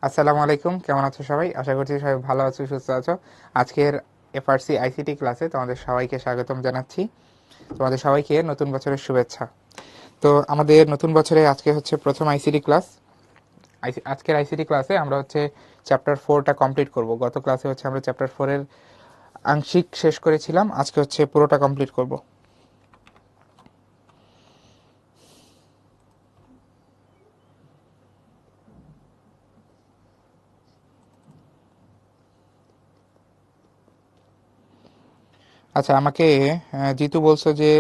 আসসালামু আলাইকুম, কেমন আছো সবাই? আশা করছি সবাই ভালো আছো, সুস্থ আছো। আজকের এফআরসি আইসিটি ক্লাসে তোমাদের সবাইকে স্বাগতম জানাচ্ছি। তোমাদের সবাইকে নতুন বছরের শুভেচ্ছা। তো আমাদের নতুন বছরে আজকে হচ্ছে প্রথম আইসিটি ক্লাস। আজকের আইসিটি ক্লাসে আমরা হচ্ছে চ্যাপ্টার 4টা কমপ্লিট করব। গত ক্লাসে হচ্ছে আমরা চ্যাপ্টার 4-এর আংশিক শেষ করেছিলাম, আজকে হচ্ছে পুরোটা কমপ্লিট করব। আচ্ছা, আমাকে জিতু বলছো যে,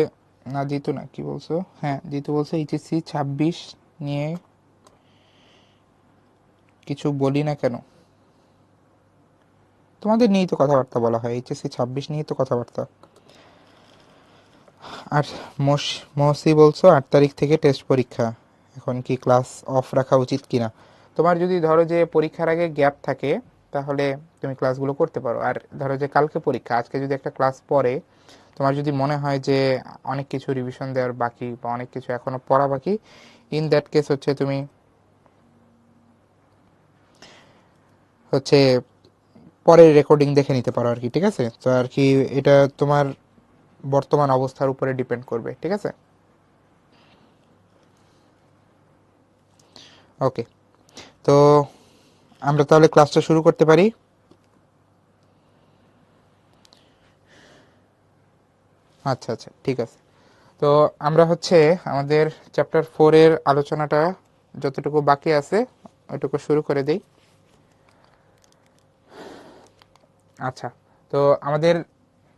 না জিতু না, কি বলছো, হ্যাঁ জিতু বলছো এইচএসসি 26 নিয়ে কিছু বলি না কেন। তোমাদের নিয়েই তো কথাবার্তা বলা হয়, এইচএসসি 26 নিয়েই তো কথাবার্তা। আর মহসি বলছো 8 তারিখ থেকে টেস্ট পরীক্ষা, এখন কি ক্লাস অফ রাখা উচিত কিনা। তোমার যদি ধরো যে পরীক্ষার আগে গ্যাপ থাকে, তাহলে তুমি ক্লাসগুলো করতে পারো। আর ধরো যে কালকে পরীক্ষা, আজকে যদি একটা ক্লাস পড়ে, তোমার যদি মনে হয় যে অনেক কিছু রিভিশন দেওয়ার বাকি বা অনেক কিছু এখনো পড়া বাকি, ইন দ্যাট কেস হচ্ছে তুমি হচ্ছে পরের রেকর্ডিং দেখে নিতে পারো আর কি, ঠিক আছে? তো আর কি, এটা তোমার বর্তমান অবস্থার উপরে ডিপেন্ড করবে, ঠিক আছে? ওকে, তো আমরা তাহলে ক্লাসটা শুরু করতে পারি। আচ্ছা আচ্ছা, ঠিক আছে। তো আমরা হচ্ছে আমাদের চ্যাপ্টার 4-এর আলোচনাটা যতটুকু বাকি আছে ওইটুকু শুরু করে দেই। আচ্ছা, তো আমাদের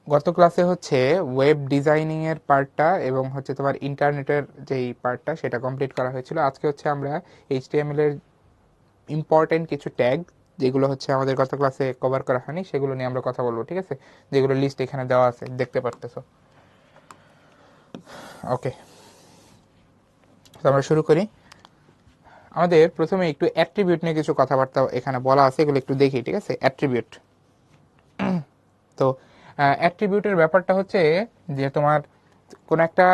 গত ক্লাসে হচ্ছে ওয়েব ডিজাইনিং এর পার্টটা এবং হচ্ছে তোমার ইন্টারনেটের যেই পার্টটা সেটা কমপ্লিট করা হয়েছিল। আজকে হচ্ছে আমরা এইচটিএমএল এর ইম্পর্টেন্ট কিছু ট্যাগ, যেগুলো হচ্ছে আমাদের গত ক্লাসে কভার করা হয়নি, সেগুলো নিয়ে আমরা কথা বলবো, ঠিক আছে? যেগুলো লিস্ট এখানে দেওয়া আছে, দেখতে পারতেছো। ওকে, তো আমরা শুরু করি। আমাদের প্রথমে একটু অ্যাট্রিবিউট নিয়ে কিছু কথাবার্তা এখানে বলা আছে, এগুলো একটু দেখি, ঠিক আছে? অ্যাট্রিবিউট, তো অ্যাট্রিবিউটের ব্যাপারটা হচ্ছে যে তোমার কোন একটা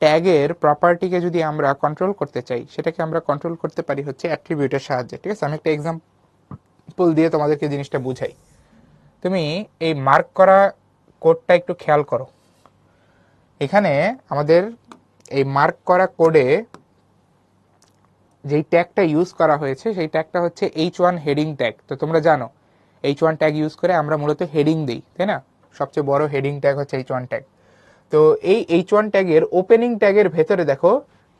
ট্যাগের প্রপার্টিকে যদি আমরা কন্ট্রোল করতে চাই, সেটাকে আমরা কন্ট্রোল করতে পারি হচ্ছে অ্যাট্রিবিউটের সাহায্যে, ঠিক আছে? আমি একটা এক্সাম্পল দিয়ে তোমাদেরকে জিনিসটা বুঝাই। তুমি এই মার্ক করা কোডটা একটু খেয়াল করো। এখানে আমাদের এই মার্ক করা কোডে যেই ট্যাগটা ইউজ করা হয়েছে সেই ট্যাগটা হচ্ছে H1 হেডিং ট্যাগ। তো তোমরা জানো H1 ট্যাগ ইউজ করে আমরা মূলত হেডিং দিই, তাই না? সবচেয়ে বড় হেডিং ট্যাগ হচ্ছে H1 ট্যাগ। তো এই H1 ট্যাগের ওপেনিং ট্যাগের ভেতরে দেখো,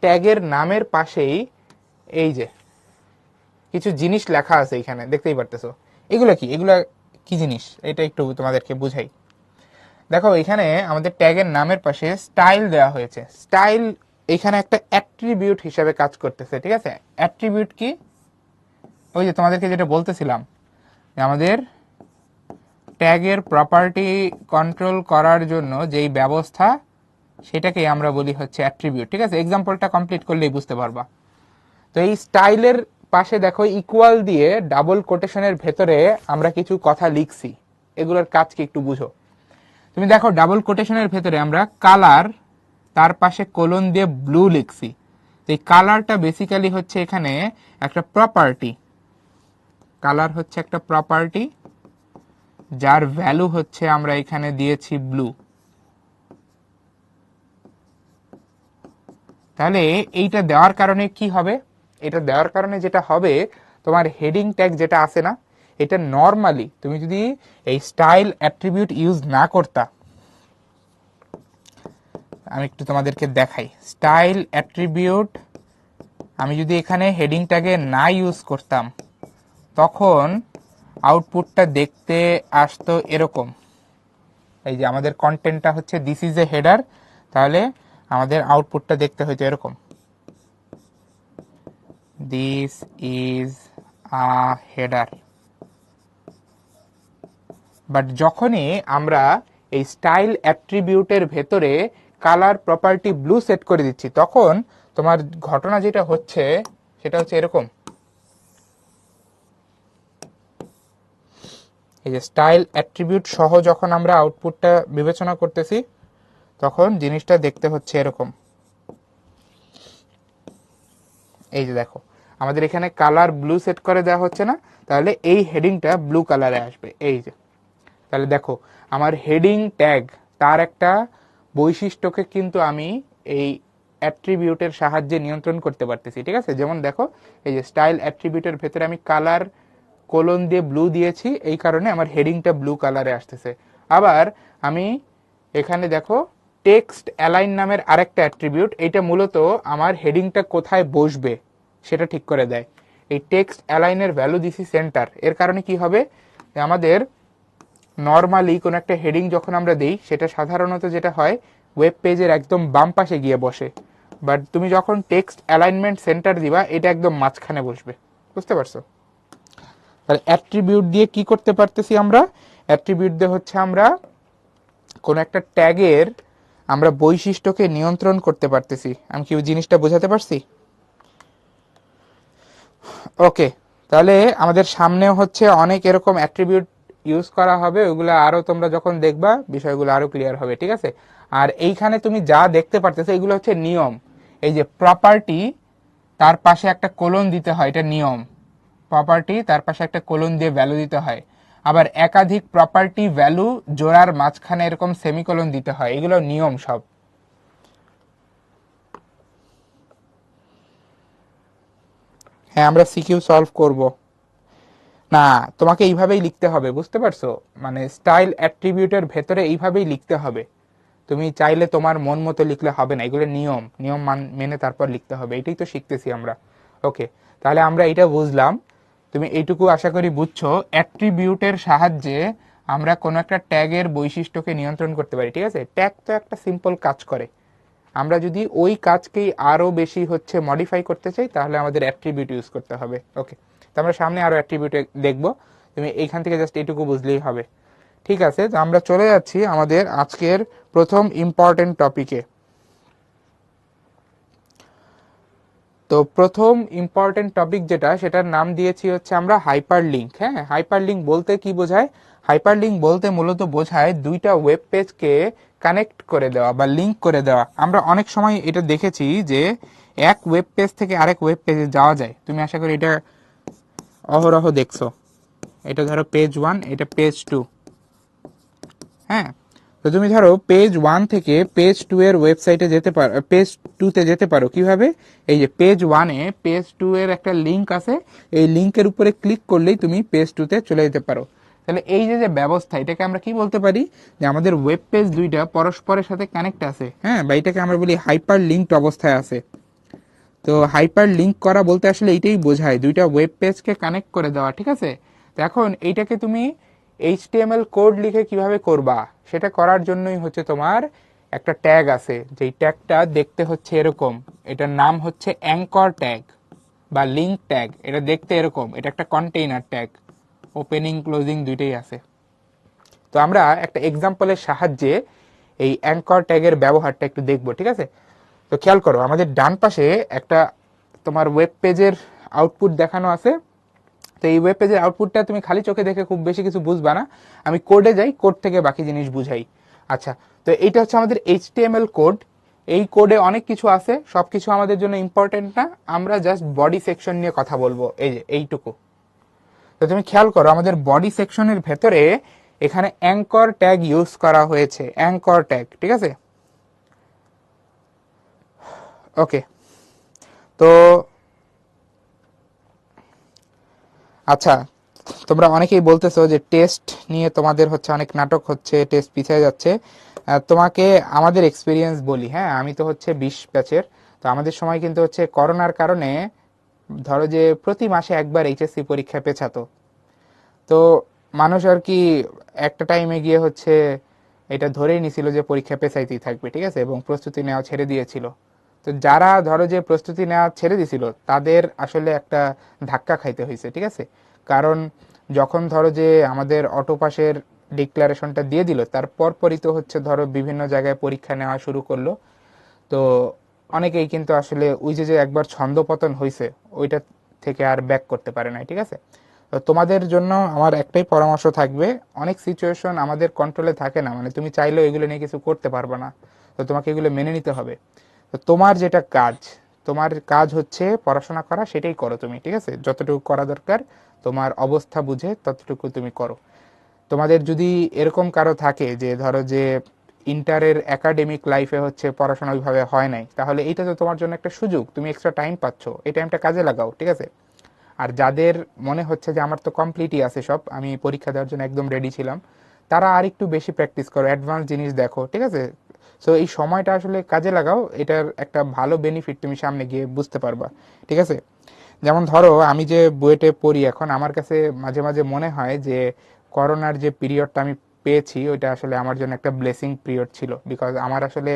ট্যাগের নামের পাশেই এই যে কিছু জিনিস লেখা আছে, এখানে দেখতেই পারতেছো। এগুলো কি, এগুলো কি জিনিস, এটা একটু তোমাদেরকে বুঝাই। দেখো, এখানে আমাদের ট্যাগের নামের পাশে স্টাইল দেওয়া হয়েছে। স্টাইল এখানে একটা অ্যাট্রিবিউট হিসেবে কাজ করতেছে, ঠিক আছে? অ্যাট্রিবিউট কি? ওই যে তোমাদেরকে যেটা বলতেছিলাম, আমাদের ট্যাগের প্রপার্টি কন্ট্রোল করার জন্য যেই ব্যবস্থা, সেটাকে আমরা বলি হচ্ছে অ্যাট্রিবিউট, ঠিক আছে? এক্সাম্পলটা কমপ্লিট করলেই বুঝতে পারবা। তো এই স্টাইলের পাশে দেখো ইকুয়াল দিয়ে ডাবল কোটেশনের ভেতরে আমরা কিছু কথা লিখছি। এগুলোর কাজ কি একটু বুঝো। তুমি দেখো, ডাবল কোটেশনের ভেতরে আমরা কালার, তার পাশে কোলন দিয়ে ব্লু লিখছি। তো এই কালারটা বেসিক্যালি হচ্ছে এখানে একটা প্রপার্টি। কালার হচ্ছে একটা প্রপার্টি, যার ভ্যালু হচ্ছে আমরা এখানে দিয়েছি ব্লু। তাহলে এইটা দেওয়ার কারণে কি হবে? এটা দেওয়ার কারণে যেটা হবে, তোমার হেডিং ট্যাগ যেটা আছে না, এটা নর্মালি তুমি যদি এই স্টাইল অ্যাট্রিবিউট ইউজ না করতা, আমি একটু তোমাদেরকে দেখাই। স্টাইল অ্যাট্রিবিউট আমি যদি এখানে হেডিং ট্যাগে না ইউজ করতাম, তখন আউটপুটটা দেখতে আসতো এরকম। এই যে আমাদের কন্টেন্টটা হচ্ছে দিস ইজ এ হেডার, তাহলে আমাদের আউটপুটটা দেখতে হইতো এরকম, this is a header. But যখনই আমরা এই স্টাইল অ্যাট্রিবিউটের ভেতরে কালার প্রপার্টি ব্লু সেট করে দিচ্ছি, তখন তোমার ঘটনা যেটা হচ্ছে সেটা হচ্ছে এরকম। এই যে স্টাইল অ্যাট্রিবিউট সহ যখন আমরা আউটপুটটা বিবেচনা করতেছি, তখন জিনিসটা দেখতে হচ্ছে এরকম। এই যে দেখো, আমাদের এখানে কালার ব্লু সেট করে দেওয়া হচ্ছে না, তাহলে এই হেডিংটা ব্লু কালারে আসবে। এই যে তাহলে দেখো আমার হেডিং ট্যাগ তার একটা বৈশিষ্ট্যকে কিন্তু আমি এই অ্যাট্রিবিউটের সাহায্যে নিয়ন্ত্রণ করতে পারতেছি, ঠিক আছে। যেমন দেখো এই যে স্টাইল অ্যাট্রিবিউটের ভেতরে আমি কালার কোলন দিয়ে ব্লু দিয়েছি, এই কারণে আমার হেডিংটা ব্লু কালারে আসতেছে। আবার আমি এখানে দেখো টেক্সট অ্যালাইন নামের আরেকটা অ্যাট্রিবিউট, এটা মূলত আমার হেডিংটা কোথায় বসবে সেটা ঠিক করে দেয়। এই টেক্সট অ্যালাইনের ভ্যালু দিছি সেন্টার, এর কারণে কি হবে, আমাদের নর্মালি কোনো একটা হেডিং যখন আমরা দিই সেটা সাধারণত যেটা হয় ওয়েব পেজের একদম বাম পাশে গিয়ে বসে, বাট তুমি যখন টেক্সট অ্যালাইনমেন্ট সেন্টার দিবা এটা একদম মাঝখানে বসবে। বুঝতে পারছো? তাহলে অ্যাট্রিবিউট দিয়ে কি করতে পারতেছি আমরা, অ্যাট্রিবিউট দিয়ে হচ্ছে আমরা কোন একটা ট্যাগের আমরা বৈশিষ্ট্যকে নিয়ন্ত্রণ করতে পারতেছি। আমি কি জিনিসটা বোঝাতে পারছি? ওকে, তাহলে আমাদের সামনেও হচ্ছে অনেক এরকম অ্যাট্রিবিউট ইউজ করা হবে, ওগুলো আরো তোমরা যখন দেখবা বিষয়গুলো আরো ক্লিয়ার হবে, ঠিক আছে। আর এইখানে তুমি যা দেখতে পারতেছো এগুলো হচ্ছে নিয়ম। এই যে প্রপার্টি তার পাশে একটা কোলন দিতে হয়, এটা নিয়ম। প্রপার্টি তার পাশে একটা কোলন দিয়ে ভ্যালু দিতে হয়। আবার একাধিক প্রপার্টি ভ্যালু জোড়ার মাঝখানে এরকম সেমিকোলন দিতে হয়, এগুলো নিয়ম সব। হ্যাঁ, আমরা সিকিউ সলভ করব না, তোমাকে এইভাবেই লিখতে হবে, বুঝতে পারছো? মানে স্টাইল অ্যাট্রিবিউটের ভেতরে এইভাবেই লিখতে হবে। তুমি চাইলে তোমার মন মতো লিখলে হবে না, এগুলো নিয়ম, মেনে তারপর লিখতে হবে। এটাই তো শিখতেছি আমরা। ওকে, তাহলে আমরা এটা বুঝলাম, তুমি এইটুকু আশা করি বুঝছো। অ্যাট্রিবিউটের সাহায্যে আমরা কোনো একটা ট্যাগের বৈশিষ্ট্যকে নিয়ন্ত্রণ করতে পারি, ঠিক আছে। ট্যাগ তো একটা সিম্পল কাজ করে, আমরা যদি ওই কাজকেই আরো বেশি হচ্ছে মডিফাই করতে চাই তাহলে আমাদের অ্যাট্রিবিউট ইউজ করতে হবে। ওকে, তো আমরা সামনে আরো অ্যাট্রিবিউট দেখবো, তুমি এইখান থেকে জাস্ট এইটুকু বুঝলেই হবে। ঠিক আছে, তো আমরা চলে যাচ্ছি আমাদের আজকের প্রথম ইম্পর্টেন্ট টপিকে। তো প্রথম ইম্পর্টেন্ট টপিক যেটা, সেটার নাম দিয়েছি হচ্ছে আমরা হাইপার লিঙ্ক। হ্যাঁ, হাইপার লিঙ্ক বলতে কি বোঝায়? হাইপার লিঙ্ক বলতে মূলত বোঝায় দুইটা ওয়েব পেজকে কানেক্ট করে দেওয়া বা লিঙ্ক করে দেওয়া। আমরা অনেক সময় এটা দেখেছি যে এক ওয়েব পেজ থেকে আরেক ওয়েব পেজে যাওয়া যায়, তুমি আশা করি এটা অহরহ দেখছো। এটা ধরো পেজ 1, এটা পেজ 2। হ্যাঁ, তো তুমি ধরো পেজ 1 থেকে পেজ 2 এর ওয়েবসাইটে যেতে পারো, পেজ 2 তে যেতে পারো কিভাবে? এই যে পেজ 1 এ পেজ 2 এর একটা লিংক আছে, এই লিংকের উপরে ক্লিক করলেই তুমি পেজ 2 তে চলে যেতে পারো। তাহলে এই যে যে ব্যবস্থা, এটাকে আমরা কি বলতে পারি, যে আমাদের ওয়েব পেজ দুইটা পরস্পরের সাথে কানেক্ট আছে। হ্যাঁ, বা এটাকে আমরা বলি হাইপার লিঙ্কড অবস্থায় আছে। তো হাইপার লিঙ্ক করা বলতে আসলে এইটাই বোঝায়, দুইটা ওয়েব পেজকে কানেক্ট করে দেওয়া, ঠিক আছে। তো এখন এইটাকে তুমি HTML কোড লিখে কিভাবে করবা, সেটা করার জন্যই হচ্ছে তোমার একটা ট্যাগ আছে, যেই ট্যাগটা দেখতে হচ্ছে এরকম। এটার নাম হচ্ছে অ্যাঙ্কর ট্যাগ বা লিঙ্ক ট্যাগ। এটা দেখতে এরকম, এটা একটা কন্টেইনার ট্যাগ, ওপেনিং ক্লোজিং দুইটাই আছে। তো আমরা একটা এক্সাম্পলের সাহায্যে এই অ্যাঙ্কর ট্যাগের ব্যবহারটা একটু দেখবো, ঠিক আছে। তো খেয়াল করো, আমাদের ডান পাশে একটা তোমার ওয়েব পেজের আউটপুট দেখানো আছে। তো এই ওয়েব পেজের আউটপুটটা তুমি খালি চোখে দেখে খুব বেশি কিছু বুঝবা না, আমি কোডে যাই, কোড থেকে বাকি জিনিস বুঝাই। আচ্ছা, তো এইটা হচ্ছে আমাদের HTML কোড। এই কোডে অনেক কিছু আছে, সবকিছু আমাদের জন্য ইম্পর্টেন্ট না, আমরা জাস্ট বডি সেকশন নিয়ে কথা বলবো, এই যে এইটুকু। তো তুমি খেয়াল করো, আমাদের বডি সেকশনের ভেতরে এখানে অ্যাঙ্কর ট্যাগ ইউজ করা হয়েছে, অ্যাঙ্কর ট্যাগ, ঠিক আছে। ওকে, তো আচ্ছা, তোমরা অনেকেই বলতেছো যে টেস্ট নিয়ে তোমাদের হচ্ছে অনেক নাটক হচ্ছে, টেস্ট পিছিয়ে যাচ্ছে। তোমাকে আমাদের এক্সপিরিয়েন্স বলি। হ্যাঁ, আমি তো হচ্ছে 20 ব্যাচের। তো আমাদের সময় কিন্তু হচ্ছে করোনার কারণে ধরো যে প্রতি মাসে একবার HSC পরীক্ষা পেছাতো। তো মানুষ আর কি একটা টাইমে গিয়ে হচ্ছে এটা ধরেই নিছিল যে পরীক্ষা পেছাইতেই থাকবে, ঠিক আছে, এবং প্রস্তুতি নেওয়া ছেড়ে দিয়েছিল। তো যারা ধরো যে প্রস্তুতি নেওয়া ছেড়ে দিছিল তাদের আসলে একটা ধাক্কা খাইতে হয়েছে, ঠিক আছে। কারণ যখন ধরো যে আমাদের অটো পাসের ডিক্লারেশনটা দিয়ে দিল, তার পরপরই তো হচ্ছে ধরো বিভিন্ন জায়গায় পরীক্ষা নেওয়া শুরু করলো। তো অনেকেই কিন্তু আসলে ওই যে যে একবার ছন্দপতন হয়েছে ওইটা থেকে আর ব্যাক করতে পারে না, ঠিক আছে। তো তোমাদের জন্য আমার একটাই পরামর্শ থাকবে, অনেক সিচুয়েশন আমাদের কন্ট্রোলে থাকে না, মানে তুমি চাইলেও এগুলো নিয়ে কিছু করতে পারবে না, তো তোমাকে এগুলো মেনে নিতে হবে। তো তোমার যেটা কাজ, তোমার কাজ হচ্ছে পড়াশোনা করা, সেটাই করো তুমি, ঠিক আছে? যতটুকু করা দরকার তোমার অবস্থা বুঝে ততটুকু তুমি করো। তোমাদের যদি এরকম কারো থাকে যে ধরো যে ইন্টারের একাডেমিক লাইফে হচ্ছে পড়াশোনা ওইভাবে হয় নাই, তাহলে এইটা তো তোমার জন্য একটা সুযোগ, তুমি এক্সট্রা টাইম পাচ্ছ, এই টাইমটা কাজে লাগাও, ঠিক আছে? আর যাদের মনে হচ্ছে যে আমার তো কমপ্লিটই আছে সব, আমি পরীক্ষা দেওয়ার জন্য একদম রেডি ছিলাম, তারা আর একটু বেশি প্র্যাকটিস করো, অ্যাডভান্স জিনিস দেখো, ঠিক আছে? সো এই সময়টা আসলে কাজে লাগাও, এটার একটা ভালো বেনিফিট তুমি সামনে গিয়ে বুঝতে পারবা, ঠিক আছে? যেমন ধরো আমি যে বুয়েটে পড়ি এখন, আমার কাছে মাঝে মাঝে মনে হয় যে করোনার যে পিরিয়ডটা আমি পেয়েছি ওইটা আসলে আমার জন্য একটা ব্লেসিং পিরিয়ড ছিল, বিকজ আমার আসলে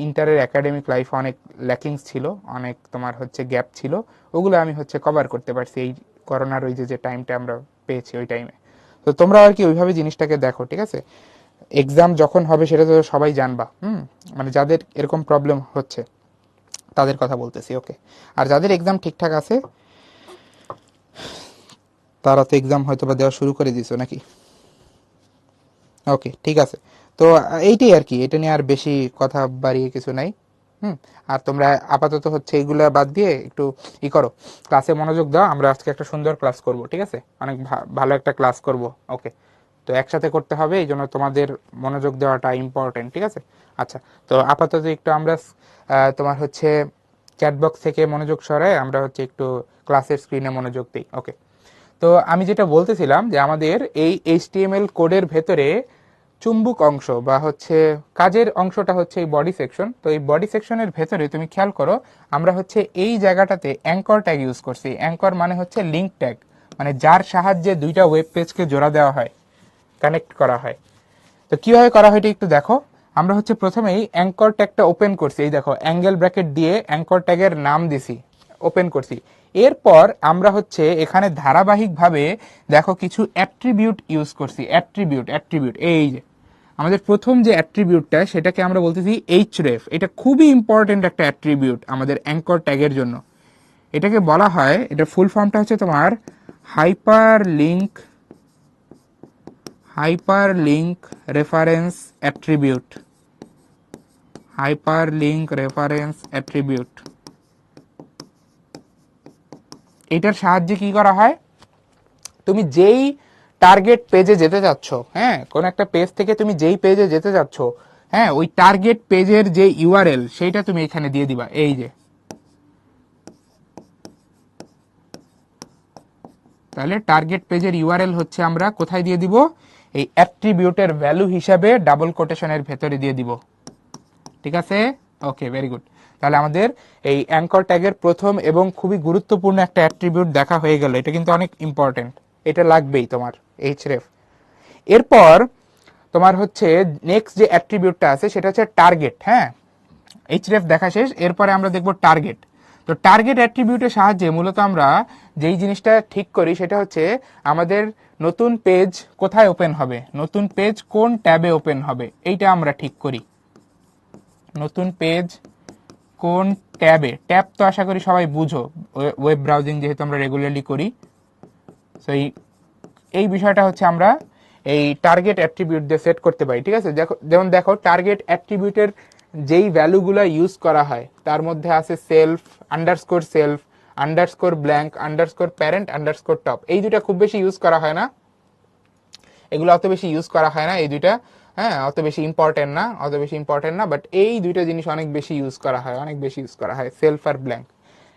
ইন্টারের একাডেমিক লাইফ অনেক ল্যাকিংস ছিল, অনেক তোমার হচ্ছে গ্যাপ ছিল, ওগুলো আমি হচ্ছে কভার করতে পারছি এই করোনার ওই যে টাইমটা আমরা পেয়েছি ওই টাইমে। তো তোমরা আর কি ওইভাবে জিনিসটাকে দেখো, ঠিক আছে? এক্সাম যখন হবে সেটা তো সবাই জানবা, মানে যাদের এরকম প্রবলেম হচ্ছে তাদের কথা বলতেছি, ওকে? আর যাদের এক্সাম ঠিকঠাক আছে তারা তো এক্সাম হয়তো বা দেওয়া শুরু করে দিয়েছো নাকি? ওকে, ঠিক আছে। তো এইটাই আর কি, এটা নিয়ে আর বেশি কথা বাড়িয়ে কিছু নাই। আর তোমরা আপাতত হচ্ছে এইগুলা বাদ দিয়ে একটু করো, ক্লাসে মনোযোগ দাও, আমরা আজকে একটা সুন্দর ক্লাস করব, ঠিক আছে? অনেক ভালো একটা ক্লাস করব, ওকে? তো একসাথে করতে হবে, এই জন্য তোমাদের মনোযোগ দেওয়াটা ইম্পর্টেন্ট, ঠিক আছে? আচ্ছা, তো আপাতত একটু আমরা তোমার হচ্ছে চ্যাট বক্স থেকে মনোযোগ সরায় আমরা হচ্ছে একটু ক্লাসের স্ক্রিনে মনোযোগ দিই, ওকে? তো আমি যেটা বলতেছিলাম যে আমাদের এই এইচটিএমএল কোডের ভেতরে চুম্বক অংশ বা হচ্ছে কাজের অংশটা হচ্ছে এই বডি সেকশন। তো এই বডি সেকশনের ভেতরে তুমি খেয়াল করো, আমরা হচ্ছে এই জায়গাটাতে অ্যাঙ্কর ট্যাগ ইউজ করছি। অ্যাঙ্কর মানে হচ্ছে লিঙ্ক ট্যাগ, মানে যার সাহায্যে দুইটা ওয়েব পেজকে জোড়া দেওয়া হয়, কানেক্ট করা হয়। তো কিভাবে করা হয় এটা একটু দেখো। আমরা হচ্ছে প্রথমেই অ্যাঙ্কর ট্যাগটা ওপেন করছি, এই দেখো অ্যাঙ্গেল ব্র্যাকেট দিয়ে অ্যাঙ্কর ট্যাগের নাম দিছি, ওপেন করছি। এরপর আমরা হচ্ছে এখানে ধারাবাহিকভাবে দেখো কিছু অ্যাট্রিবিউট ইউজ করছি, অ্যাট্রিবিউট অ্যাট্রিবিউট। এই যে আমাদের প্রথম যে অ্যাট্রিবিউটটা সেটাকে আমরা বলতেছি এইচরেফ। এটা খুবই ইম্পর্টেন্ট একটা অ্যাট্রিবিউট আমাদের অ্যাঙ্কর ট্যাগের জন্য। এটাকে বলা হয়, এটা ফুল ফর্মটা হচ্ছে তোমার hyperlink reference attribute. Hyperlink reference attribute, এটার সাহায্যে কি করা হয়, তুমি যেই টার্গেট পেজে যেতে চাচ্ছ, হ্যাঁ, কোন একটা পেজ থেকে তুমি যেই পেজে যেতে চাচ্ছ, হ্যাঁ, ওই টার্গেট পেজের যে ইউআরএল সেইটা তুমি এখানে দিয়ে দিবা। এই যে, তাহলে টার্গেট পেজের ইউআরএল হচ্ছে আমরা কোথায় দিয়ে দিব, এই অ্যাট্রিবিউটের ভ্যালু হিসাবে ডাবল কোটেশনের ভেতরে দিয়ে দিব, ঠিক আছে? ওকে, ভেরি গুড। তাহলে আমাদের এই অ্যাঙ্কর ট্যাগের প্রথম এবং খুবই গুরুত্বপূর্ণ একটা অ্যাট্রিবিউট দেখা হয়ে গেল, এটা কিন্তু অনেক ইম্পর্টেন্ট, এটা লাগবেই তোমার এইচরেফ। এরপর তোমার হচ্ছে নেক্সট যে অ্যাট্রিবিউটটা আছে সেটা হচ্ছে টার্গেট, হ্যাঁ? এইচরেফ দেখা শেষ, এরপরে আমরা দেখব টার্গেট। তো টার্গেট অ্যাট্রিবিউটের সাহায্যে মূলত আমরা যেই জিনিসটা ঠিক করি সেটা হচ্ছে আমাদের নতুন পেজ কোথায় ওপেন হবে, নতুন পেজ কোন ট্যাবে ওপেন হবে, এইটা আমরা ঠিক করি। নতুন পেজ কোন ট্যাবে, ট্যাব তো আশা করি সবাই বুঝো, ওয়েব ব্রাউজিং যেহেতু আমরা রেগুলারলি করি। তো এই বিষয়টা হচ্ছে আমরা এই টার্গেট অ্যাট্রিবিউট দিয়ে সেট করতে পারি, ঠিক আছে? যেমন দেখো টার্গেট অ্যাট্রিবিউটের যেই ভ্যালুগুলো ইউজ করা হয় তার মধ্যে আছে self, underscore blank, underscore parent, underscore top. এই দুটা খুব বেশি ইউজ করা হয় না, এগুলো অত বেশি ইউজ করা হয় না এই দুইটা, হ্যাঁ, অত বেশি ইম্পর্টেন্ট না, বাট এই দুইটা জিনিস অনেক বেশি ইউজ করা হয়, সেলফ আর ব্ল্যাঙ্ক।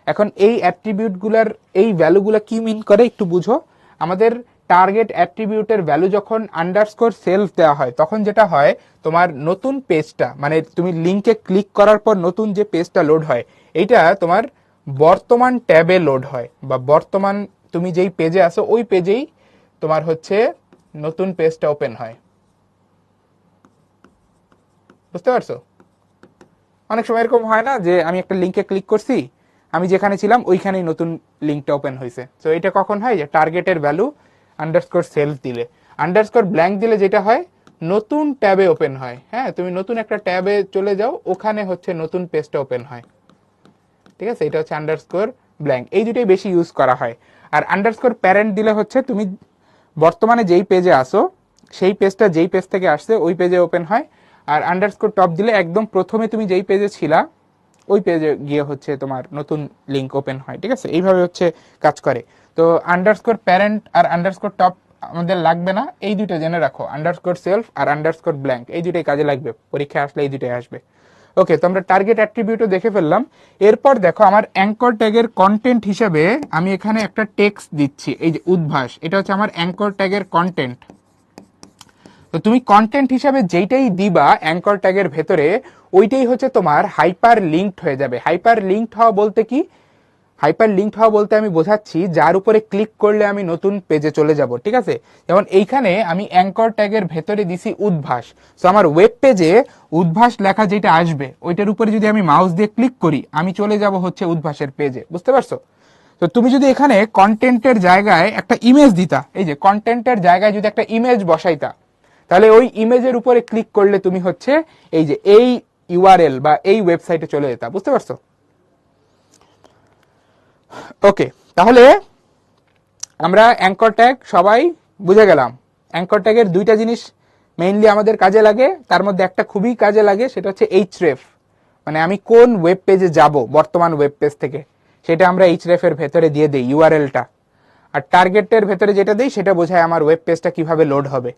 এখন এই অ্যাট্রিবিউটগুলোর এই ভ্যালুগুলো কি মিন করে একটু বুঝো। আমাদের টার্গেট অ্যাট্রিবিউটের ভ্যালু যখন আন্ডারস্কোর সেলফ দেওয়া হয় তখন যেটা হয়, তোমার নতুন পেজটা, মানে তুমি লিঙ্কে ক্লিক করার পর নতুন যে পেজটা লোড হয় এইটা তোমার বর্তমান ট্যাবে লোড হয়, বা বর্তমান তুমি যেই পেজে আসো ওই পেজেই তোমার হচ্ছে নতুন পেজটা ওপেন হয়। বুঝতে পারছো? অনেক সময় এরকম হয় না যে আমি একটা লিঙ্কে ক্লিক করছি, আমি যেখানে ছিলাম ওইখানেই নতুন লিঙ্কটা ওপেন হয়েছে। তো এটা কখন হয়, যে টার্গেটের ভ্যালু আন্ডারস্কোর সেলফ দিলে। আন্ডারস্কোর ব্ল্যাঙ্ক দিলে যেটা হয়, নতুন ট্যাবে ওপেন হয়, হ্যাঁ, তুমি নতুন একটা ট্যাবে চলে যাও, ওখানে হচ্ছে নতুন পেজটা ওপেন হয়, ঠিক আছে? এটা হচ্ছে আন্ডারস্কোর ব্ল্যাঙ্ক, এই দুটোই বেশি ইউজ করা হয়। আর আন্ডারস্কোর প্যারেন্ট দিলে হচ্ছে তুমি বর্তমানে যেই পেজে আসো সেই পেজটা যেই পেজ থেকে আসছে ওই পেজে ওপেন হয়। আর আন্ডারস্কোর টপ দিলে একদম প্রথমে তুমি যেই পেজে ছিলা ওই পেজে গিয়ে হচ্ছে তোমার নতুন লিঙ্ক ওপেন হয়, ঠিক আছে? এইভাবে হচ্ছে কাজ করে। তো আন্ডারস্কোর প্যারেন্ট আর আন্ডারস্কোর টপ আমাদের লাগবে না, এই দুটো জেনে রাখো, আন্ডারস্কোর সেলফ আর আন্ডারস্কোর ব্ল্যাঙ্ক, এই দুটোই কাজে লাগবে, পরীক্ষা আসলে এই দুটোই আসবে। ওকে, তো আমরা টার্গেট অ্যাট্রিবিউটও দেখে ফেললাম। এরপর দেখো আমার অ্যাঙ্কর ট্যাগের কন্টেন্ট হিসেবে আমি এখানে একটা টেক্সট দিচ্ছি, এই যে উদ্ভাস, এটা হচ্ছে আমার অ্যাঙ্কর ট্যাগের কন্টেন্ট। তো তুমি কন্টেন্ট হিসাবে যেইটাই দিবা অ্যাঙ্কর ট্যাগের ভেতরে, ওইটাই হচ্ছে তোমার হাইপার লিঙ্কড হয়ে যাবে। হাইপার লিঙ্কড হওয়া বলতে কি? হাইপার লিঙ্কড হওয়া বলতে আমি বোঝাচ্ছি যার উপরে ক্লিক করলে আমি নতুন পেজে চলে যাব, ঠিক আছে? যেমন এইখানে আমি অ্যাঙ্কর ট্যাগের ভেতরে দিছি উদ্ভাস, তো আমার ওয়েব পেজে উদ্ভাস লেখা যেটা আসবে ওইটার উপরে যদি আমি মাউস দিয়ে ক্লিক করি আমি চলে যাব হচ্ছে উদ্ভাসের পেজে, বুঝতে পারছো? তো তুমি যদি এখানে কন্টেন্টের জায়গায় একটা ইমেজ দিতা, এই যে কন্টেন্টের জায়গায় যদি একটা ইমেজ বসাইতা, তাহলে ওই ইমেজের উপরে ক্লিক করলে তুমি হচ্ছে এই যে এই ইউআরএল বা এই ওয়েবসাইটে চলে যেতা, বুঝতে পারছো? ওকে, তাহলে আমরা অ্যাঙ্কর ট্যাগ সবাই বুঝে গেলাম। অ্যাঙ্কর ট্যাগের দুইটা জিনিস মেইনলি আমাদের কাজে লাগে, তার মধ্যে একটা খুবই কাজে লাগে, সেটা হচ্ছে এইচরেফ, মানে আমি কোন ওয়েব পেজে যাব বর্তমান ওয়েব পেজ থেকে, সেটা আমরা এইচরেফ এর ভেতরে দিয়ে দিই ইউআরএলটা। আর টার্গেটের ভেতরে যেটা দিই সেটা বোঝায় আমার ওয়েব পেজটা কিভাবে লোড হবে।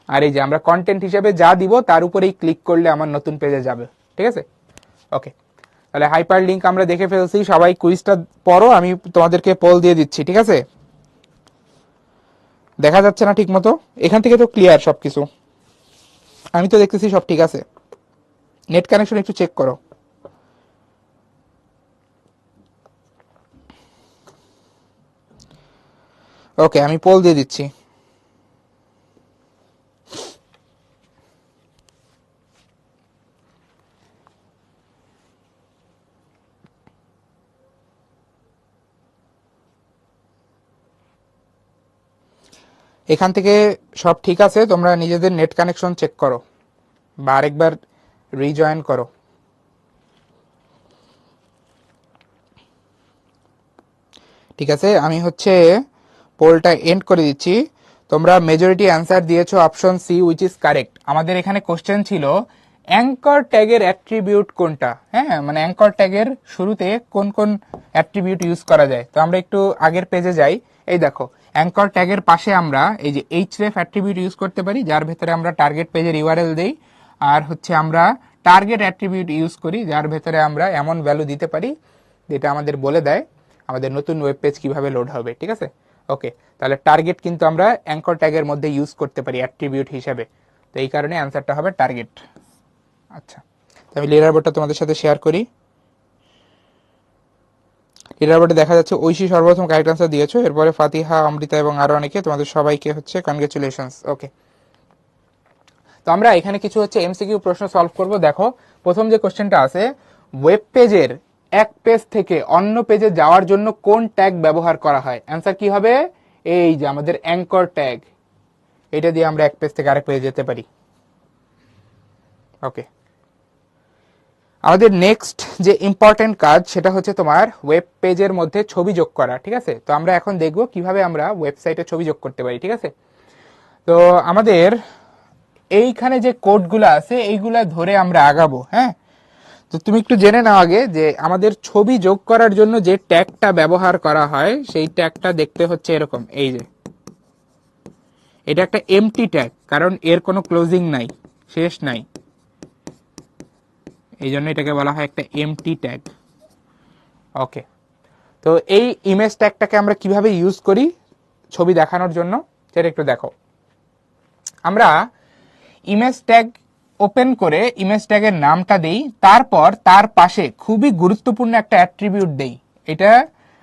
আর এই যে আমরা কন্টেন্ট হিসেবে যা দিব তার উপরেই ক্লিক করলে আমার নতুন পেজে যাবে, ঠিক আছে? ওকে, তাহলে হাইপার লিঙ্ক আমরা দেখে ফেলছি। সবাই কুইজটা পড়ো, আমি তোমাদেরকে পোল দিয়ে দিচ্ছি, ঠিক আছে? দেখা যাচ্ছে না ঠিক মতো? এখান থেকে তো ক্লিয়ার সবকিছু, আমি তো দেখতেছি সব ঠিক আছে। নেট কানেকশন একটু চেক করো। ওকে, আমি পোল দিয়ে দিচ্ছি। এখান থেকে সব ঠিক আছে, তোমরা নিজেদের নেট কানেকশন চেক করো বা আরেকবার রিজয়েন করো। ঠিক আছে, আমি হচ্ছে পোলটা এন্ড করে দিচ্ছি। তোমরা মেজরিটি অ্যান্সার দিয়েছো option C, which is correct. আমাদের এখানে কোশ্চেন ছিল অ্যাঙ্কর ট্যাগের অ্যাট্রিবিউট কোনটা, হ্যাঁ, মানে অ্যাঙ্কর ট্যাগের শুরুতে কোন কোন অ্যাট্রিবিউট ইউজ করা যায়। তো আমরা একটু আগের পেজে যাই। এই দেখো, অ্যাঙ্কর ট্যাগের পাশে আমরা এই যে এইচরেফ অ্যাট্রিবিউট ইউজ করতে পারি, যার ভেতরে আমরা টার্গেট পেজের ইউআরএল দেই। আর হচ্ছে আমরা টার্গেট অ্যাট্রিবিউট ইউজ করি, যার ভেতরে আমরা এমন ভ্যালু দিতে পারি যেটা আমাদের বলে দেয় আমাদের নতুন ওয়েব পেজ কিভাবে লোড হবে, ঠিক আছে? ওকে, তাহলে টার্গেট কিন্তু আমরা অ্যাঙ্কর ট্যাগের মধ্যে ইউজ করতে পারি অ্যাট্রিবিউট হিসেবে, তো এই কারণে অ্যান্সারটা হবে টার্গেট। আচ্ছা, তো আমি লিডার বোর্ডটা তোমাদের সাথে শেয়ার করি। লিডার বোর্ডে দেখা যাচ্ছে ঐশী সর্বপ্রথম কারেক্ট আনসার দিয়েছো, এরপরে ফাতিহা, অমৃতা এবং আরো অনেকে, তোমাদের সবাইকে হচ্ছে কনগ্রেচুলেশনস। ওকে, তো আমরা এখানে কিছু হচ্ছে এমসিকিউ প্রশ্ন সলভ করব। দেখো, প্রথম যে কোশ্চেনটা আছে, ওয়েব পেজের এক পেজ থেকে অন্য পেজে যাওয়ার জন্য কোন ট্যাগ ব্যবহার করা হয়? অ্যান্সার কি হবে? এই যে আমাদের অ্যাঙ্কর ট্যাগ, এটা দিয়ে আমরা এক পেজ থেকে আরেক পেজে যেতে পারি। ওকে, আমাদের নেক্সট যে ইম্পর্টেন্ট কাজ সেটা হচ্ছে তোমার ওয়েব পেজের মধ্যে ছবি যোগ করা, ঠিক আছে? তো আমরা এখন দেখব কিভাবে আমরা ওয়েবসাইটে ছবি যোগ করতে পারি, ঠিক আছে? তো আমাদের এইখানে যে কোডগুলো আছে এইগুলা ধরে আমরা আগাবো, হ্যাঁ? তো তুমি একটু জেনে নাও আগে যে আমাদের ছবি যোগ করার জন্য যে ট্যাগটা ব্যবহার করা হয় সেই ট্যাগটা দেখতে হচ্ছে এরকম, এই যে এটা একটা এমটি ট্যাগ, কারণ এর কোনো ক্লোজিং নাই, শেষ নাই, এই জন্য এটাকে বলা হয় একটা এমটি ট্যাগ। ওকে, তো এই ইমেজ ট্যাগটাকে আমরা কিভাবে ইউজ করি ছবি দেখানোর জন্য সেটা একটু দেখো। আমরা ইমেজ ট্যাগ ওপেন করে ইমেজ ট্যাগের নামটা দেই, তারপর তার পাশে খুবই গুরুত্বপূর্ণ একটা অ্যাট্রিবিউট দেই। এটা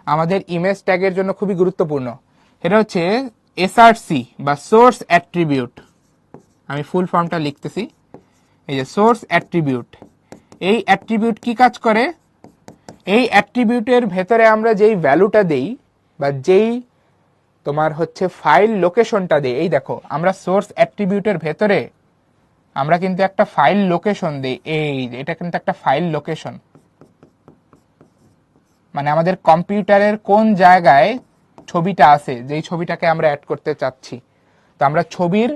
আমাদের ইমেজ ট্যাগের জন্য খুবই গুরুত্বপূর্ণ, এটা হচ্ছে এসআরসি বা সোর্স অ্যাট্রিবিউট। আমি ফুল ফর্মটা লিখতেছি, এই যে সোর্স অ্যাট্রিবিউট। এই অ্যাট্রিবিউট কি কাজ করে? এই অ্যাট্রিবিউটের ভেতরে আমরা যেই ভ্যালুটা দেই বা যেই তোমার হচ্ছে ফাইল লোকেশনটা দেই, এই দেখো আমরা সোর্স অ্যাট্রিবিউটের ভেতরে আমরা কিন্তু একটা ফাইল লোকেশন দিই, এই এটা কিন্তু একটা ফাইল লোকেশন, মানে আমাদের কম্পিউটারের কোন জায়গায় ছবিটা আছে, যেই ছবিটাকে আমরা অ্যাড করতে চাচ্ছি। তো আমরা ছবির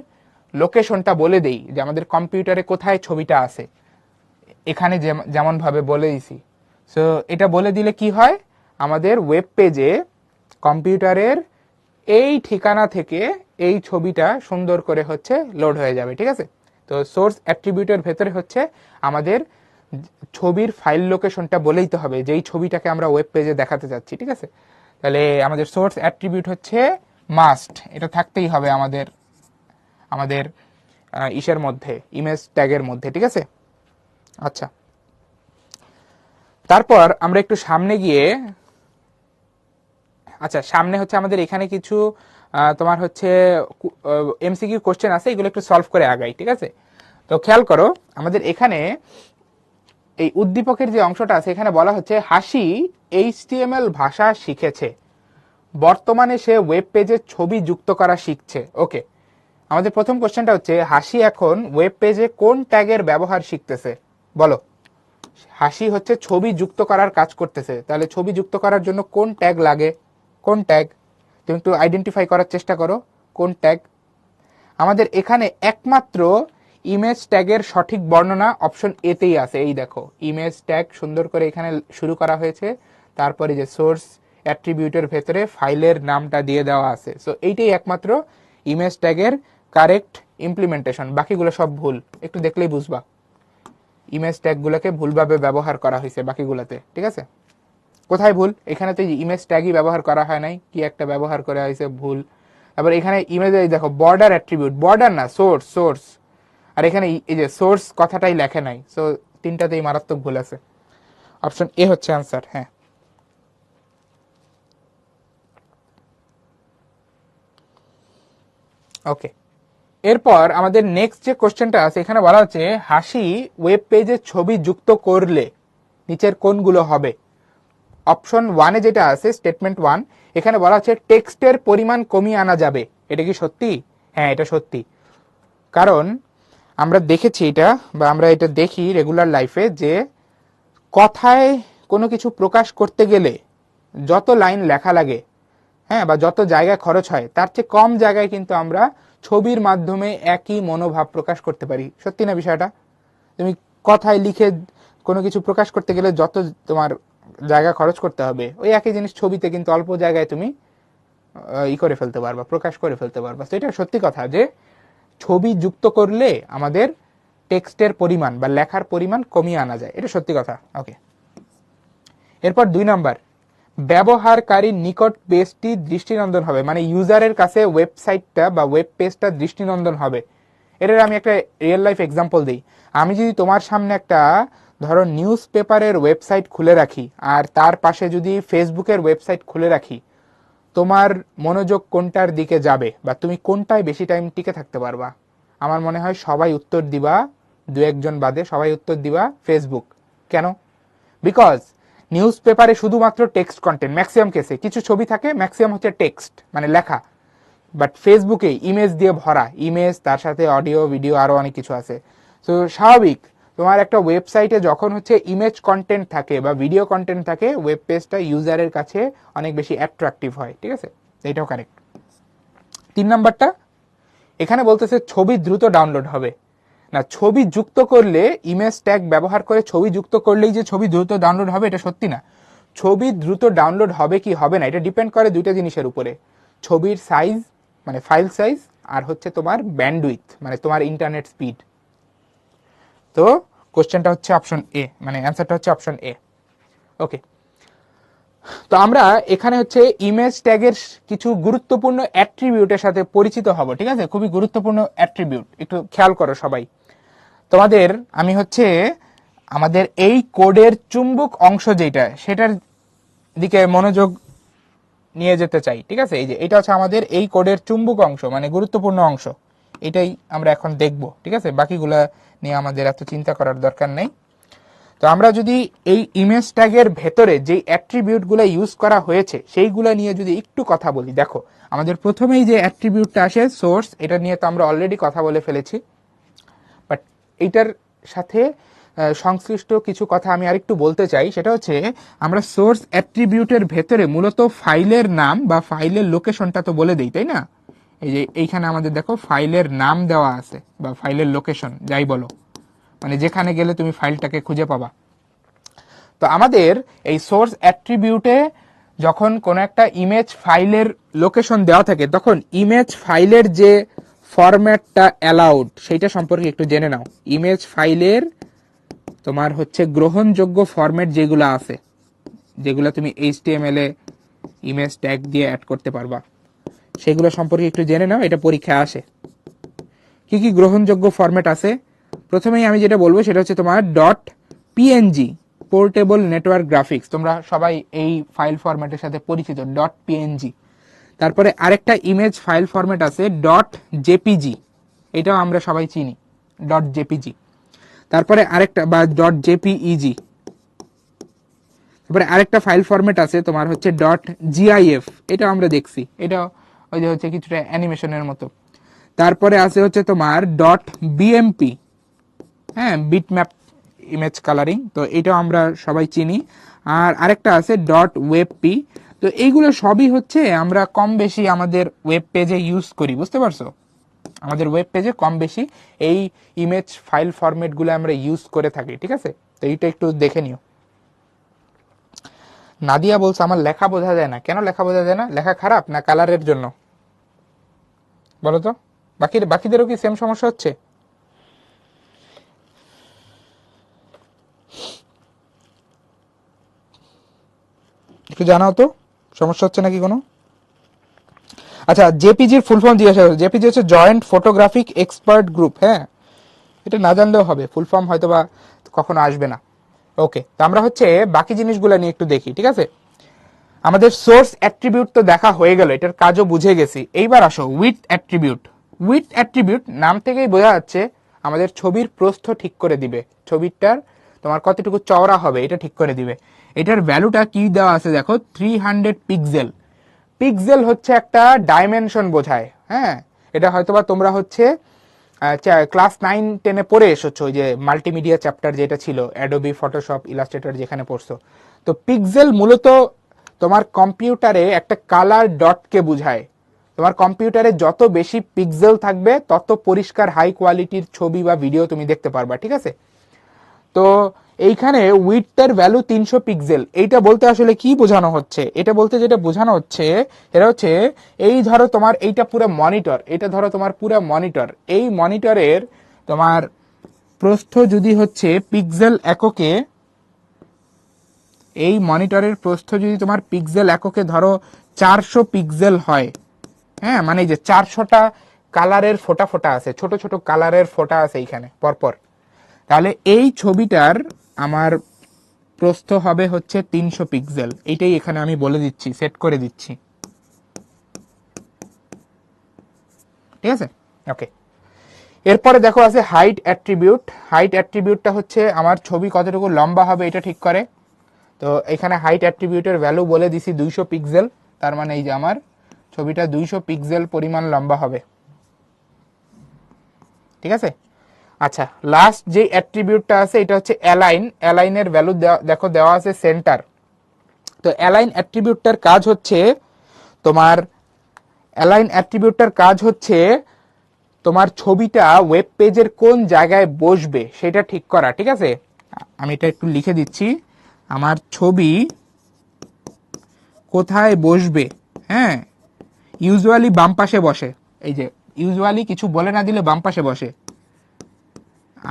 লোকেশনটা বলে দেই যে আমাদের কম্পিউটারে কোথায় ছবিটা আছে, এখানে যেমন ভাবে বলে দিছি। সো এটা বলে দিলে কি হয়, আমাদের ওয়েব পেজে কম্পিউটারের এই ঠিকানা থেকে এই ছবিটা সুন্দর করে হচ্ছে লোড হয়ে যাবে, ঠিক আছে। তো সোর্স অ্যাট্রিবিউটের ভেতরে হচ্ছে আমাদের ছবির ফাইল লোকেশনটা বলেই তো হবে, যেই ছবিটাকে আমরা ওয়েব পেজে দেখাতে যাচ্ছি, ঠিক আছে। তাহলে আমাদের সোর্স অ্যাট্রিবিউট হচ্ছে মাস্ট, এটা থাকতেই হবে আমাদের আমাদের ইসের মধ্যে, ইমেজ ট্যাগের মধ্যে, ঠিক আছে। আচ্ছা, তারপর আমরা একটু সামনে গিয়ে, আচ্ছা সামনে হচ্ছে আমাদের এখানে কিছু তোমার হচ্ছে এমসিকিউ কোশ্চেন আছে, এগুলো একটু সলভ করে আগাই, ঠিক আছে। তো খেয়াল করো, আমাদের এখানে এই উদ্দীপকের যে অংশটা আছে এখানে বলা হচ্ছে হাসি HTML ভাষা শিখেছে, বর্তমানে সে ওয়েব পেজে ছবি যুক্ত করা শিখছে। ওকে, আমাদের প্রথম কোশ্চেনটা হচ্ছে হাসি এখন ওয়েব পেজে কোন ট্যাগের ব্যবহার শিখতেছে, বলো। হাসি হচ্ছে ছবি যুক্ত করার কাজ করতেছে, তাহলে ছবি যুক্ত করার জন্য কোন ট্যাগ লাগে, কোন ট্যাগ, তুমি একটু আইডেন্টিফাই করার চেষ্টা করো কোন ট্যাগ। আমাদের এখানে একমাত্র ইমেজ ট্যাগের সঠিক বর্ণনা অপশন এতেই আছে, এই দেখো ইমেজ ট্যাগ সুন্দর করে এখানে শুরু করা হয়েছে, তারপরে যে সোর্স অ্যাট্রিবিউটের ভেতরে ফাইলের নামটা দিয়ে দেওয়া আছে। সো এইটাই একমাত্র ইমেজ ট্যাগের কারেক্ট ইমপ্লিমেন্টেশন, বাকিগুলো সব ভুল, একটু দেখলেই বুঝবা ইমেজ ট্যাগগুলোকে ভুলভাবে ব্যবহার করা হয়েছে বাকিগুলোতে, ঠিক আছে। কোথায় ভুল, এখানে তো ইমেজ ট্যাগই ব্যবহার করা হয় নাই, কি একটা ব্যবহার করা হয়েছে ভুল। তারপর এখানে ইমেজে দেখো বর্ডার অ্যাট্রিবিউট, বর্ডার না সোর্স, সোর্স, আর এখানে এই যে সোর্স কথাটাই লেখে নাই। সো তিনটাতেই মারাত্মক ভুল আছে, অপশন এ হচ্ছে আনসার। হ্যাঁ, ওকে। এরপর আমাদের নেক্সট যে কোশ্চেনটা আছে এখানে বলা হচ্ছে হাসি ওয়েব পেজে ছবি যুক্ত করলে নিচের কোনগুলো হবে। অপশন ওয়ানে যেটা আছে স্টেটমেন্ট ওয়ান, এখানে বলা হচ্ছে টেক্সটের পরিমাণ কমিয়ে আনা যাবে, এটা কি সত্যি? হ্যাঁ, এটা সত্যি, কারণ আমরা দেখেছি এটা, বা আমরা এটা দেখি রেগুলার লাইফে, যে কথায় কোনো কিছু প্রকাশ করতে গেলে যত লাইন লেখা লাগে, হ্যাঁ, বা যত জায়গায় খরচ হয় তার চেয়ে কম জায়গায় কিন্তু আমরা ছবির মাধ্যমে একই মনোভাব প্রকাশ করতে পারি। সত্যি না বিষয়টা? তুমি কথায় লিখে কোনো কিছু প্রকাশ করতে গেলে যত তোমার জায়গা খরচ করতে হবে, ওই একই জিনিস ছবিতে কিন্তু অল্প জায়গায় তুমি করে ফেলতে পারবা, প্রকাশ করে ফেলতে পারবা। তো এটা সত্যি কথা যে ছবি যুক্ত করলে আমাদের টেক্সটের পরিমাণ বা লেখার পরিমাণ কমিয়ে আনা যায়, এটা সত্যি কথা। ওকে, এরপর 2 নাম্বার, ব্যবহারকারীর নিকট পেজটি দৃষ্টিনন্দন হবে, মানে ইউজারের কাছে ওয়েবসাইটটা বা ওয়েব পেজটা দৃষ্টিনন্দন হবে। এটার আমি একটা রিয়েল লাইফ এক্সাম্পল দিই। আমি যদি তোমার সামনে একটা ধরো নিউজ পেপারের ওয়েবসাইট খুলে রাখি আর তার পাশে যদি ফেসবুকের ওয়েবসাইট খুলে রাখি, তোমার মনোযোগ কোনটার দিকে যাবে বা তুমি কোনটায় বেশি টাইম টিকে থাকতে পারবা? আমার মনে হয় সবাই উত্তর দিবা, দু একজন বাদে সবাই উত্তর দিবা ফেসবুক। কেন? বিকজ নিউজ পেপারে শুধুমাত্র টেক্সট কন্টেন্ট, ম্যাক্সিমাম কেসে কিছু ছবি থাকে, ম্যাক্সিমাম হচ্ছে টেক্সট মানে লেখা। বাট ফেসবুকে ইমেজ দিয়ে ভরা, ইমেজ তার সাথে অডিও ভিডিও আরো অনেক কিছু আছে। তো স্বাভাবিক তোমার একটা ওয়েবসাইটে যখন হচ্ছে ইমেজ কন্টেন্ট থাকে বা ভিডিও কন্টেন্ট থাকে, ওয়েব পেজটা ইউজারের কাছে অনেক বেশি অ্যাট্রাকটিভ হয়, ঠিক আছে, এটাও কারেক্ট। 3 নাম্বারটা, এখানে বলতেছে ছবি দ্রুত ডাউনলোড হবে না, ছবি যুক্ত করলে ইমেজ ট্যাগ ব্যবহার করে ছবি যুক্ত করলেই যে ছবি দ্রুত ডাউনলোড হবে এটা সত্যি না। ছবি দ্রুত ডাউনলোড হবে কি হবে না এটা ডিপেন্ড করে দুইটা জিনিসের উপরে, ছবির সাইজ মানে ফাইল সাইজ, আর হচ্ছে তোমার ব্যান্ডউইথ মানে তোমার ইন্টারনেট স্পিড। তো কোশ্চেনটা হচ্ছে অপশন এ, মানে অ্যান্সারটা হচ্ছে অপশন এ। ওকে, তো আমরা এখানে হচ্ছে ইমেজ ট্যাগের কিছু গুরুত্বপূর্ণ অ্যাট্রিবিউটের সাথে পরিচিত হব, ঠিক আছে, খুবই গুরুত্বপূর্ণ অ্যাট্রিবিউট, একটু খেয়াল করো সবাই। তোমাদের আমি হচ্ছে আমাদের এই কোডের চুম্বক অংশ যেটা সেটার দিকে মনোযোগ নিয়ে যেতে চাই, ঠিক আছে। এই যে এটা হচ্ছে আমাদের এই কোডের চুম্বক অংশ মানে গুরুত্বপূর্ণ অংশ, এটাই আমরা এখন দেখব, ঠিক আছে, বাকিগুলা নিয়ে আমাদের এত চিন্তা করার দরকার নেই। তো আমরা যদি এই ইমেজ ট্যাগের ভেতরে যে অ্যাট্রিবিউটগুলো ইউজ করা হয়েছে সেইগুলো নিয়ে যদি একটু কথা বলি, দেখো আমাদের প্রথমেই যে অ্যাট্রিবিউটটা আসে সোর্স, এটা নিয়ে তো আমরা অলরেডি কথা বলে ফেলেছি, বাট এইটার সাথে সংশ্লিষ্ট কিছু কথা আমি আরেকটু বলতে চাই। সেটা হচ্ছে আমরা সোর্স অ্যাট্রিবিউটের ভেতরে মূলত ফাইলের নাম বা ফাইলের লোকেশনটা তো বলে দিই, তাই না? এই যে এইখানে আমাদের দেখো ফাইলের নাম দেওয়া আছে বা ফাইলের লোকেশন যাই বলো, মানে যেখানে গেলে তুমি ফাইলটাকে খুঁজে পাবা। তো আমাদের এই সোর্স অ্যাট্রিবিউটে যখন কোনো একটা ইমেজ ফাইলের লোকেশন দেওয়া থাকে তখন ইমেজ ফাইলের যে ফরম্যাটটা অ্যালাউড সেইটা সম্পর্কে একটু জেনে নাও। ইমেজ ফাইলের তোমার হচ্ছে গ্রহণযোগ্য ফরম্যাট যেগুলো আছে, যেগুলো তুমি HTML এ ইমেজ ট্যাগ দিয়ে অ্যাড করতে পারবা, সেগুলো সম্পর্কে একটু জেনে নাও, এটা পরীক্ষায় আসে। কি কি গ্রহণযোগ্য ফরম্যাট আছে? প্রথমেই আমি যেটা বলবো সেটা হচ্ছে তোমার .png পোর্টেবল নেটওয়ার্ক গ্রাফিক্স। তোমরা সবাই এই ফাইল ফরম্যাটের সাথে পরিচিত, .png। তারপরে আরেকটা ইমেজ ফাইল ফরম্যাট আছে .jpg, এটাও আমরা সবাই চিনি, .jpg। তারপরে আরেকটা বা .jpeg। তারপরে আরেকটা ফাইল ফরম্যাট আছে তোমার হচ্ছে .gif, এটা আমরা দেখছি, এটা ওই যে হচ্ছে কিছুটা অ্যানিমেশনের মতো। তারপরে আছে হচ্ছে তোমার .bmp, হ্যাঁ, বিটম্যাপ ইমেজ কালারিং, তো এটাও আমরা সবাই চিনি। আর আরেকটা আছে .webp। তো এইগুলো সবই হচ্ছে আমরা কম বেশি আমাদের ওয়েব পেজে ইউজ করি, বুঝতে পারছো? আমাদের ওয়েব পেজে কম বেশি এই ইমেজ ফাইল ফরম্যাটগুলো আমরা ইউজ করে থাকি, ঠিক আছে? তো এইটা একটু দেখে নিও। নাদিয়া বলছে আমার লেখা বোঝা যায় না। কেন লেখা বোঝা যায় না? লেখা খারাপ না কালারের জন্য বলো তো? বাকিদেরও কি সেম সমস্যা হচ্ছে? একটু জানাও তো সমস্যা হচ্ছে নাকি কোনো। আচ্ছা, জেপিজির ফুল ফর্ম জিজ্ঞাসা করছে। জেপিজি হচ্ছে জয়েন্ট ফটোগ্রাফিক এক্সপার্ট গ্রুপ। হ্যাঁ, এটা না জানলেও হবে, ফুল ফর্ম হয়তো বা কখনো আসবে না। ওকে, তো আমরা হচ্ছে বাকি জিনিসগুলো নিয়ে একটু দেখি, ঠিক আছে? আমাদের সোর্স অ্যাট্রিবিউট তো দেখা হয়ে গেল, এটার কাজও বুঝে গেছি। এইবার আসো উইডথ অ্যাট্রিবিউট। উইডথ অ্যাট্রিবিউট নাম থেকেই বোঝা যাচ্ছে আমাদের ছবির প্রস্থ ঠিক করে দিবে, ছবিটার তোমার কতটুকু চওড়া হবে এটা ঠিক করে দিবে। এটার ভ্যালুটা কি দেওয়া আছে দেখো, 300 পিক্সেল। পিক্সেল হচ্ছে একটা ডাইমেনশন বোঝায়। হ্যাঁ, এটা হয়তোবা তোমরা হচ্ছে ক্লাস 9-10-এ পড়ে এসেছো, ওই যে মাল্টিমিডিয়া চ্যাপ্টার যেটা ছিল, অ্যাডোবি ফটোশপ ইলাস্ট্রেটর যেখানে পড়ছো। তো পিক্সেল মূলত তোমার কম্পিউটারে একটা কালার ডটকে বোঝায়। তোমার কম্পিউটারে যত বেশি পিক্সেল থাকবে তত পরিষ্কার হাই কোয়ালিটির ছবি বা ভিডিও তুমি দেখতে পারবা, ঠিক আছে? তো এইখানে উইডথের ভ্যালু 300 পিক্সেল। এইটা বলতে আসলে কি বোঝানো হচ্ছে? এটা বলতে যেটা বোঝানো হচ্ছে, এটা হচ্ছে এই ধরো তোমার এইটা পুরো মনিটর, এটা ধরো তোমার পুরো মনিটর। এই মনিটরের তোমার প্রস্থ যদি হচ্ছে পিক্সেল এককে, এই মনিটরের প্রস্থ যদি তোমার পিক্সেল এককে ধরো 400 পিক্সেল হয়, হ্যাঁ, মানে যে 400টা কালারের ফোটা ফোটা আছে, ছোট ছোট কালারের ফোটা আছে এইখানে পরপর, তাহলে এই ছবিটার আমার প্রস্থ হবে হচ্ছে 300 পিক্সেল। এইটাই এখানে আমি বলে দিচ্ছি, সেট করে দিচ্ছি, ঠিক আছে? ওকে, এরপরে দেখো আছে হাইট অ্যাট্রিবিউট। হাইট অ্যাট্রিবিউটটা হচ্ছে আমার ছবি কতটুকু লম্বা হবে এটা ঠিক করে। তো এখানে হাইট অ্যাট্রিবিউটের ভ্যালু বলে দিছি 200 পিক্সেল, তার মানে এই যে আমার ছবিটা 200 পিক্সেল পরিমাণ লম্বা হবে, ঠিক আছে? আচ্ছা, লাস্ট যে অ্যাট্রিবিউটটা আছে এটা হচ্ছে অ্যালাইন। অ্যালাইনের ভ্যালু দেখো দেওয়া আছে সেন্টার। তো অ্যালাইন অ্যাট্রিবিউটটার কাজ হচ্ছে তোমার, অ্যালাইন অ্যাট্রিবিউটটার কাজ হচ্ছে তোমার ছবিটা ওয়েব পেজের কোন জায়গায় বসবে সেটা ঠিক করা, ঠিক আছে? আমি এটা একটু লিখে দিচ্ছি, আমার ছবি কোথায় বসবে। হ্যাঁ, ইউজুয়ালি বাম পাশে বসে, এই যে ইউজুয়ালি কিছু বলে না দিলে বাম পাশে বসে।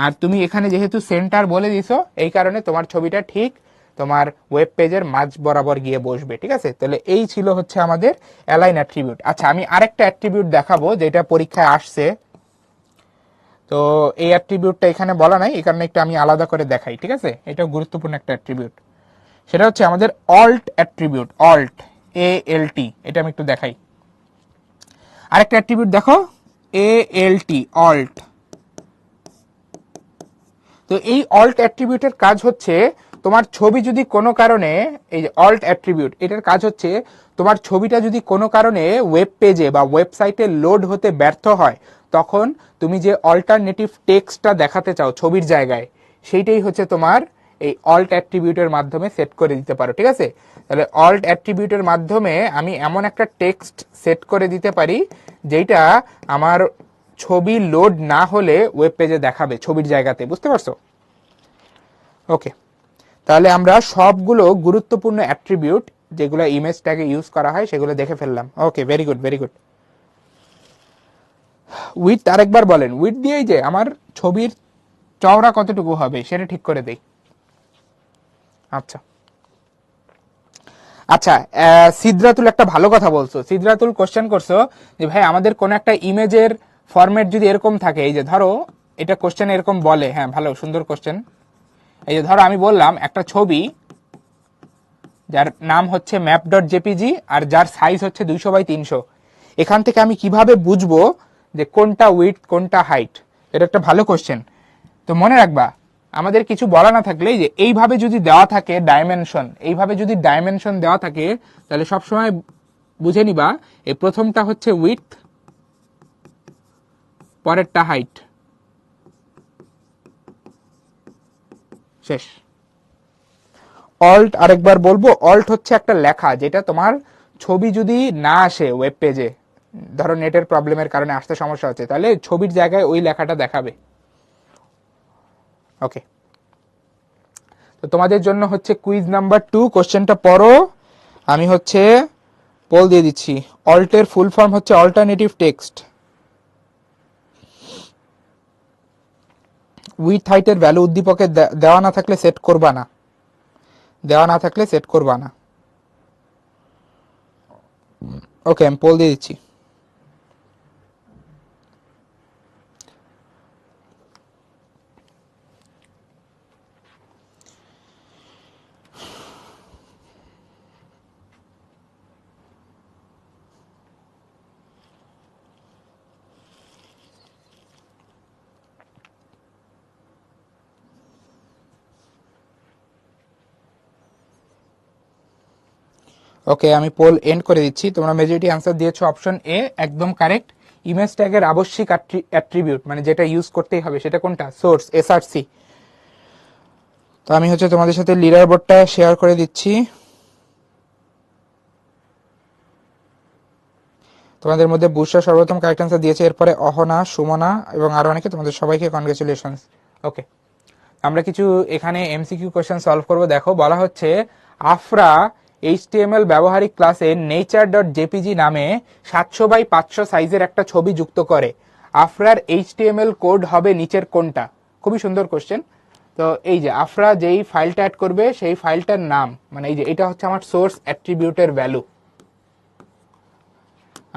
আর তুমি এখানে যেহেতু সেন্টার বলে দিছো, এই কারণে তোমার ছবিটা ঠিক তোমার ওয়েব পেজের মাঝ বরাবর গিয়ে বসবে, ঠিক আছে? তাহলে এই ছিল হচ্ছে আমাদের অ্যালাইন অ্যাট্রিবিউট। আচ্ছা, আমি আরেকটা অ্যাট্রিবিউট দেখাবো যেটা পরীক্ষায় আসছে। তো এই অ্যাট্রিবিউটটা এখানে বলা নাই, এই কারণে একটু আমি আলাদা করে দেখাই, ঠিক আছে? এটাও গুরুত্বপূর্ণ একটা অ্যাট্রিবিউট। সেটা হচ্ছে আমাদের অল্ট অ্যাট্রিবিউট, অল্ট, ALT। এটা আমি একটু দেখাই। আরেকটা অ্যাট্রিবিউট দেখো, ALT, অল্ট। তো এই অল্ট অ্যাট্রিবিউটের কাজ হচ্ছে তোমার ছবি যদি কোনো কারণে, এই যে অল্ট অ্যাট্রিবিউট, এটার কাজ হচ্ছে তোমার ছবিটা যদি কোনো কারণে ওয়েব পেজে বা ওয়েবসাইটে লোড হতে ব্যর্থ হয়, তখন তুমি যে অল্টারনেটিভ টেক্সটটা দেখাতে চাও ছবির জায়গায়, সেইটাই হচ্ছে তোমার এই অল্ট অ্যাট্রিবিউটের মাধ্যমে সেট করে দিতে পারো, ঠিক আছে? তাহলে অল্ট অ্যাট্রিবিউটের মাধ্যমে আমি এমন একটা টেক্সট সেট করে দিতে পারি যেটা আমার ছবি লোড না হলে ওয়েব পেজে দেখাবে ছবির জায়গাতে, বুঝতে পারছো? ওকে, তাহলে আমরা সবগুলো গুরুত্বপূর্ণ অ্যাট্রিবিউট যেগুলো ইমেজ ট্যাগে ইউজ করা হয় সেগুলো দেখে ফেললাম। Okay, very good very good. With আরেকবার বলেন, উইথ দিয়েই যে আমার ছবির চওড়া কতটুকু হবে সেটা ঠিক করে দেই। আচ্ছা আচ্ছা, সিদ্ধাতুল একটা ভালো কথা বলছো। সিদ্ধাতুল কোশ্চেন করছো যে ভাই আমাদের কোন একটা ইমেজের ফরম্যাট যদি এরকম থাকে, এই যে ধরো এটা কোশ্চেন এরকম বলে, হ্যাঁ ভালো সুন্দর কোশ্চেন। এই যে ধরো আমি বললাম একটা ছবি যার নাম হচ্ছে ম্যাপ ডট জেপিজি আর যার সাইজ হচ্ছে 200x300, এখান থেকে আমি কিভাবে বুঝবো যে কোনটা উইথ কোনটা হাইট? এটা একটা ভালো কোশ্চেন। তো মনে রাখবা, আমাদের কিছু বলা না থাকলে যে এইভাবে যদি দেওয়া থাকে ডাইমেনশন, এইভাবে যদি ডাইমেনশন দেওয়া থাকে তাহলে সবসময় বুঝে নিবা এই প্রথমটা হচ্ছে উইথ, পরেরটা হাইট, শেষ। অল্ট আরেকবার বলবো, অল্ট হচ্ছে একটা লেখা যেটা তোমার ছবি যদি না আসে ওয়েব পেজে, ধরো নেটের প্রবলেমের কারণে আসতে সমস্যা হচ্ছে, তাহলে ছবির জায়গায় ওই লেখাটা দেখাবে। ওকে, তো তোমাদের জন্য হচ্ছে কুইজ নাম্বার 2, কোশ্চেনটা পড়ো, আমি হচ্ছে পোল দিয়ে দিচ্ছি। অল্টের ফুল ফর্ম হচ্ছে অল্টারনেটিভ টেক্সট। উইথ হাইটের ভ্যালু উদ্দীপকে দেওয়া না থাকলে সেট করবা না, দেওয়া না থাকলে সেট করবা না। ওকে, আমি পোল দিয়ে দিচ্ছি। ওকে, আমি পোল এন্ড করে দিচ্ছি। তোমরা মেজরিটি অ্যান্সার দিয়েছো অপশন এ, একদম কারেক্ট। ইমেজ ট্যাগের আবশ্যিক অ্যাট্রিবিউট মানে যেটা ইউজ করতেই হবে সেটা কোনটা? Source, SRC. তো আমি হচ্ছে তোমাদের সাথে লিডার বোর্ডটা শেয়ার করে দিচ্ছি। তোমাদের মধ্যে বুশরা সর্বোত্তম কারেক্ট অ্যান্সার দিয়েছে, এরপরে অহনা, সুমনা এবং আরো অনেকে। তোমাদের সবাইকে কনগ্রেচুলেশনস। ওকে, আমরা কিছু এখানে এমসিকিউ কোশ্চেন সলভ করব। দেখো বলা হচ্ছে আফরা এইচটিএমএল ব্যবহারিক ক্লাসে নেচার ডট জেপিজি নামে 700x500 সাইজের একটা ছবি যুক্ত করে। আফরার এইচটিএমএল কোড হবে নিচের কোনটা? খুবই সুন্দর কোশ্চেন। তো এই যে আফরা যেই ফাইলটা অ্যাড করবে সেই ফাইলটার নাম, মানে এই যে এটা হচ্ছে আমার সোর্স অ্যাট্রিবিউটের ভ্যালু,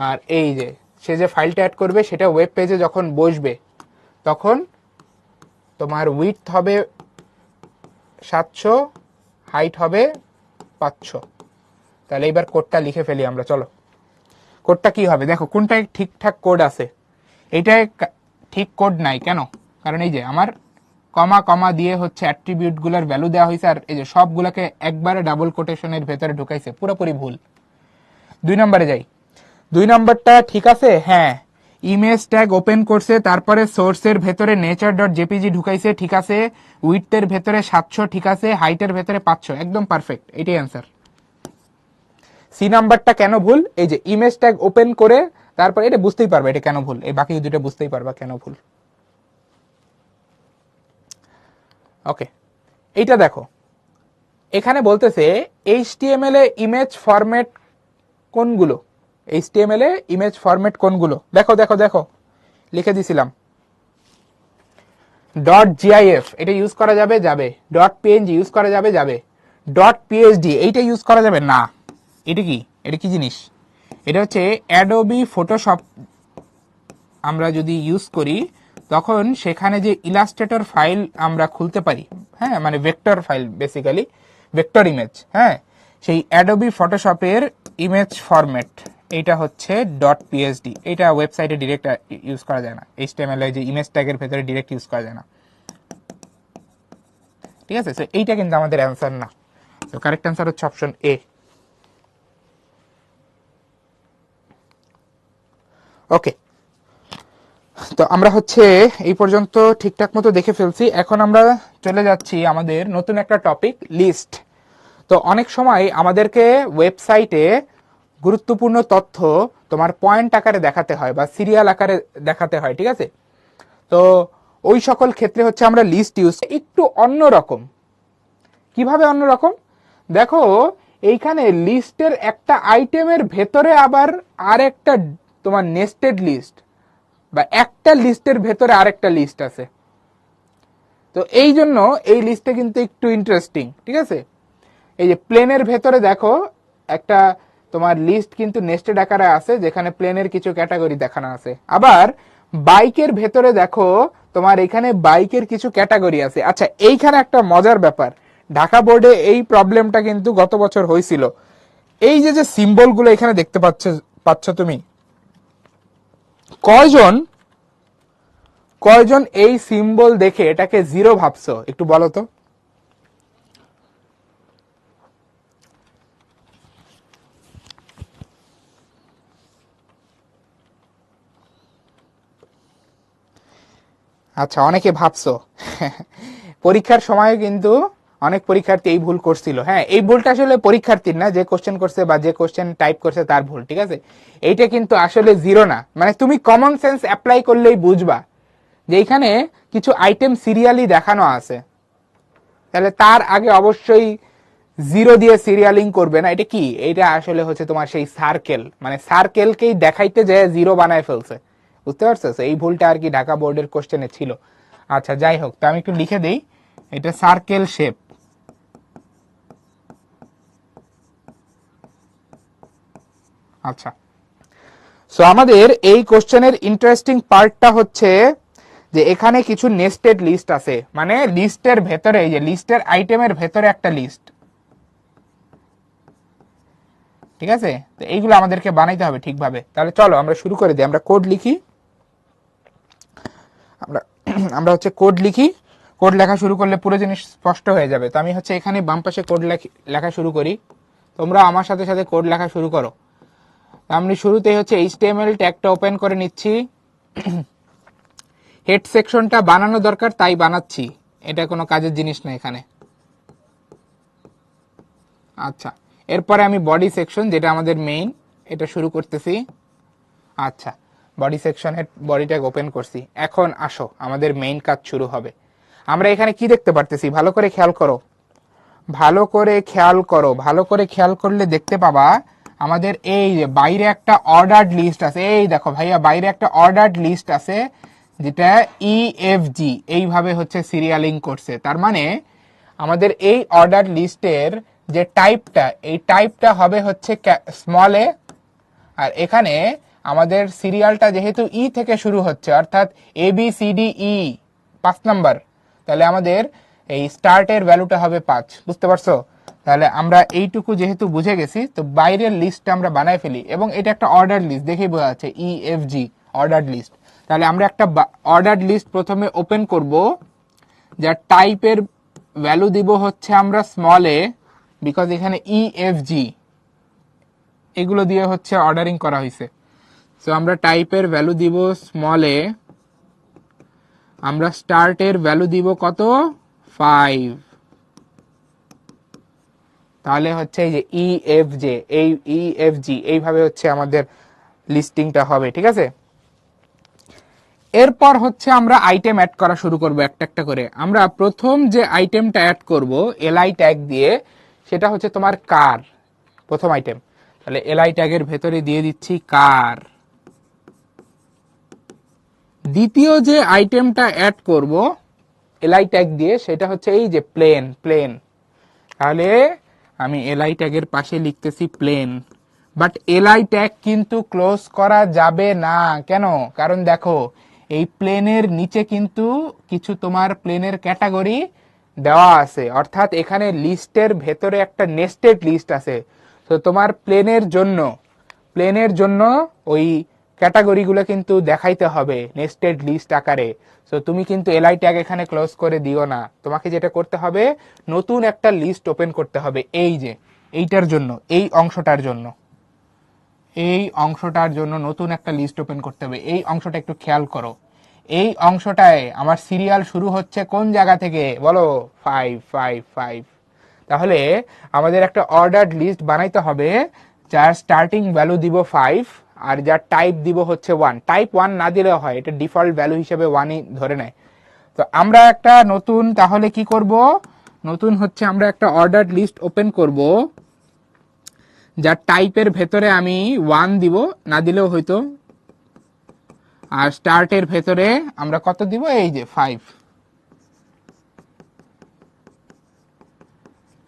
আর এই যে সে যে ফাইলটা অ্যাড করবে সেটা ওয়েব পেজে যখন বসবে তখন তোমার উইথ হবে 700, হাইট হবে 500। তাহলে এবার কোডটা লিখে ফেলি আমরা, চলো। কোডটা কি হবে দেখো, কোনটায় ঠিকঠাক কোড আছে? এইটায় ঠিক কোড নাই, কেন? কারণ এই যে আমার কমা কমা দিয়ে হচ্ছে অ্যাট্রিবিউট গুলার ভ্যালু দেওয়া হয়েছে, আর এই যে সবগুলোকে একবারে ডাবল কোটেশনের ভেতরে ঢুকাইছে, পুরোপুরি ভুল। 2 নম্বরে যাই। 2 নম্বরটা ঠিক আছে, হ্যাঁ। ইমেজ ট্যাগ ওপেন করছে, তারপরে সোর্সের ভেতরে নেচার ডট জেপিজি ঢুকাইছে, ঠিক আছে। উইথের ভেতরে 700, ঠিক আছে। হাইটের ভেতরে 500, একদম পারফেক্ট, এটাই অ্যান্সার। সি নাম্বারটা কেন ভুল? এই যে ইমেজ ট্যাগ ওপেন করে তারপরে, এটা বুঝতেই পারবে এটা কেন ভুল, এই বাকি দুটো বুঝতেই পারবা কেন ভুল। ওকে, এইটা দেখো, এখানে বলতেছে এইচটিএমএল এ ইমেজ ফরম্যাট কোনগুলো? এইচটিএমএল এ ইমেজ ফরম্যাট কোনগুলো? দেখো দেখো দেখো, লিখে দিছিলাম। ডট জিআইএফ এটা ইউজ করা যাবে, যাবে। ডট পিএনজি ইউজ করা যাবে, যাবে। ডট পিএইচডি এইটা ইউজ করা যাবে না। এটা কি? এটা কি জিনিস? এটা হচ্ছে অ্যাডোবি ফটোশপ। আমরা যদি ইউজ করি তখন সেখানে যে ইলাস্ট্রেটর ফাইল আমরা খুলতে পারি, হ্যাঁ, মানে vector file, basically vector image, হ্যাঁ, সেই অ্যাডোবি ফটোশপের ইমেজ ফরম্যাট এইটা হচ্ছে ডট পিএসডি। এটা ওয়েবসাইটে ডিরেক্ট ইউজ করা যায় না, এইচটিএমএল এর যে ইমেজ ট্যাগের ভেতরে ডিরেক্ট ইউজ করা যায় না, ঠিক আছে। সো এইটা কিন্তু আমাদের অ্যান্সার না। তো কারেক্ট অ্যান্সার হচ্ছে অপশন এ। ওকে, তো আমরা হচ্ছে এই পর্যন্ত ঠিকঠাক মতো দেখে ফেলছি। এখন আমরা চলে যাচ্ছি আমাদের নতুন একটা টপিক, লিস্ট। তো অনেক সময় আমাদেরকে ওয়েবসাইটে গুরুত্বপূর্ণ তথ্য তোমার পয়েন্ট আকারে দেখাতে হয় বা সিরিয়াল আকারে দেখাতে হয়, ঠিক আছে। তো ওই সকল ক্ষেত্রে হচ্ছে আমরা লিস্ট ইউজ, একটু অন্যরকম, কিভাবে অন্যরকম? দেখো এইখানে লিস্টের একটা আইটেমের ভেতরে আবার আরেকটা তোমার নেস্টেড লিস্ট, বা একটা লিস্টের ভেতরে আরেকটা লিস্ট আছে। তো এই জন্য এই লিস্টে কিন্তু একটু ইন্টারেস্টিং, ঠিক আছে। এই যে প্লেনের ভেতরে দেখো একটা তোমার লিস্ট কিন্তু নেস্টেড আকারে আছে, যেখানে প্লেনের কিছু ক্যাটাগরি দেখানো আছে। আবার বাইকের ভেতরে দেখো তোমার এখানে বাইকের কিছু ক্যাটাগরি আছে। আচ্ছা, এইখানে একটা মজার ব্যাপার, ঢাকা বোর্ডে এই প্রবলেমটা কিন্তু গত বছর হয়েছিল। এই যে যে সিম্বলগুলো এখানে দেখতে পাচ্ছ তুমি, কয়জন এই সিম্বল দেখে এটাকে জিরো ভাবছো একটু বলো তো। আচ্ছা, অনেকে ভাবছো। পরীক্ষার সময় কিন্তু অনেক পরীক্ষার্থী এই ভুল করছিল। হ্যাঁ, এই ভুলটা আসলে পরীক্ষার্থীর না, যে কোশ্চেন করছে বা যে কোশ্চেন টাইপ করছে তার ভুল, ঠিক আছে। এইটা কিন্তু আসলে জিরো না, মানে তুমি কমন সেন্স অ্যাপ্লাই করলেই বুঝবা যে এইখানে কিছু আইটেম সিরিয়ালি দেখানো আছে, তাহলে তার আগে অবশ্যই জিরো দিয়ে সিরিয়ালিং করবে না। এটা কি? এটা আসলে হচ্ছে তোমার সেই সার্কেল, মানে সার্কেলকেই দেখাইতে যে জিরো বানায় ফেলছে, বুঝতে পারছো? এই ভুলটা আর কি ঢাকা বোর্ডের কোশ্চেনে ছিল। আচ্ছা, যাই হোক, তো আমি একটু লিখে দেই, এটা সার্কেল শেপ। আচ্ছা, সো আমাদের এই কোশ্চেনের ইন্টারেস্টিং পার্টটা হচ্ছে যে এখানে কিছু নেস্টেড লিস্ট আছে, মানে লিস্টের ভেতরে, এই যে লিস্টের আইটেমের ভেতরে একটা লিস্ট, ঠিক আছে। তো এইগুলো আমাদেরকে বানাইতে হবে ঠিকভাবে। তাহলে চলো আমরা শুরু করে দিই, আমরা কোড লিখি। আমরা আমরা হচ্ছে কোড লিখি। কোড লেখা শুরু করলে পুরো জিনিস স্পষ্ট হয়ে যাবে। তো আমি হচ্ছে এখানে বাম পাশে কোড লেখা শুরু করি, তোমরা আমার সাথে সাথে কোড লেখা শুরু করো। আমি শুরুতেই হচ্ছে HTML ট্যাগটা ওপেন করে নিচ্ছি। হেড সেকশনটা বানানো দরকার, তাই বানাচ্ছি, এটা কোনো কাজের জিনিস না এখানে। আচ্ছা, এরপরে আমি বডি সেকশন, যেটা আমাদের মেইন, এটা শুরু করতেছি। আচ্ছা, বডি সেকশনের বডি ট্যাগ ওপেন করছি। এখন আসো, আমাদের মেইন কাজ শুরু হবে। আমরা এখানে কি দেখতে পারতেছি? ভালো করে খেয়াল করো, ভালো করে খেয়াল করো, ভালো করে খেয়াল করলে দেখতে পাবা আমাদের এই যে বাইরে একটা অর্ডার্ড লিস্ট আছে। এই দেখো ভাইয়া, বাইরে একটা অর্ডার্ড লিস্ট আছে, যেটা EFG এইভাবে হচ্ছে সিরিয়ালিং করছে। তার মানে আমাদের এই অর্ডার লিস্টের যে টাইপটা, এই টাইপটা হবে হচ্ছে স্মল এ। আর এখানে আমাদের সিরিয়ালটা যেহেতু ই থেকে শুরু হচ্ছে, অর্থাৎ ABCDE 5 নাম্বার, তাহলে আমাদের এই স্টার্টের ভ্যালুটা হবে 5। বুঝতে পারছো? তাহলে আমরা এইটুকু যেহেতু বুঝে গেছি, তো বাইরের লিস্টটা আমরা বানাই ফেলি, এবং এটা একটা অর্ডার লিস্ট, দেখেই বোঝা যাচ্ছে EFG অর্ডার লিস্ট। তাহলে আমরা একটা অর্ডার লিস্ট প্রথমে ওপেন করব, যার টাইপের ভ্যালু দিব হচ্ছে আমরা স্মল এ, বিকজ এখানে EFG এগুলো দিয়ে হচ্ছে অর্ডারিং করা হয়েছে। সো আমরা টাইপের ভ্যালু দিব স্মল এ, আমরা স্টার্টের ভ্যালু দিব কত? 5। তাহলে হচ্ছে এই যে EFG, এই EFG এইভাবে হচ্ছে আমাদের লিস্টিংটা হবে, ঠিক আছে। এরপর হচ্ছে আমরা আইটেম অ্যাড করা শুরু করব একটা একটা করে। আমরা প্রথম যে আইটেমটা অ্যাড করব LI ট্যাগ দিয়ে, সেটা হচ্ছে তোমার কার, প্রথম আইটেম। তাহলে LI ট্যাগের ভেতরে দিয়ে দিচ্ছি কার। দ্বিতীয় যে আইটেমটা অ্যাড করব LI ট্যাগ দিয়ে, সেটা হচ্ছে এই যে প্লেন। তাহলে আমি LI ট্যাগের পাশে লিখতেছি প্লেন। বাট LI ট্যাগ কিন্তু ক্লোজ করা যাবে না। কেন? কারণ দেখো, এই প্লেনের নিচে কিন্তু কিছু তোমার প্লেনের ক্যাটাগরি দেওয়া আছে, অর্থাৎ এখানে লিস্টের ভেতরে একটা নেস্টেড লিস্ট আছে। তো তোমার প্লেনের জন্য ওই ক্যাটাগরিগুলো কিন্তু দেখাইতে হবে নেস্টেড লিস্ট আকারে। সো তুমি কিন্তু LI ট্যাগ এখানে ক্লোজ করে দিও না, তোমাকে যেটা করতে হবে, নতুন একটা লিস্ট ওপেন করতে হবে। এই যে এইটার জন্য, এই অংশটার জন্য নতুন একটা লিস্ট ওপেন করতে হবে। এই অংশটা একটু খেয়াল করো, এই অংশটায় আমার সিরিয়াল শুরু হচ্ছে কোন জায়গা থেকে বলো? 5। তাহলে আমাদের একটা অর্ডার্ড লিস্ট বানাইতে হবে, যার স্টার্টিং ভ্যালু দিব 5, আর যার টাইপ দিব হচ্ছে 1। টাইপ 1 না দিলেও হয়, এটা ডিফল্ট ভ্যালু হিসেবে 1ই ধরে নেয়। তো আমরা একটা নতুন, তাহলে কি করব, নতুন হচ্ছে আমরা একটা অর্ডার লিস্ট ওপেন করব, যার টাইপের ভেতরে আমি 1 দিব, না দিলেও হয়তো, আর স্টার্টের ভেতরে আমরা কত দিব, এই যে 5।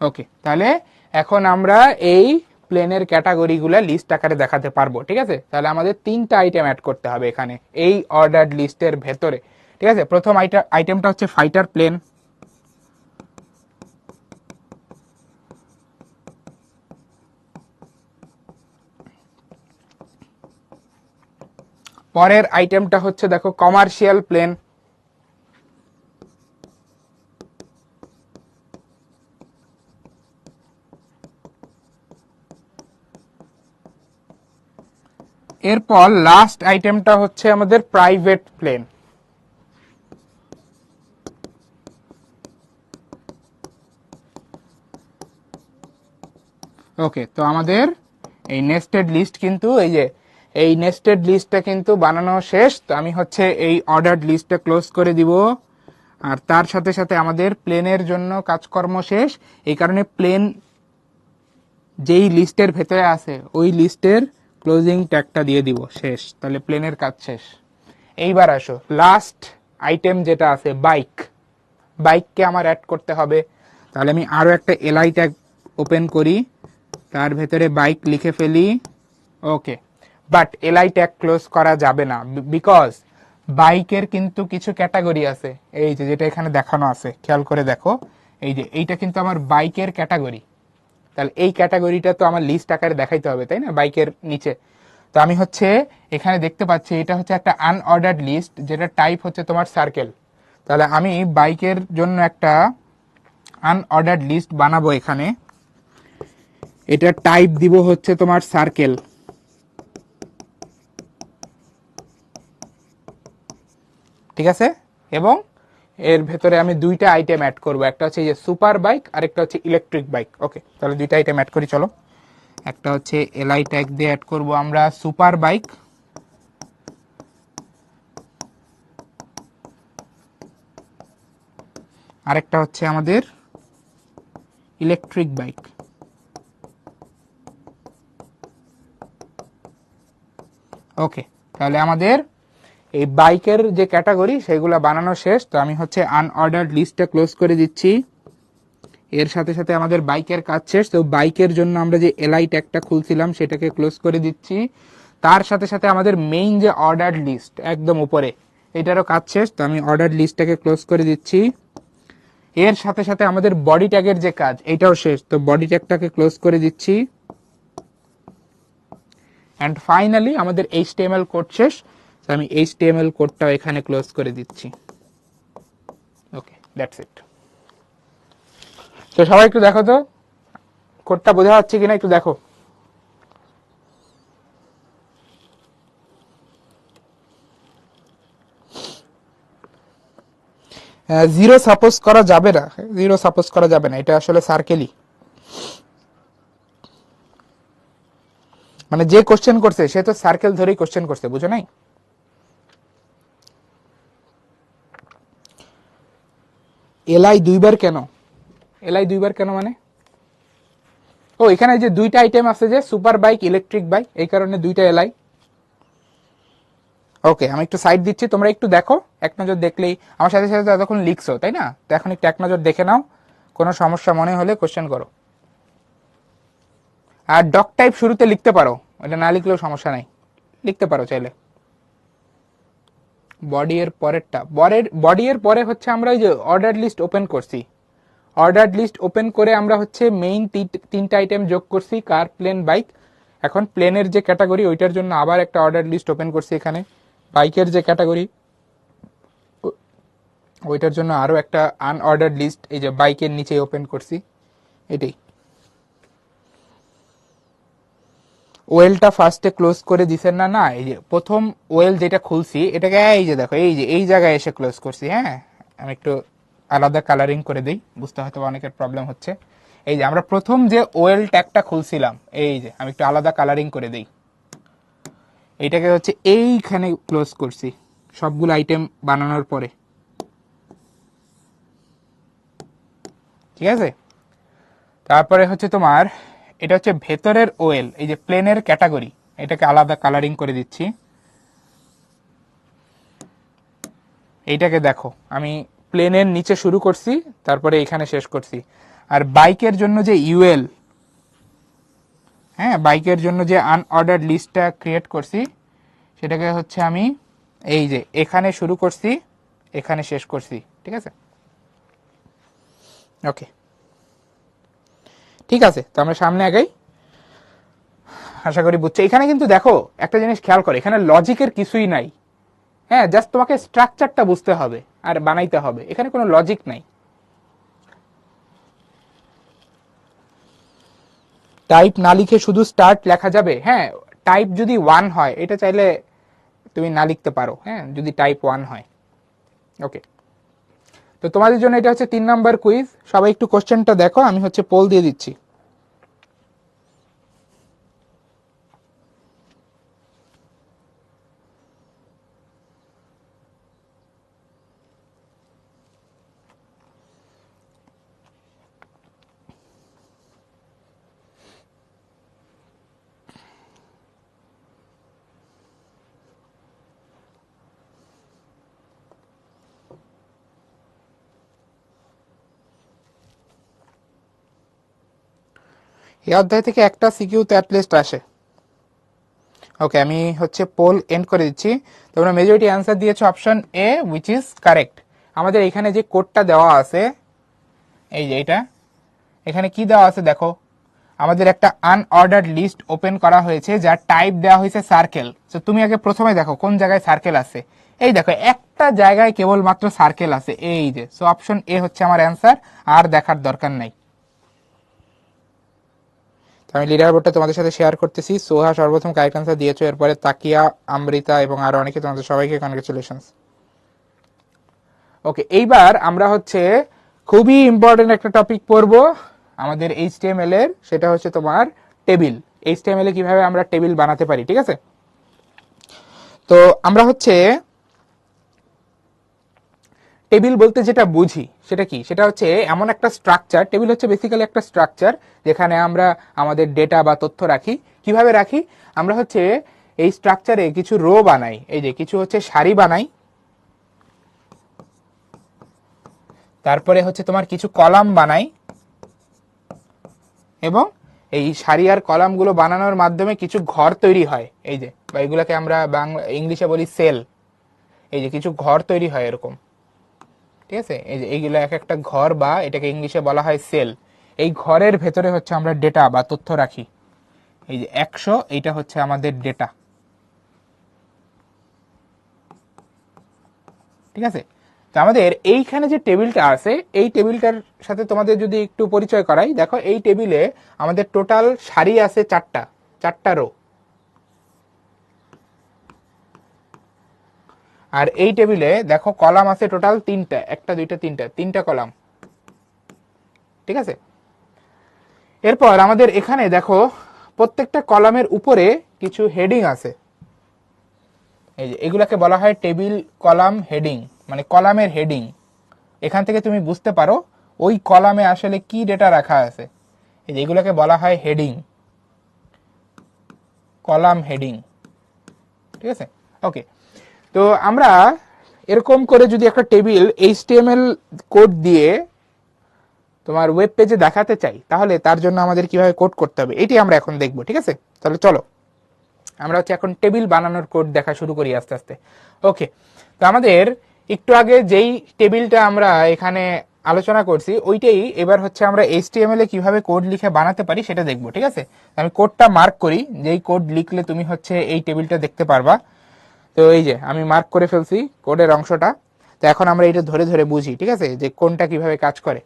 ওকে, তাহলে এখন আমরা এই প্লেনের ক্যাটাগরিগুলো লিস্ট আকারে দেখাতে পারবো। ঠিক আছে, তাহলে আমাদের 3টা আইটেম অ্যাড করতে হবে এখানে এই অর্ডার লিস্টের ভেতরে। ঠিক আছে, প্রথম আইটেমটা হচ্ছে ফাইটার প্লেন। পরের আইটেমটা হচ্ছে দেখো কমার্শিয়াল প্লেন। এরপর লাস্ট আইটেমটা হচ্ছে আমাদের প্রাইভেট প্লেন। ওকে, তো আমাদের এই নেস্টেড লিস্ট কিন্তু এই নেস্টেড লিস্টটা কিন্তু বানানো শেষ। তো আমি হচ্ছে এই অর্ডার লিস্টটা ক্লোজ করে দিব, আর তার সাথে সাথে আমাদের প্লেনের জন্য কাজকর্ম শেষ। এই কারণে প্লেন যেই লিস্টের ভেতরে আছে ওই লিস্টের ক্লোজিং ট্যাগটা দিয়ে দিব, শেষ। তাহলে প্লেনের কাজ শেষ। এইবার আসো লাস্ট আইটেম যেটা আছে বাইক। বাইককে আমার অ্যাড করতে হবে, তাহলে আমি আরো একটা এলআই ট্যাগ ওপেন করি, তার ভেতরে বাইক লিখে ফেলি। ওকে, বাট এলআই ট্যাগ ক্লোজ করা যাবে না, বিকজ বাইকের কিন্তু কিছু ক্যাটাগরি আছে। এই যে যেটা এখানে দেখানো আছে, খেয়াল করে দেখো, এই যে এইটা কিন্তু আমার বাইকের ক্যাটাগরি। তাহলে এই ক্যাটাগরিটা তো আমার লিস্ট আকারে দেখাইতে হবে, তাই না, বাইকের নিচে। তো আমি হচ্ছে এখানে দেখতে পাচ্ছি এটা হচ্ছে একটা আনঅর্ডার্ড লিস্ট, যেটা টাইপ হচ্ছে তোমার সার্কেল। তাহলে আমি বাইকের জন্য একটা আনঅর্ডার্ড লিস্ট বানাবো এখানে। এটা টাইপ দিব হচ্ছে তোমার সার্কেল। ঠিক আছে, এবং এর ভেতরে আমি 2টা আইটেম অ্যাড করব, একটা হচ্ছে এই যে সুপার বাইক আর একটা হচ্ছে ইলেকট্রিক বাইক। ওকে, তাহলে 2টা আইটেম অ্যাড করি, চলো। একটা হচ্ছে এলআই ট্যাগ দিয়ে অ্যাড করব আমরা সুপার বাইক, আরেকটা হচ্ছে আমাদের ইলেকট্রিক বাইক। ওকে, তাহলে আমাদের এই বাইকের যে ক্যাটাগরি সেগুলো বানানো শেষ। তো আমি হচ্ছে আনঅর্ডার্ড লিস্টটা ক্লোজ করে দিচ্ছি, এর সাথে সাথে আমাদের বাইকের কাজ শেষ। তো বাইকের জন্য আমরা যে এলআই ট্যাগটা খুলছিলাম সেটাকে ক্লোজ করে দিচ্ছি, তার সাথে সাথে আমাদের মেইন যে অর্ডার্ড লিস্ট একদম উপরে, এটারও কাজ শেষ। তো আমি অর্ডার লিস্টটাকে ক্লোজ করে দিচ্ছি, এর সাথে সাথে আমাদের বডি ট্যাগের যে কাজ এটাও শেষ। তো বডি ট্যাগটাকে ক্লোজ করে দিচ্ছি, অ্যান্ড ফাইনালি আমাদের এইচটিএমএল কোড শেষ। তো আমি এইচটিএমএল কোডটাও এখানে ক্লোজ করে দিচ্ছি। ওকে, দ্যাটস ইট। তো সবাই একটু দেখো তো কোডটা বোঝা যাচ্ছে কিনা, একটু দেখো। জিরো সাপোজ করা যাবে না, জিরো সাপোজ করা যাবে না, এটা আসলে সার্কেলই। মানে যে কোশ্চেন করছে সে তো সার্কেল ধরেই কোশ্চেন করছে, বুঝো নাই? এলআই 2বার কেন? এলআই 2বার কেন মানে, ও এখানে যে 2টা আইটেম আছে যে সুপার বাইক ইলেকট্রিক বাইক, এই কারণে 2টা এলআই। ওকে, আমি একটু সাইড দিচ্ছি, তোমরা একটু দেখো, এক নজর দেখলেই। আমার সাথে সাথে এতক্ষণ লিখছো তাই না, তো এখন একটু এক নজর দেখে নাও, কোনো সমস্যা মনে হলে কোশ্চেন করো। আর ডক টাইপ শুরুতে লিখতে পারো, এটা না লিখলেও সমস্যা নাই, লিখতে পারো চাইলে। বডি এর পরেরটা, বডি এর পরে হচ্ছে আমরা এই যে অর্ডার লিস্ট ওপেন করছি, অর্ডার লিস্ট ওপেন করে আমরা হচ্ছে মেইন 3টা আইটেম যোগ করছি, কার, প্লেন, বাইক। এখন প্লেনের যে ক্যাটাগরি ওইটার জন্য আবার একটা অর্ডার লিস্ট ওপেন করছি এখানে, বাইকের যে ক্যাটাগরি ওইটার জন্য আরো একটা আনঅর্ডার লিস্ট এই যে বাইকের নিচে ওপেন করছি। এটাই, ওয়েলটা ফার্স্টে ক্লোজ করে দিছেন না, না এই যে প্রথম ওয়েল যেটা খুলছি এটাকে এই যে দেখো, এই যে এই জায়গায় এসে ক্লোজ করছি। হ্যাঁ, আমি একটু আলাদা কালারিং করে দিই, বুঝতে হয়তো অনেকের প্রবলেম হচ্ছে। এই যে আমরা প্রথম যে ওয়েল ট্যাগটা খুলছিলাম, এই যে আমি একটু আলাদা কালারিং করে দিই, এইটাকে হচ্ছে এইখানে ক্লোজ করছি সবগুলো আইটেম বানানোর পরে। ঠিক আছে। তারপরে হচ্ছে তোমার এটা হচ্ছে ভেতরের ওয়েল, এই যে প্লেনের ক্যাটাগরি, এটাকে আলাদা কালারিং করে দিচ্ছি। এইটাকে দেখো আমি প্লেনের নিচে শুরু করছি, তারপরে এখানে শেষ করছি। আর বাইকের জন্য যে ইউএল, হ্যাঁ বাইকের জন্য যে আনঅর্ডার্ড লিস্টটা ক্রিয়েট করছি, সেটাকে হচ্ছে আমি এই যে এখানে শুরু করছি, এখানে শেষ করছি। ঠিক আছে, ওকে ঠিক আছে। তো আমরা সামনে আগাই, আশা করি বুঝছো। এখানে কিন্তু দেখো একটা জিনিস খেয়াল করে, এখানে লজিকের কিছুই নাই। হ্যাঁ, জাস্ট তোমাকে স্ট্রাকচারটা বুঝতে হবে আর বানাইতে হবে, এখানে কোনো লজিক নাই। টাইপ না লিখে শুধু স্টার্ট লেখা যাবে? হ্যাঁ, টাইপ যদি 1 হয় এটা চাইলে তুমি না লিখতে পারো, হ্যাঁ যদি টাইপ 1 হয়। ওকে, তো তোমাদের জন্য এটা হচ্ছে 3 নম্বর কুইজ। সবাই একটু কোশ্চেনটা দেখো, আমি হচ্ছে পোল দিয়ে দিচ্ছি। এই অধ্যায় থেকে একটা সিকিউ তো অ্যাটলিস্ট আসে। ওকে, আমি হচ্ছে পোল এন্ড করে দিচ্ছি। তোমরা মেজরিটি অ্যান্সার দিয়েছো option A, which is correct. আমাদের এখানে যে কোডটা দেওয়া আছে, এই যে এটা, এখানে কি দেওয়া আছে দেখো, আমাদের একটা আনঅর্ডার্ড লিস্ট ওপেন করা হয়েছে যার টাইপ দেওয়া হয়েছে সার্কেল। তো তুমি আগে প্রথমে দেখো কোন জায়গায় সার্কেল আছে। এই দেখো একটা জায়গায় কেবলমাত্র সার্কেল আছে, এই যে। সো অপশন এ হচ্ছে আমার অ্যান্সার, আর দেখার দরকার নাই। আমি লিডার বোর্ডটা তোমাদের সাথে শেয়ার করতেছি। সোহা সর্বপ্রথম কারেক্ট অ্যান্সার দিয়েছো, এরপরে তাকিয়া, আমৃতা এবং আরো অনেকে, তোমাদের সবাইকে কনগ্রেচুলেশনস। ওকে, এইবার আমরা হচ্ছে খুবই ইম্পর্টেন্ট একটা টপিক পড়বো আমাদের এইচটিএমএল এর, সেটা হচ্ছে তোমার টেবিল। এইচটিএমএল এ কিভাবে আমরা টেবিল বানাতে পারি, ঠিক আছে। তো আমরা হচ্ছে টেবিল বলতে যেটা বুঝি সেটা কি, সেটা হচ্ছে এমন একটা স্ট্রাকচার। টেবিল হচ্ছে বেসিক্যালি একটা স্ট্রাকচার যেখানে আমরা আমাদের ডেটা বা তথ্য রাখি। কিভাবে রাখি, আমরা হচ্ছে এই স্ট্রাকচারে কিছু রো বানাই, এই যে কিছু হচ্ছে সারি বানাই, তারপরে হচ্ছে তোমার কিছু কলাম বানাই, এবং এই সারি আর কলামগুলো বানানোর মাধ্যমে কিছু ঘর তৈরি হয়, এই যে, বা এগুলোকে আমরা বাংলা ইংলিশে বলি সেল। এই যে কিছু ঘর তৈরি হয় এরকম, ঠিক আছে। এই যে এইগুলো এক একটা ঘর, বা এটাকে ইংলিশে বলা হয় সেল। এই ঘরের ভেতরে হচ্ছে আমরা ডেটা বা তথ্য রাখি। এই যে 100, এইটা হচ্ছে আমাদের ডেটা, ঠিক আছে। তো আমাদের এইখানে যে টেবিলটা আছে, এই টেবিলটার সাথে তোমাদের যদি একটু পরিচয় করাই, দেখো এই টেবিলে আমাদের টোটাল সারি আছে 4টা রো, আর এই টেবিলে দেখো কলাম আছে টোটাল 3টা, 1 2 3টা কলাম, ঠিক আছে। এরপর আমাদের এখানে দেখো প্রত্যেকটা কলামের উপরে কিছু হেডিং আছে, এই যে এগুলাকে বলা হয় টেবিল কলাম হেডিং, মানে কলামের হেডিং। এখান থেকে তুমি বুঝতে পারো ওই কলামে আসলে কি ডেটা রাখা আছে। এই যে এগুলাকে বলা হয় হেডিং, কলাম হেডিং, ঠিক আছে। ওকে, তো আমরা এরকম করে যদি একটা টেবিল এইচটিএমএল কোড দিয়ে তোমার ওয়েব পেজে দেখাতে চাই, তাহলে তার জন্য আমাদের কিভাবে কোড করতে হবে এটি আমরা এখন দেখবো, ঠিক আছে। তাহলে চলো আমরা হচ্ছে এখন টেবিল বানানোর কোড দেখা শুরু করি আস্তে আস্তে। ওকে, তো আমাদের একটু আগে যেই টেবিলটা আমরা এখানে আলোচনা করছি, ওইটাই এবার হচ্ছে আমরা এইচটিএমএল এ কিভাবে কোড লিখে বানাতে পারি সেটা দেখবো, ঠিক আছে। আমি কোডটা মার্ক করি, যেই কোড লিখলে তুমি হচ্ছে এই টেবিলটা দেখতে পারবা। তো এই যে আমি মার্ক করে ফেলছি কোডের অংশটা। তো এখন আমরা এটা ধরে ধরে বুঝি, ঠিক আছে, যে কোনটা কিভাবে কাজ করে।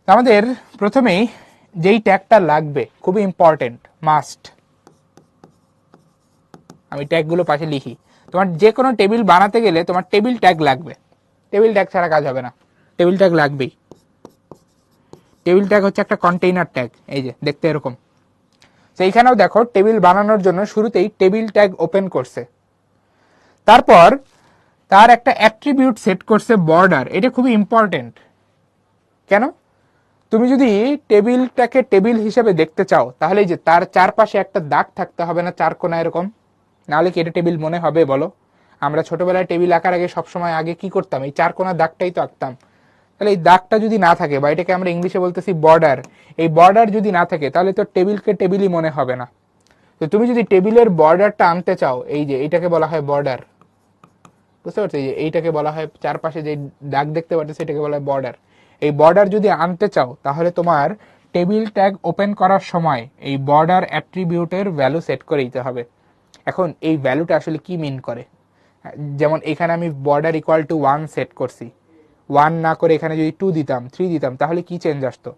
আমাদের প্রথমেই যেই ট্যাগটা লাগবে, খুবই ইম্পর্টেন্ট, মাস্ট। আমি ট্যাগগুলো পাশে লিখি। তোমার যে কোনো টেবিল বানাতে গেলে তোমার টেবিল ট্যাগ লাগবে, টেবিল ট্যাগ ছাড়া কাজ হবে না, টেবিল ট্যাগ লাগবেই। টেবিল ট্যাগ হচ্ছে একটা কন্টেইনার ট্যাগ, এই যে দেখতে এরকম। তো এইখানেও দেখো টেবিল বানানোর জন্য শুরুতেই টেবিল ট্যাগ ওপেন করছে, তারপর তার একটা অ্যাট্রিবিউট সেট করছে বর্ডার। এটা খুবই ইম্পর্টেন্ট। কেন? তুমি যদি টেবিলটাকে টেবিল হিসেবে দেখতে চাও তাহলে এই যে তার চারপাশে একটা দাগ থাকতে হবে না, চার কোনা এরকম, নাহলে কি এটা টেবিল মনে হবে বলো? আমরা ছোটবেলায় টেবিল আঁকার আগে সবসময় আগে কি করতাম, এই চার কোনা দাগটাই তো আঁকতাম। তাহলে এই দাগটা যদি না থাকে, বা এটাকে আমরা ইংলিশে বলতেছি বর্ডার, এই বর্ডার যদি না থাকে তাহলে তো টেবিলকে টেবিলই মনে হবে না। তো তুমি যদি টেবিলের বর্ডারটা আনতে চাও, এই যে এইটাকে বলা হয় বর্ডার, বুঝতে পারছো? এই যে এইটাকে বলা হয়, চারপাশে যে দাগ দেখতে পাচ্ছ সেটাকে বলা হয় বর্ডার। এই বর্ডার যদি আনতে চাও তাহলে তোমার টেবিল ট্যাগ ওপেন করার সময় এই বর্ডার অ্যাট্রিবিউটের ভ্যালু সেট করে দিতে হবে। এখন এই ভ্যালুটা আসলে কি মিন করে, যেমন এখানে আমি বর্ডার ইকুয়াল টু 1 সেট করছি, 1 না করে এখানে যদি 2 দিতাম, 3 দিতাম, তাহলে কি চেঞ্জ আসতো?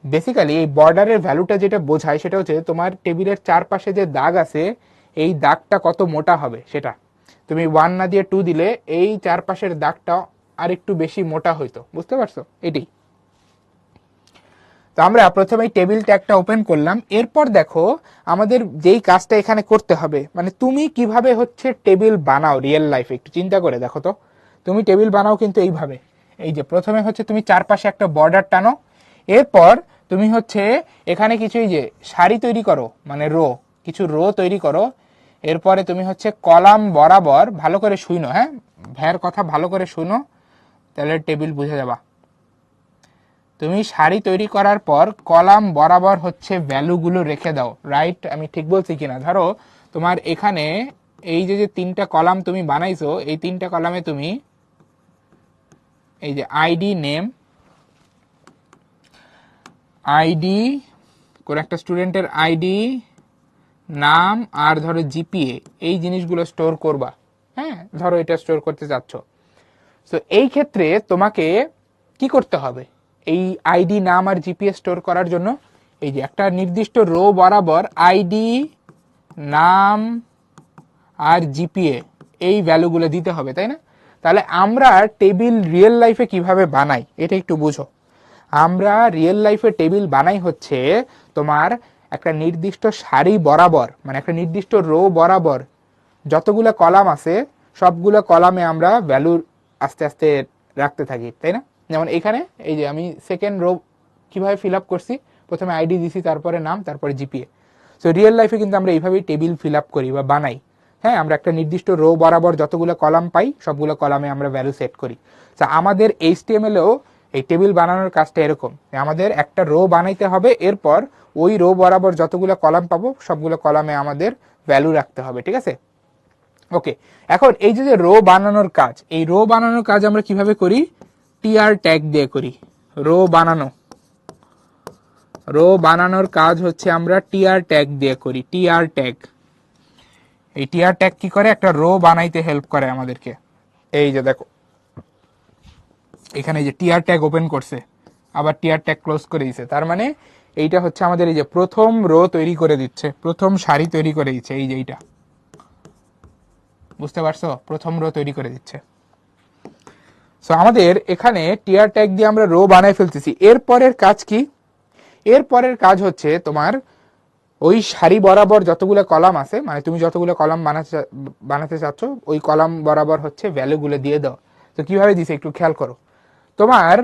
বেসিক্যালি এই বর্ডারের ভ্যালুটা যেটা বোঝায় সেটা হচ্ছে তোমার টেবিলের চারপাশে যে দাগ আছে এই দাগটা কত মোটা হবে সেটা। তুমি 1 না দিয়ে 2 দিলে এই চারপাশের দাগটা আর একটু বেশি মোটা হইতো, বুঝতে পারছো? এটাই। তো আমরা প্রথমেই টেবিল ট্যাগটা ওপেন করলাম, এরপর দেখো আমাদের যেই কাজটা এখানে করতে হবে, মানে তুমি কিভাবে হচ্ছে টেবিল বানাও রিয়েল লাইফে, একটু চিন্তা করে দেখো তো। তুমি টেবিল বানাও কিন্তু এইভাবে, এই যে প্রথমে হচ্ছে তুমি চারপাশে একটা বর্ডার টানো, এরপর তুমি হচ্ছে এখানে কিছু এই যে সারি তৈরি করো, মানে রো, কিছু রো তৈরি করো। এরপরে তুমি হচ্ছে কলাম বরাবর, ভালো করে শুনো, হ্যাঁ ভ্যার কথা ভালো করে শুনো, তাহলে টেবিল বুঝে যাবা। তুমি সারি তৈরি করার পর কলাম বরাবর হচ্ছে ভ্যালুগুলো রেখে দাও, রাইট? আমি ঠিক বলছি কিনা? ধরো তোমার এখানে এই যে যে তিনটা কলাম তুমি বানাইছো, এই তিনটা কলামে তুমি এই যে আইডি, নেম, আইডি, কোন একটা স্টুডেন্টের আইডি, নাম, আর ধরো জিপিএ, এই জিনিসগুলো স্টোর করবা। হ্যাঁ, ধরো এটা স্টোর করতে চাচ্ছ। তো এই ক্ষেত্রে তোমাকে কি করতে হবে, এই আইডি, নাম আর জিপিএ স্টোর করার জন্য এই যে একটা নির্দিষ্ট রো বরাবর আইডি, নাম আর জিপিএ এই ভ্যালুগুলো দিতে হবে, তাই না? তাহলে আমরা টেবিল রিয়েল লাইফে কিভাবে বানাই এটা একটু বুঝো। আমরা রিয়েল লাইফে টেবিল বানাই হচ্ছে তোমার একটা নির্দিষ্ট সারি বরাবর, মানে একটা নির্দিষ্ট রো বরাবর যতগুলো কলাম আছে সবগুলো কলামে আমরা ভ্যালু আস্তে আস্তে রাখতে থাকি, তাই না? যেমন এখানে এই যে আমি সেকেন্ড রো কিভাবে ফিল আপ করছি, প্রথমে আইডি দিছি, তারপরে নাম, তারপরে জিপিএ। সো রিয়েল লাইফে কিন্তু আমরা এইভাবেই টেবিল ফিল আপ করি বা বানাই। হ্যাঁ, আমরা একটা নির্দিষ্ট রো বরাবর যতগুলো কলাম পাই সবগুলো কলামে আমরা ভ্যালু সেট করি। তো আমাদের এইচটিএমএলেও এই টেবিল বানানোর কাজটা এরকম, আমাদের একটা রো বানাইতে হবে, এরপর ওই রো বরাবর যতগুলো কলাম পাবো সবগুলো কলামে আমাদের ভ্যালু রাখতে হবে, ঠিক আছে? ওকে, এখন এই যে রো বানানোর কাজ, এই রো বানানোর কাজ আমরা কিভাবে করি? টিআর ট্যাগ দিয়ে করি। রো বানানো, রো বানানোর কাজ হচ্ছে আমরা টিআর ট্যাগ দিয়ে করি। টিআর ট্যাগ, এই টিআর ট্যাগ কি করে? একটা রো বানাইতে হেল্প করে আমাদেরকে। এই যে দেখো এখানে যে টিআর ট্যাগ ওপেন করছে, আবার টিআর ট্যাগ ক্লোজ করে দিচ্ছে, তার মানে এইটা হচ্ছে আমাদের এই যে প্রথম রো তৈরি করে দিচ্ছে, প্রথম সারি তৈরি করে দিচ্ছে, এই যে এইটা, বুঝতে পারছো? প্রথম রো তৈরি করে দিচ্ছে। সো আমাদের এখানে টিআর ট্যাগ দিয়ে আমরা রো বানাই ফেলতেছি। এরপরের কাজ কি? এরপরের কাজ হচ্ছে তোমার ওই সারি বরাবর যতগুলো কলাম আছে, মানে তুমি যতগুলো কলাম বানাতে চাচ্ছ ওই কলাম বরাবর হচ্ছে ভ্যালুগুলো দিয়ে দাও। তো কিভাবে দিছে একটু খেয়াল করো। তোমার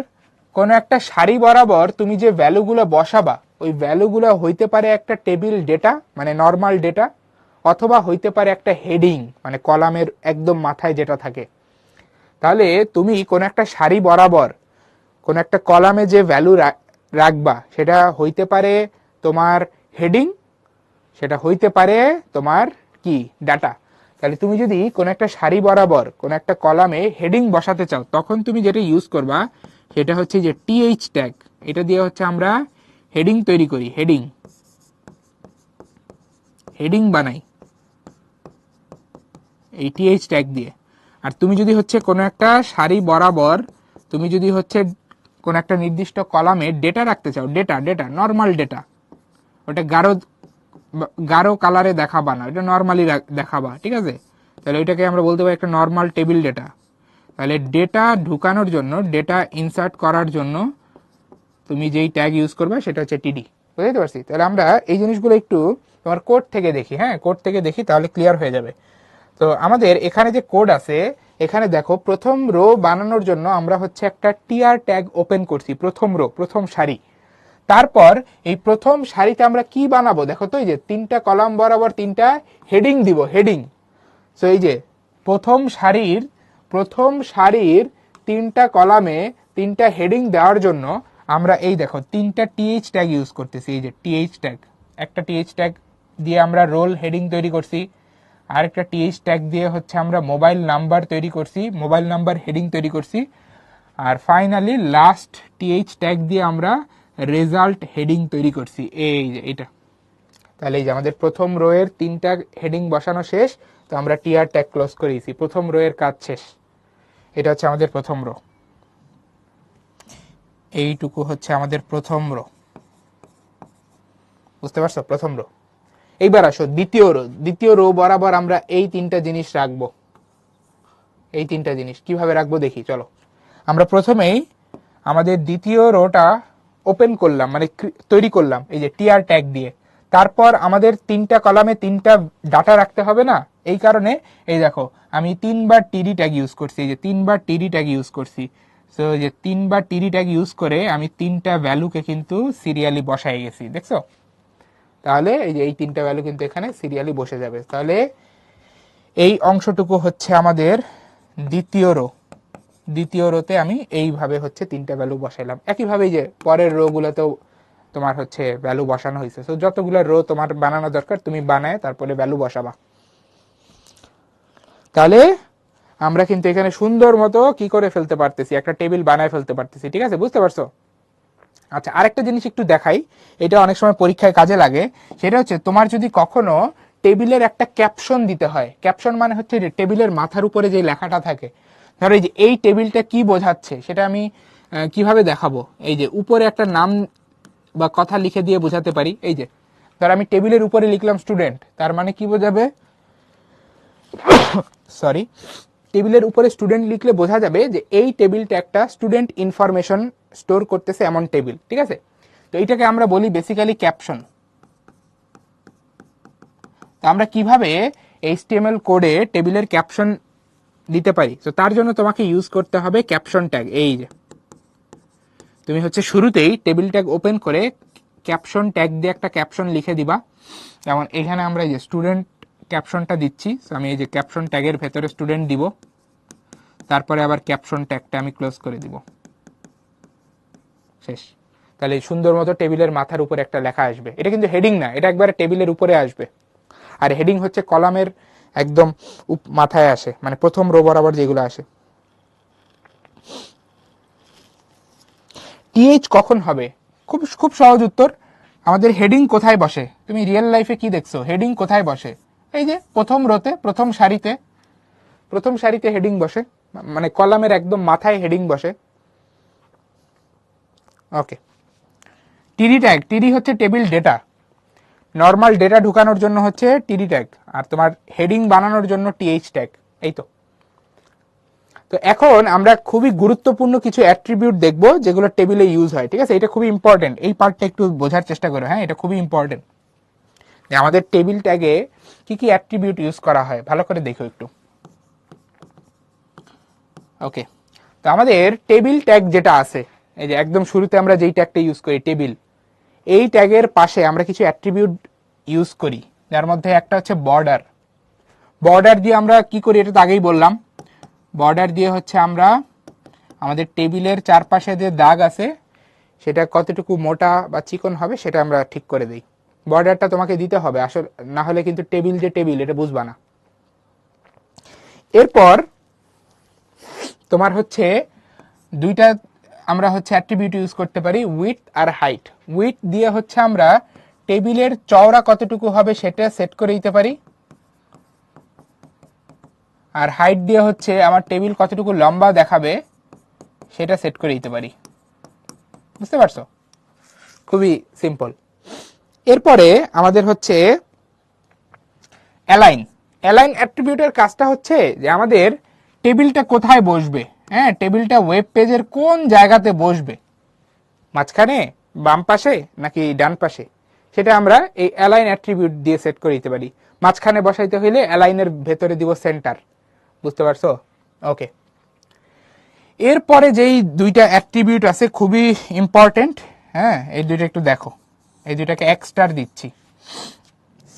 কোন একটা সারি বরাবর তুমি যে ভ্যালুগুলো বসাবা ওই ভ্যালুগুলো হইতে পারে একটা টেবিল ডেটা, মানে নর্মাল ডেটা, অথবা হইতে পারে একটা হেডিং, মানে কলামের একদম মাথায় যেটা থাকে। তাহলে তুমি কোন একটা সারি বরাবর কোন একটা কলামে যে ভ্যালু রাখবা সেটা হইতে পারে তোমার হেডিং, সেটা হইতে পারে তোমার কি ডাটা। তাহলে তুমি যদি কোন একটা সারি বরাবর কোন একটা কলামে হেডিং বসাতে চাও তখন তুমি যেটা ইউজ করবা সেটা হচ্ছে যে টিএইচ ট্যাগ। এটা দিয়ে হচ্ছে আমরা হেডিং তৈরি করি, হেডিং, হেডিং বানাই এই টিএইচ ট্যাগ দিয়ে। আর তুমি যদি হচ্ছে কোনো একটা সারি বরাবর তুমি যদি হচ্ছে কোন একটা নির্দিষ্ট কলামে ডেটা রাখতে চাও, ডেটা, ডেটা নর্মাল ডেটা, ওটা গাঢ় গাঢ় কালারে দেখাবা না, এটা নর্মালি দেখাবা, ঠিক আছে? তাহলে ওইটাকে আমরা বলতে পারি একটা নর্মাল টেবিল ডেটা। তাহলে ডেটা ঢুকানোর জন্য, ডেটা ইনসার্ট করার জন্য তুমি যেই ট্যাগ ইউজ করবে সেটা হচ্ছে টিডি। বুঝতে পারছি? তাহলে আমরা এই জিনিসগুলো একটু তোমার কোড থেকে দেখি, হ্যাঁ কোড থেকে দেখি তাহলে ক্লিয়ার হয়ে যাবে। তো আমাদের এখানে যে কোড আছে এখানে দেখো প্রথম রো বানানোর জন্য আমরা হচ্ছে একটা টিআর ট্যাগ ওপেন করছি, প্রথম রো, প্রথম সারি। তারপর এই প্রথম সারিতে আমরা কি বানাবো দেখো তো, এই যে 3টা কলাম বরাবর 3টা হেডিং দিব, হেডিং। সো এই যে প্রথম সারির 3টা কলামে 3টা হেডিং দেওয়ার জন্য আমরা এই দেখো 3টা টিএইচ ট্যাগ ইউজ করতেছি। এই যে টিএইচ ট্যাগ, একটা টিএইচ ট্যাগ দিয়ে আমরা রোল হেডিং তৈরি করছি, আরেকটা টিএইচ ট্যাগ দিয়ে হচ্ছে আমরা মোবাইল নাম্বার তৈরি করছি, মোবাইল নাম্বার হেডিং তৈরি করছি, আর ফাইনালি লাস্ট টিএইচ ট্যাগ দিয়ে আমরা রেজাল্ট হেডিং তৈরি করছি। এই যে এটা, তাহলে এই যে আমাদের প্রথম রো এর 3টা হেডিং বসানো শেষ, তো আমরা টিআর ট্যাগ ক্লোজ করেছি, প্রথম রো এর কাজ শেষ। এটা হচ্ছে আমাদের প্রথম রো, এইটুকু হচ্ছে আমাদের প্রথম রো, বুঝতে পারছো? প্রথম রো। এইবার আসো দ্বিতীয় রো বরাবর আমরা এই 3টা জিনিস রাখবো। এই 3টা জিনিস কিভাবে রাখবো দেখি, চলো। আমরা প্রথমেই আমাদের দ্বিতীয় রোটা ওপেন করলাম, মানে তৈরি করলাম এই যে টিআর ট্যাগ দিয়ে। তারপর আমাদের 3টা কলামে 3টা ডাটা রাখতে হবে না, এই কারণে এই দেখো আমি 3বার টিডি ট্যাগ ইউজ করছি, এই যে 3বার টিডি ট্যাগ ইউজ করছি। সো যে 3বার টিডি ট্যাগ ইউজ করে আমি 3টা ভ্যালুকে কিন্তু সিরিয়ালি বসাই গেছি, দেখছো? তাহলে এই যে এই 3টা ভ্যালু কিন্তু এখানে সিরিয়ালি বসে যাবে। তাহলে এই অংশটুকু হচ্ছে আমাদের দ্বিতীয় রো। দ্বিতীয় রোতে আমি এইভাবে হচ্ছে 3টা ভ্যালু বসাইলাম। একইভাবে যে পরের রো গুলোতেও তোমার হচ্ছে ভ্যালু বসানো হয়েছে। তো যতগুলো রো তোমার বানানো দরকার তুমি বানায় তারপরে ভ্যালু বসাবা। তাহলে আমরা কিন্তু এখানে সুন্দর মতো কি করে ফেলতে পারতেছি, একটা টেবিল বানায় ফেলতে পারতেছি, ঠিক আছে? বুঝতে পারছো? আচ্ছা, আরেকটা জিনিস একটু দেখাই, এটা অনেক সময় পরীক্ষায় কাজে লাগে। সেটা হচ্ছে তোমার যদি কখনো টেবিলের একটা ক্যাপশন দিতে হয়, ক্যাপশন মানে হচ্ছে যে টেবিলের মাথার উপরে যে লেখাটা থাকে, ধরো এই যে এই টেবিলটা কি বোঝাচ্ছে সেটা আমি কিভাবে দেখাবো। এই যে উপরে একটা নাম বা কথা লিখে দিয়ে বোঝাতে পারি। এই যে ধর আমি টেবিলের উপরে লিখলাম স্টুডেন্ট, তার মানে কি বোঝাবে, সরি, টেবিলের উপরে স্টুডেন্ট লিখলে বোঝা যাবে যে এই টেবিলটা একটা স্টুডেন্ট ইনফরমেশন স্টোর করতেছে এমন টেবিল, ঠিক আছে? তো এইটাকে আমরা বলি বেসিক্যালি ক্যাপশন। তো আমরা কিভাবে এইচটিএমএল কোডে টেবিলের ক্যাপশন দিতে পারি, তো তার জন্য তোমাকে ইউজ করতে হবে ক্যাপশন ট্যাগ। এই যে তুমি হচ্ছে শুরুতেই টেবিল ট্যাগ ওপেন করে ক্যাপশন ট্যাগ দিয়ে একটা ক্যাপশন লিখে দিবা। যেমন এখানে আমরা এই যে স্টুডেন্ট ক্যাপশনটা দিচ্ছি, আমি এই যে ক্যাপশন ট্যাগের ভেতরে স্টুডেন্ট দিব, তারপরে আবার ক্যাপশন ট্যাগটা আমি ক্লোজ করে দিব, শেষ। তাহলে সুন্দর মতো টেবিলের মাথার উপরে একটা লেখা আসবে। এটা কিন্তু হেডিং না, এটা একবারে টেবিলের উপরে আসবে। আর হেডিং হচ্ছে কলামের একদম মাথায় আসে, মানে প্রথম রো বরাবর যেগুলো আসে। টিএইচ কখন হবে? খুব খুব সহজ উত্তর। আমাদের হেডিং কোথায় বসে? তুমি রিয়েল লাইফে কি দেখছো, হেডিং কোথায় বসে? এই যে প্রথম রোতে, প্রথম সারিতে হেডিং বসে, মানে কলামের একদম মাথায় হেডিং বসে। ওকে, টিডি ট্যাগ, টিডি হচ্ছে টেবিল ডেটা, নর্মাল ডেটা ঢুকানোর জন্য হচ্ছে টিডি ট্যাগ, আর তোমার হেডিং বানানোর জন্য টিএইচ ট্যাগ। এই তো। তো এখন আমরা খুবই গুরুত্বপূর্ণ কিছু অ্যাট্রিবিউট দেখব যেগুলো টেবিলে ইউজ হয়, ঠিক আছে? এটা খুবই ইম্পর্টেন্ট, এই পার্টটা একটু বোঝার চেষ্টা করো। হ্যাঁ, এটা খুবই ইম্পর্টেন্ট যে আমাদের টেবিল ট্যাগে কি কি অ্যাট্রিবিউট ইউজ করা হয়, ভালো করে দেখো একটু। ওকে, তো আমাদের টেবিল ট্যাগ যেটা আছে, এই যে একদম শুরুতে আমরা যেই ট্যাগটা ইউজ করি টেবিল, এই ট্যাগের পাশে আমরা কিছু অ্যাট্রিবিউট ইউজ করি, যার মধ্যে একটা হচ্ছে বর্ডার। বর্ডার দিয়ে আমরা কি করি, এটা তো আগেই বললাম। বর্ডার দিয়ে হচ্ছে আমরা আমাদের টেবিলের চারপাশে যে দাগ আছে সেটা কতটুকু মোটা বা চিকন হবে সেটা আমরা ঠিক করে দিই। বর্ডারটা তোমাকে দিতে হবে, আসলে না হলে কিন্তু টেবিল যে টেবিল এটা বুঝবা না। এরপর তোমার হচ্ছে দুইটা আমরা হচ্ছে অ্যাট্রিবিউট ইউজ করতে পারি, উইডথ আর হাইট। উইডথ দিয়ে হচ্ছে আমরা টেবিলের চওড়া কতটুকু হবে সেটা সেট করে দিতে পারি, আর হাইট দিয়ে হচ্ছে আমার টেবিল কতটুকু লম্বা দেখাবে সেটা সেট করে দিতে পারি। বুঝতে পারছো? খুবই সিম্পল। এরপরে আমাদের হচ্ছে অ্যালাইন। অ্যালাইন অ্যাট্রিবিউটের কাজটা হচ্ছে যে আমাদের টেবিলটা কোথায় বসবে, হ্যাঁ, টেবিলটা ওয়েব পেজের কোন জায়গাতে বসবে, মাঝখানে, বাম পাশে নাকি ডান পাশে, সেটা আমরা এই অ্যালাইন অ্যাট্রিবিউট দিয়ে সেট করে দিতে পারি। মাঝখানে বসাইতে হইলে অ্যালাইনের ভেতরে দিব সেন্টার। বুঝতে পারছো? ওকে, এরপরে যেই দুইটা অ্যাট্রিবিউট আছে খুবই ইম্পর্টেন্ট, হ্যাঁ এই দুইটা একটু দেখো, এই দুইটাকে এক স্টার দিচ্ছি,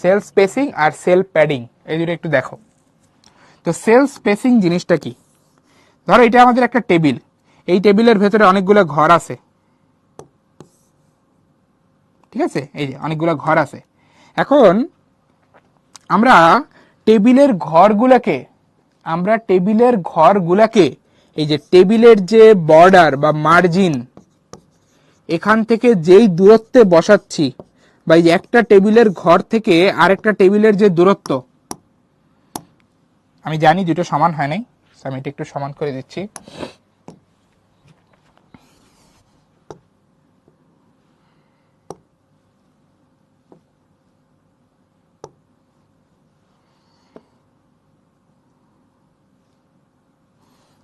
সেল স্পেসিং আর সেল প্যাডিং, এই দুইটা একটু দেখো। তো সেল স্পেসিং জিনিসটা কি? ধরো এটা আমাদের একটা টেবিল, এই টেবিলের ভেতরে অনেকগুলো ঘর আছে, ঠিক আছে, এই যে অনেকগুলো ঘর আছে। এখন আমরা টেবিলের ঘরগুলাকে এই যে টেবিলের যে বর্ডার বা মার্জিন, এখান থেকে যেই দূরত্বে বসাচ্ছি, বা এই যে একটা টেবিলের ঘর থেকে আরেকটা টেবিলের যে দূরত্ব, আমি জানি দুটো সমান হয় নাই, আমি এটা একটু সমান করে দিচ্ছি।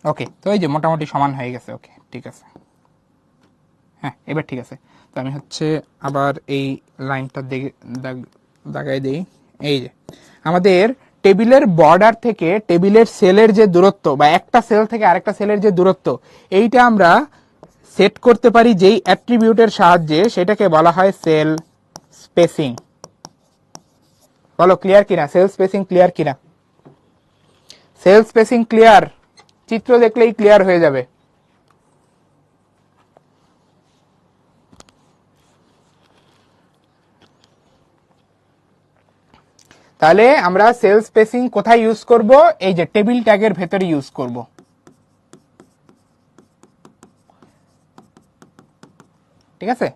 ওকে, তো এই যে মোটামুটি সমান হয়ে গেছে। ওকে ঠিক আছে, হ্যাঁ এবার ঠিক আছে। তো আমি হচ্ছে আবার এই লাইনটা দাগাই দিই। এই যে আমাদের টেবিলের বর্ডার থেকে টেবিলের সেলের যে দূরত্ব, বা একটা সেল থেকে আরেকটা সেলের যে দূরত্ব, এইটা আমরা সেট করতে পারি যেই অ্যাট্রিবিউটের সাহায্যে, সেটাকে বলা হয় সেল স্পেসিং। বলো ক্লিয়ার কিনা? সেল স্পেসিং ক্লিয়ার কিনা? Sell spacing clear? চিত্র দেখলেই ক্লিয়ার হয়ে যাবে। তাহলে আমরা সেল স্পেসিং কোথায় ইউজ করব? এই যে টেবিল ট্যাগের ভেতরে ইউজ করব। ঠিক আছে,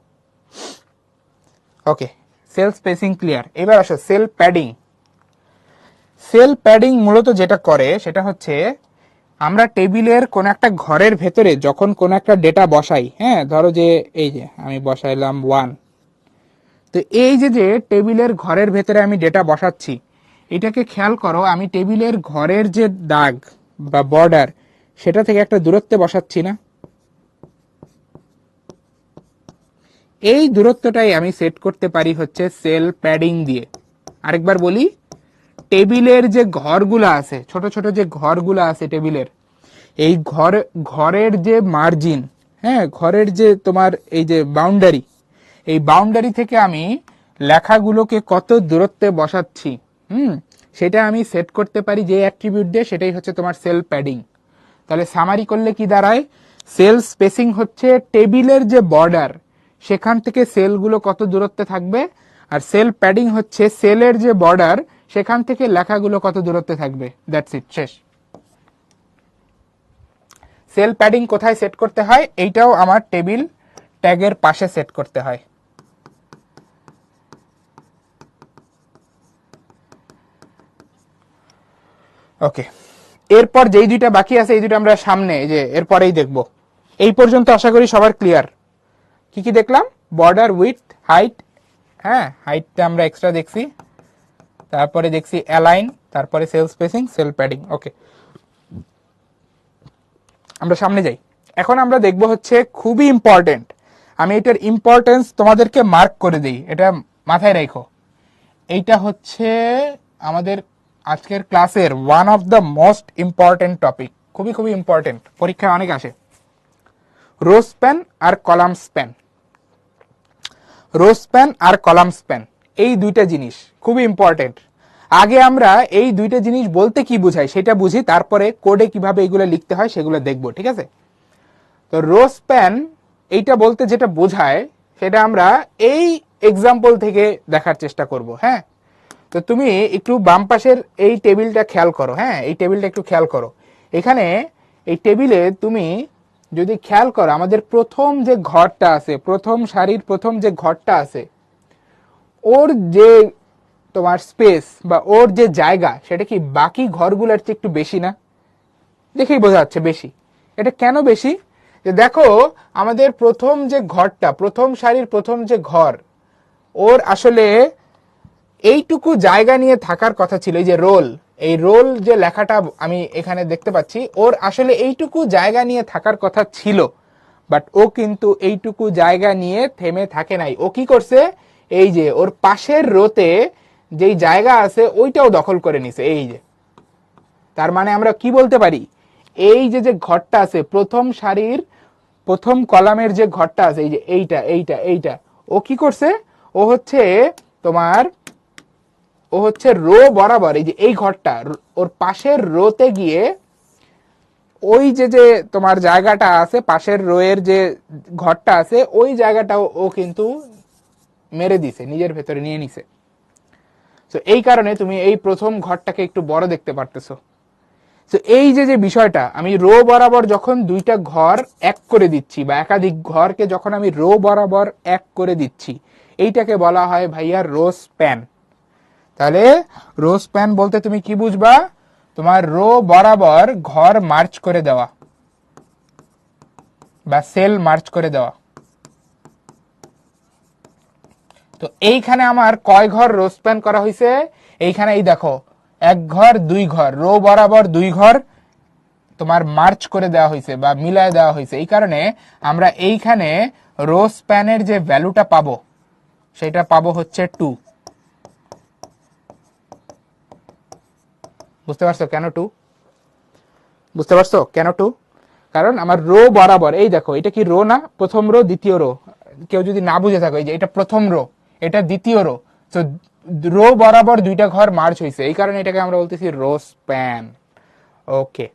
ওকে, সেল স্পেসিং ক্লিয়ার। এবার আসো সেল প্যাডিং। সেল প্যাডিং মূলত যেটা করে সেটা হচ্ছে, আমরা টেবিলের কোন একটা ঘরের ভেতরে যখন কোন একটা ডেটা বসাই, হ্যাঁ ধরো যে এই যে আমি বসাইলাম 1, তো এই যে যে টেবিলের ঘরের ভেতরে আমি ডেটা বসাচ্ছি, এটাকে খেয়াল করো, আমি টেবিলের ঘরের যে দাগ বা বর্ডার, সেটা থেকে একটা দূরত্বে বসাচ্ছি না? এই দূরত্বটাই আমি সেট করতে পারি হচ্ছে সেল প্যাডিং দিয়ে। আরেকবার বলি, টেবিলের যে ঘরগুলো আছে, ছোট ছোট যে ঘরগুলো আছে টেবিলের, এই ঘরের যে মার্জিন, হ্যাঁ ঘরের যে তোমার এই যে বাউন্ডারি, এই বাউন্ডারি থেকে আমি লেখাগুলোকে কত দূরত্বে বসাচ্ছি, সেটা আমি সেট করতে পারি যে অ্যাট্রিবিউট দিয়ে, সেটাই হচ্ছে তোমার সেল প্যাডিং। তাহলে সামারি করলে কি দাঁড়ায়? সেল স্পেসিং হচ্ছে টেবিলের যে বর্ডার, সেখান থেকে সেলগুলো কত দূরত্বে থাকবে, আর সেল প্যাডিং হচ্ছে সেলের যে বর্ডার, সেখান থেকে লেখাগুলো কত দূরত্বে থাকবে। দ্যাটস ইট, শেষ। সেল প্যাডিং কোথায় সেট করতে হয়? এইটাও আমার টেবিল ট্যাগের পাশে সেট করতে হয়। ওকে, এরপর যেই দুইটা বাকি আছে, এই দুইটা আমরা সামনে যে এরপরেই দেখব। এই পর্যন্ত আশা করি সবার ক্লিয়ার। কি কি দেখলাম? বর্ডার, উইথ, হাইট, হ্যাঁ হাইটটা আমরা এক্সট্রা দেখছি, তারপরে দেখছি অ্যালাইন, তারপরে সেল স্পেসিং, সেল প্যাডিং। ওকে, আমরা সামনে যাই। এখন আমরা দেখব হচ্ছে খুবই ইম্পর্টেন্ট, আমি এটার ইম্পর্টেন্স তোমাদেরকে মার্ক করে দিই, এটা মাথায় রাখো। এইটা হচ্ছে আমাদের আজকের ক্লাসের one of the most important topic, খুবই খুবই ইম্পর্টেন্ট, পরীক্ষায় অনেক আসে। রো স্প্যান আর কলাম স্প্যান। রো স্প্যান আর কলাম স্প্যান, এই দুইটা জিনিস খুবই ইম্পর্টেন্ট। আগে আমরা এই দুইটা জিনিস বলতে কি বোঝায় সেটা বুঝি, তারপরে কোডে কিভাবে এগুলো লিখতে হয় সেগুলো দেখবো, ঠিক আছে? তো রো স্প্যান এইটা বলতে যেটা বোঝায়, সেটা আমরা এই এক্সাম্পল থেকে দেখার চেষ্টা করব। হ্যাঁ, তো তুমি একটু বাম পাশের এই টেবিলটা খেয়াল করো, হ্যাঁ এই টেবিলটা একটু খেয়াল করো। এখানে এই টেবিলে তুমি যদি খেয়াল করো, আমাদের প্রথম যে ঘরটা আছে, প্রথম সারির প্রথম যে ঘরটা আছে, ওর যে তোমার স্পেস বা ওর যে জায়গা, সেটা কি বাকি ঘরগুলোর চেয়ে একটু বেশি না? দেখেই বোঝা যাচ্ছে বেশি। এটা কেন বেশি? যে দেখো, আমাদের প্রথম যে ঘরটা, প্রথম সারির প্রথম যে ঘর, ওর আসলে এইটুকু জায়গা নিয়ে থাকার কথা ছিল। এই যে রোল, এই রোল যে লেখাটা আমি এখানে দেখতে পাচ্ছি, ওর আসলে এইটুকু জায়গা নিয়ে থাকার কথা ছিল, বাট ও কিন্তু এইটুকু জায়গা নিয়ে থেমে থাকে নাই। ও কি করছে? এই যে ওর পাশের রোতে যেই জায়গা আছে ওইটাও দখল করে নিছে। এই যে, তার মানে আমরা কি বলতে পারি? এই যে যে ঘরটা আছে প্রথম সারির প্রথম কলামের যে ঘরটা আছে, এই যে এইটা এইটা এইটা, ও কি করছে, ও হচ্ছে তোমার ও হচ্ছে রো বরাবর এই যে এই ঘরটা ওর পাশের রোতে গিয়ে ওই যে যে তোমার জায়গাটা আছে পাশের রোয়ের যে ঘরটা আছে ওই জায়গাটাও ও কিন্তু মেরে দিছে, নিজের ভেতরে নিয়ে নিছে। তো এই কারণে তুমি এই প্রথম ঘরটাকে একটু বড় দেখতে পারতেছো। তো এই যে যে বিষয়টা, আমি রো বরাবর যখন দুইটা ঘর এক করে দিচ্ছি বা একাধিক ঘরকে যখন আমি রো বরাবর এক করে দিচ্ছি, এইটাকে বলা হয় ভাইয়া রো স্প্যান। তাহলে রো স্প্যান বলতে তুমি কি বুঝবা, তোমার রো বরাবর ঘর মার্চ করে দেওয়া বা সেল মার্চ করে দেওয়া। তো এইখানে আমার কয় ঘর রো স্প্যান করা হয়েছে, এইখানে এই দেখো এক ঘর দুই ঘর, রো বরাবর দুই ঘর তোমার মার্চ করে দেওয়া হয়েছে বা মিলায় দেওয়া হয়েছে। এই কারণে আমরা এইখানে রো স্প্যানের যে ভ্যালুটা পাবো সেটা পাবো হচ্ছে 2। বুঝতে পারছো কেন 2? বুঝতে পারছো কেন 2? কারণ আমার রো বরাবর এই দেখো, এটা কি রো না, প্রথম রো দ্বিতীয় রো, কেউ যদি না বুঝে থাকো এই যে এটা প্রথম রো এটা দ্বিতীয় রো, তো রো বরাবর দুইটা ঘর মার্চ হয়েছে, এই কারণে এটাকে আমরা বলতেছি রো স্প্যান। ওকে,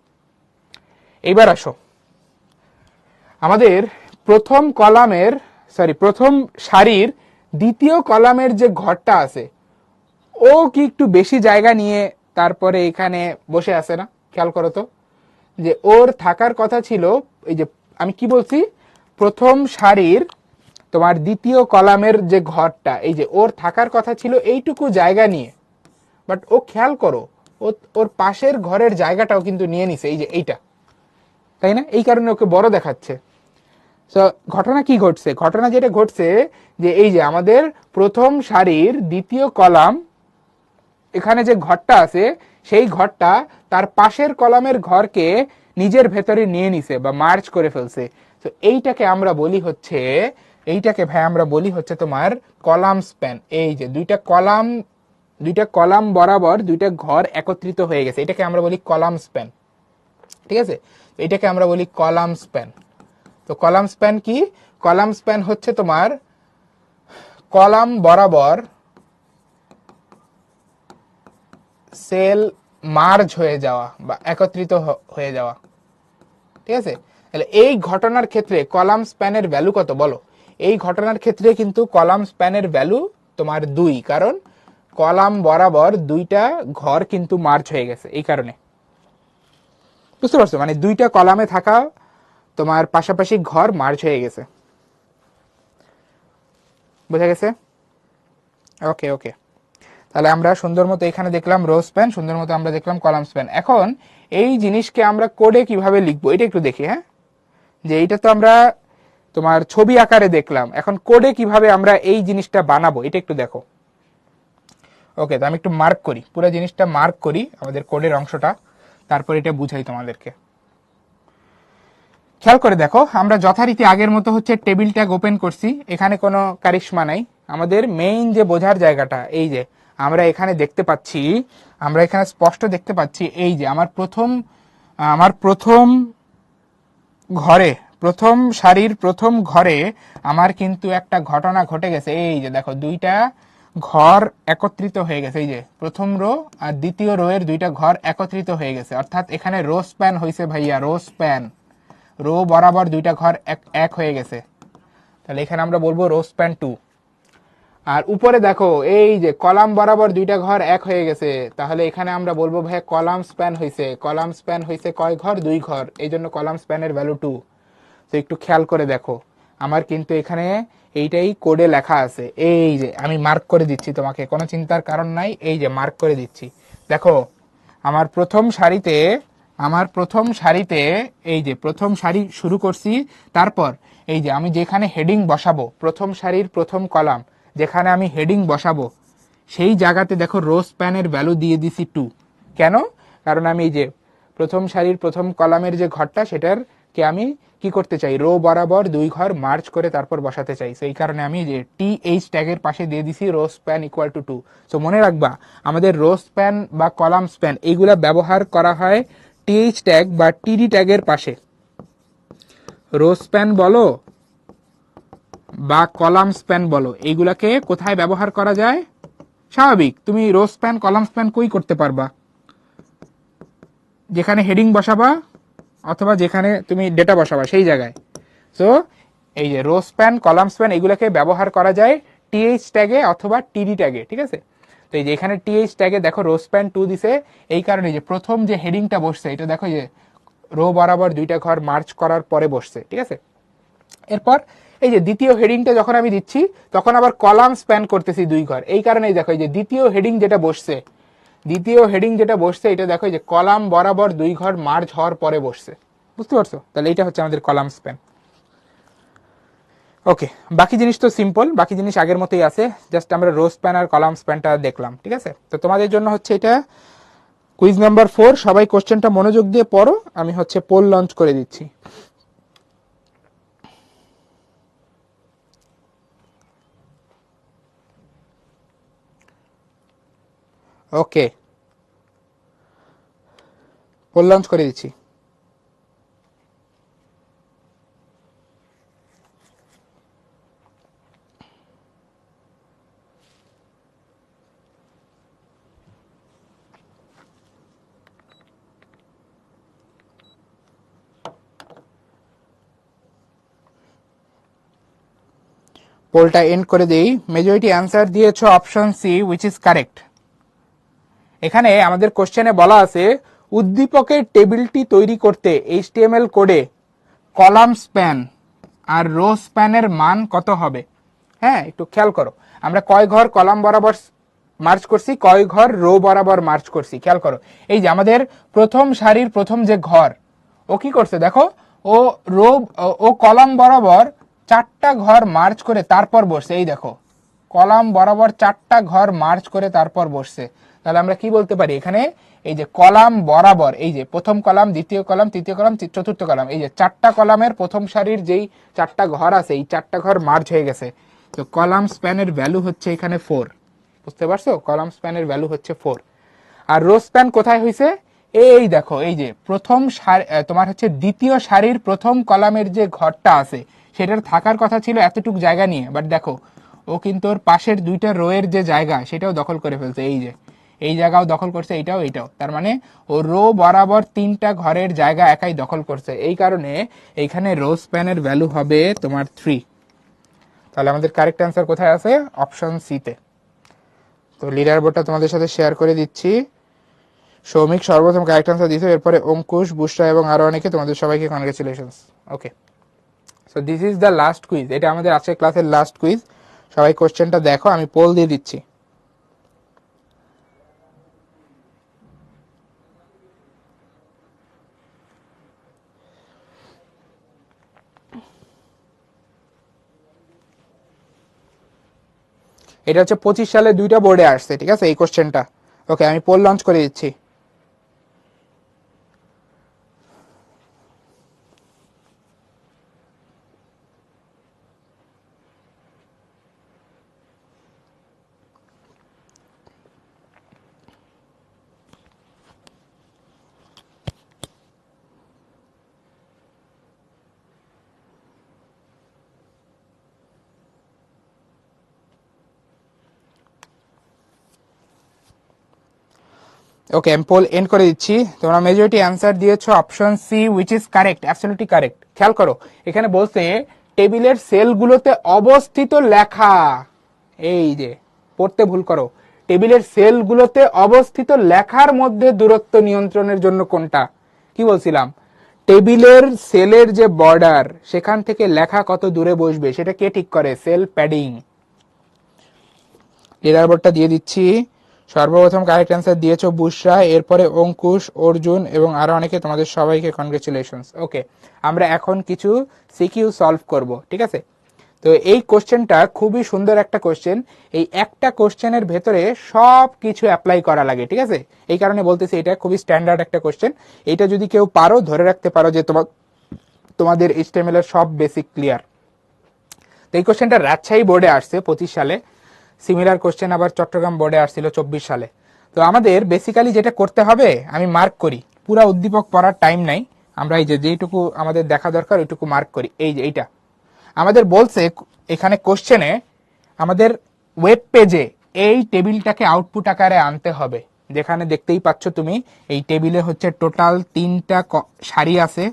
এইবার আসো আমাদের প্রথম কলামের প্রথম সারির দ্বিতীয় কলামের যে ঘরটা আছে ও কি একটু বেশি জায়গা নিয়ে তারপরে এখানে বসে আছে না? খেয়াল করো তো, যে ওর থাকার কথা ছিল, এই যে আমি কি বলছি, প্রথম সারির তোমার দ্বিতীয় কলামের যে ঘরটা, এই যে ওর থাকার কথা ছিল এইটুকু জায়গা নিয়ে, বাট ও খেয়াল করো ওর পাশের ঘরের জায়গাটাও কিন্তু নিয়ে নিছে, এই যে এইটা, তাই না? এই কারণে ওকে বড় দেখাচ্ছে। তো ঘটনা কি ঘটছে, ঘটনা যেটা ঘটছে যে এই যে আমাদের প্রথম সারির দ্বিতীয় কলাম এখানে যে ঘরটা আছে সেই ঘরটা তার পাশের কলামের ঘরকে নিজের ভেতরে নিয়ে নিছে বা মার্চ করে ফেলছে। তো এইটাকে আমরা বলি হচ্ছে, এইটাকে ভাই আমরা বলি হচ্ছে তোমার কলাম স্প্যান। এই যে দুইটা কলাম বরাবর দুইটা ঘর একত্রিত হয়ে গেছে, এটাকে আমরা বলি কলাম স্প্যান। ঠিক আছে, এটাকে আমরা বলি কলাম স্প্যান। তো কলাম স্প্যান কি? কলাম স্প্যান হচ্ছে তোমার কলাম বরাবর সেল মার্জ হয়ে যাওয়া বা একত্রিত হয়ে যাওয়া। ঠিক আছে, তাহলে এই ঘটনার ক্ষেত্রে কলাম স্প্যানের ভ্যালু কত বলো? এই ঘটনার ক্ষেত্রে কিন্তু কলাম স্প্যানের ভ্যালু তোমার 2, কারণ কলাম বরাবর দুইটা ঘর কিন্তু মার্জ হয়ে গেছে। এই কারণে বুঝতে পারছো, মানে দুইটা কলামে থাকা তোমার পাশাপাশি ঘর মার্জ হয়ে গেছে। বোঝা গেছে? ওকে ওকে, তাহলে আমরা সুন্দর মতো এখানে দেখলাম রো স্প্যান, সুন্দর মতো আমরা দেখলাম কলাম স্প্যান। এখন এই জিনিসকে আমরা কোডে কিভাবে লিখবো এটা একটু দেখি। হ্যাঁ, যে এইটা তো আমরা তোমার ছবি আকারে দেখলাম, এখন কোডে কিভাবে আমরা এই জিনিসটা বানাবো এটা একটু দেখো। ওকে, তো আমি একটু মার্ক করি, পুরো জিনিসটা মার্ক করি আমাদের কোডের অংশটা, তারপর এটা বুঝাই তোমাদেরকে। খেয়াল করে দেখো, আমরা যথারীতি আগের মতো হচ্ছে টেবিল ট্যাগ ওপেন করছি, এখানে কোনো কারিশমা নাই। আমাদের মেইন যে বোঝার জায়গাটা, এই যে আমরা এখানে দেখতে পাচ্ছি, আমরা এখানে স্পষ্ট দেখতে পাচ্ছি, এই যে আমার প্রথম ঘরে, প্রথম সারির প্রথম ঘরে আমার কিন্তু একটা ঘটনা ঘটে গেছে। এই যে দেখো দুইটা ঘর একত্রিত হয়ে গেছে, এই যে প্রথম রো আর দ্বিতীয় রো এর দুইটা ঘর একত্রিত হয়ে গেছে, অর্থাৎ এখানে রো স্প্যান হয়েছে ভাইয়া, রো স্প্যান, রো বরাবর দুইটা ঘর এক হয়ে গেছে। তাহলে এখানে আমরা বলবো রো স্প্যান 2। আর উপরে দেখো এই যে কলাম বরাবর দুইটা ঘর এক হয়ে গেছে, তাহলে এখানে আমরা বলবো ভাই কলাম স্প্যান হয়েছে। কলাম স্প্যান হয়েছে কয় ঘর? 2 ঘর, এই জন্য কলাম স্প্যানের ভ্যালু 2। তো একটু খেয়াল করে দেখো, আমার কিন্তু এখানে এইটাই কোডে লেখা আছে, এই যে আমি মার্ক করে দিচ্ছি, তোমাকে কোনো চিন্তার কারণ নাই, এই যে মার্ক করে দিচ্ছি। দেখো আমার প্রথম সারিতে এই যে প্রথম সারি শুরু করছি, তারপর এই যে আমি যেখানে হেডিং বসাবো, প্রথম সারির প্রথম কলাম যেখানে আমি হেডিং বসাবো সেই জায়গাতে দেখো রো স্প্যানের ভ্যালু দিয়ে দিছি 2। কেন? কারণ আমি এই যে প্রথম সারির প্রথম কলামের যে ঘরটা সেটার কে আমি কি করতে চাই, রো বরাবর 2 ঘর মার্চ করে তারপর বসাতে চাই। সেই কারণে আমি যে টিএইচ ট্যাগের পাশে দিয়ে দিছি rho span equal to 2। So মনে রাখবা, আমাদের রো স্প্যান বা কলাম স্প্যান এইগুলা ব্যবহার করা হয় টিএইচ ট্যাগ বা টিডি ট্যাগের পাশে রো স্প্যান বলো বা কলাম স্প্যান বলো, এইগুলাকে কোথায় ব্যবহার করা যায়? স্বাভাবিক, তুমি রো স্প্যান কলাম স্প্যান কই করতে পারবা? যেখানে হেডিং বসাবা অথবা যেখানে তুমি ডেটা বসাবা সেই জায়গায়। সো এই যে রো স্প্যান কলাম স্প্যান এগুলোকে ব্যবহার করা যায় টিএইচ ট্যাগে অথবা টিডি ট্যাগে, ঠিক আছে? তো এই যে এখানে টিএইচ ট্যাগে দেখো রো স্প্যান 2 দিছে, এই কারণে যে প্রথম যে হেডিংটা বসছে এটা দেখো যে রো বরাবর দুইটা ঘর মার্চ করার পরে বসছে, ঠিক আছে? এরপর এই যে দ্বিতীয় হেডিংটা যখন আমি দিচ্ছি তখন আবার কলাম স্প্যান করতেছি 2 ঘর, এই কারণেই দেখো এই যে দ্বিতীয় হেডিং যেটা বসছে এটা দেখো যে কলাম বরাবর 2 ঘর মার্জ হওয়ার পরে বসছে, বুঝতে পারছো? তাহলে এটা হচ্ছে আমাদের কলাম স্প্যান। ওকে, বাকি জিনিস তো সিম্পল, বাকি জিনিস আগের মতোই আছে, জাস্ট আমরা রো স্প্যান আর কলাম স্প্যানটা দেখলাম, ঠিক আছে? তো তোমাদের জন্য হচ্ছে এটা কুইজ নাম্বার 4, সবাই কোশ্চেনটা মনোযোগ দিয়ে পড়ো, আমি হচ্ছে পোল লঞ্চ করে দিচ্ছি। ওকে, পোল লঞ্চ করে দিচ্ছি। পোলটা এন্ড করে দেই। মেজরিটি অ্যান্সার দিয়েছো option C, which is correct. এখানে আমাদের কোশ্চেনে বলা আছে উদ্দীপকের টেবিলটি তৈরি করতে এইচটিএমএল কোডে কলাম স্প্যান আর রো স্প্যানের মান কত হবে? হ্যাঁ, একটু খেয়াল করো, আমরা কয় ঘর কলাম বরাবর মার্চ করছি, কয় ঘর রো বরাবর মার্চ করছি, খেয়াল করো। এই যে আমাদের প্রথম সারির প্রথম যে ঘর, ও কি করছে দেখো, ও রো ও কলাম বরাবর 4টা ঘর মার্চ করে তারপর বসছে, এই দেখো কলাম বরাবর 4টা ঘর মার্চ করে তারপর বসছে। তাহলে আমরা কি বলতে পারি এখানে, এই যে কলাম বরাবর, এই যে প্রথম কলাম, দ্বিতীয় কলাম, তৃতীয় কলাম, চতুর্থ কলাম, এই যে 4টা কলামের প্রথম সারির যেই 4টা ঘর আছে এই 4টা ঘর মার্চ হয়ে গেছে। তো কলাম স্প্যানের ভ্যালু হচ্ছে এখানে 4, বুঝতে পারছো? কলাম স্প্যানের ভ্যালু হচ্ছে 4। আর রো স্প্যান কোথায় হয়েছে? এই দেখো, এই যে প্রথম তোমার হচ্ছে দ্বিতীয় সারির প্রথম কলামের যে ঘরটা আছে সেটার থাকার কথা ছিল এতটুক জায়গা নিয়ে, বাট দেখো ও কিন্তু ওর পাশের 2টা রোয়ের যে জায়গা সেটাও দখল করে ফেলছে, এই যে এই জায়গাও দখল করছে, এইটাও, তার মানে ও রো বরাবর 3টা ঘরের জায়গা একাই দখল করছে, এই কারণে এইখানে রো স্প্যানের ভ্যালু হবে তোমার 3। তাহলে আমাদের কারেক্ট অ্যান্সার কোথায় আছে? অপশন সি তে। তো লিডার বোর্ডটা তোমাদের সাথে শেয়ার করে দিচ্ছি। সৌমিক সর্বপ্রথম কারেক্ট অ্যান্সার দিয়েছে, এরপরে অঙ্কুশ, বুশরা এবং আরো অনেকে, তোমাদের সবাইকে congratulations. Okay, so this is the last quiz, এটা আমাদের আজকের ক্লাসের লাস্ট কুইজ। সবাই কোশ্চেনটা দেখো, আমি পোল দিয়ে দিচ্ছি। এটা হচ্ছে 25 সালে 2টা বোর্ডে আসছে, ঠিক আছে এই কোশ্চেনটা। ওকে, আমি পোল লঞ্চ করে দিচ্ছি। ওকে, আমি পোল এন্ড করে দিচ্ছি। তোমরা মেজরিটি অ্যান্সার দিয়েছো option C, which is correct, absolutely correct. খেয়াল করো, এখানে বলছে টেবিলের সেলগুলোতে অবস্থিত লেখা, এই যে পড়তে ভুল করো, টেবিলের সেলগুলোতে অবস্থিত লেখার মধ্যে দূরত্ব নিয়ন্ত্রণের জন্য কোনটা? কি বলছিলাম, টেবিলের সেলের যে বর্ডার সেখান থেকে লেখা কত দূরে বসবে সেটা কে ঠিক করে? Sell padding. লিডার বোর্ডটা দিয়ে দিচ্ছি। সর্বপ্রথম কারেক্ট অ্যান্সার দিয়েছো বুশরা, এরপরে অঙ্কুশ, অর্জুন এবং আরো অনেকে, তোমাদের সবাইকে কনগ্রেচুলেশনস। ওকে, আমরা এখন কিছু সিকিউ সলভ করব, ঠিক আছে? তো এই কোশ্চেনটা খুবই সুন্দর একটা কোশ্চেন, এই একটা কোশ্চেনের ভেতরে সব কিছু অ্যাপ্লাই করা লাগে, ঠিক আছে? এই কারণে বলতেছি এটা খুবই স্ট্যান্ডার্ড একটা কোশ্চেন। এটা যদি কেউ পারো, ধরে রাখতে পারো যে তোমাদের এইচটিএমএল এর সব বেসিক ক্লিয়ার। তো এই কোশ্চেনটা রাজশাহী বোর্ডে আসছে 25 সালে, সিমিলার কোশ্চেন আবার চট্টগ্রাম বোর্ডে আসছিল 24 সালে। তো আমাদের বেসিক্যালি যেটা করতে হবে, আমি মার্ক করি পুরা উদ্দীপক পড়ার টাইম নাই, আমরা এই যে যেটুকু আমাদের দেখা দরকার ওইটুকু মার্ক করি। এই যে এইটা আমাদের বলছে এখানে কোশ্চেনে আমাদের ওয়েব পেজে এই টেবিলটাকে আউটপুট আকারে আনতে হবে। যেখানে দেখতেই পাচ্ছ তুমি এই টেবিলে হচ্ছে টোটাল 3টা সারি আছে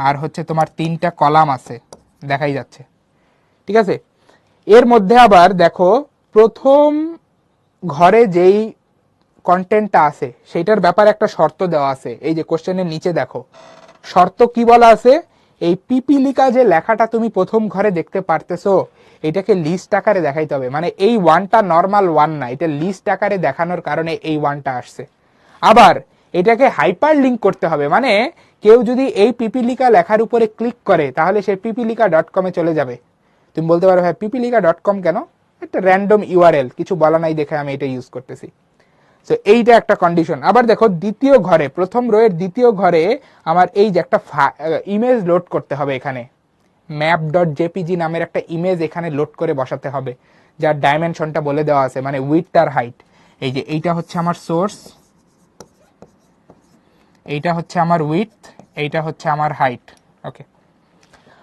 আর হচ্ছে তোমার 3টা কলাম আছে, দেখাই যাচ্ছে, ঠিক আছে। এর মধ্যে আবার দেখো প্রথম ঘরে যেই কন্টেন্টটা আছে সেইটার ব্যাপারে একটা শর্ত দেওয়া আছে। এই যে কোশ্চেনের নিচে দেখো শর্ত কি বলা আছে, এই পিপিলিকা যে লেখাটা তুমি প্রথম ঘরে দেখতে পারতেছো এটাকে লিস্ট আকারে দেখাইতে হবে। মানে এই ওয়ানটা নর্মাল ওয়ান না, এটা লিস্ট আকারে দেখানোর কারণে এই ওয়ানটা আসছে। আবার এটাকে হাইপার লিঙ্ক করতে হবে, মানে কেউ যদি এই পিপিলিকা লেখার উপরে ক্লিক করে তাহলে সে পিপিলিকা.com এ চলে যাবে। তুমি বলতে পারো ভাই পিপিলিকা.com কেন, একটা র্যান্ডম ইউআরএল, কিছু বলা নাই দেখে আমি এটা ইউজ করতেছি। তো এইটা একটা কন্ডিশন। আবার দেখো দ্বিতীয় ঘরে, প্রথম রোয়ের দ্বিতীয় ঘরে আমার এই যে একটা ইমেজ লোড করতে হবে, এখানে map.jpg নামের একটা ইমেজ এখানে লোড করে বসাতে হবে, যার ডাইমেনশনটা বলে দেওয়া আছে, মানে উইডথ আর হাইট। এই যে এইটা হচ্ছে আমার সোর্স, এইটা হচ্ছে আমার উইডথ, এইটা হচ্ছে আমার হাইট। ওকে,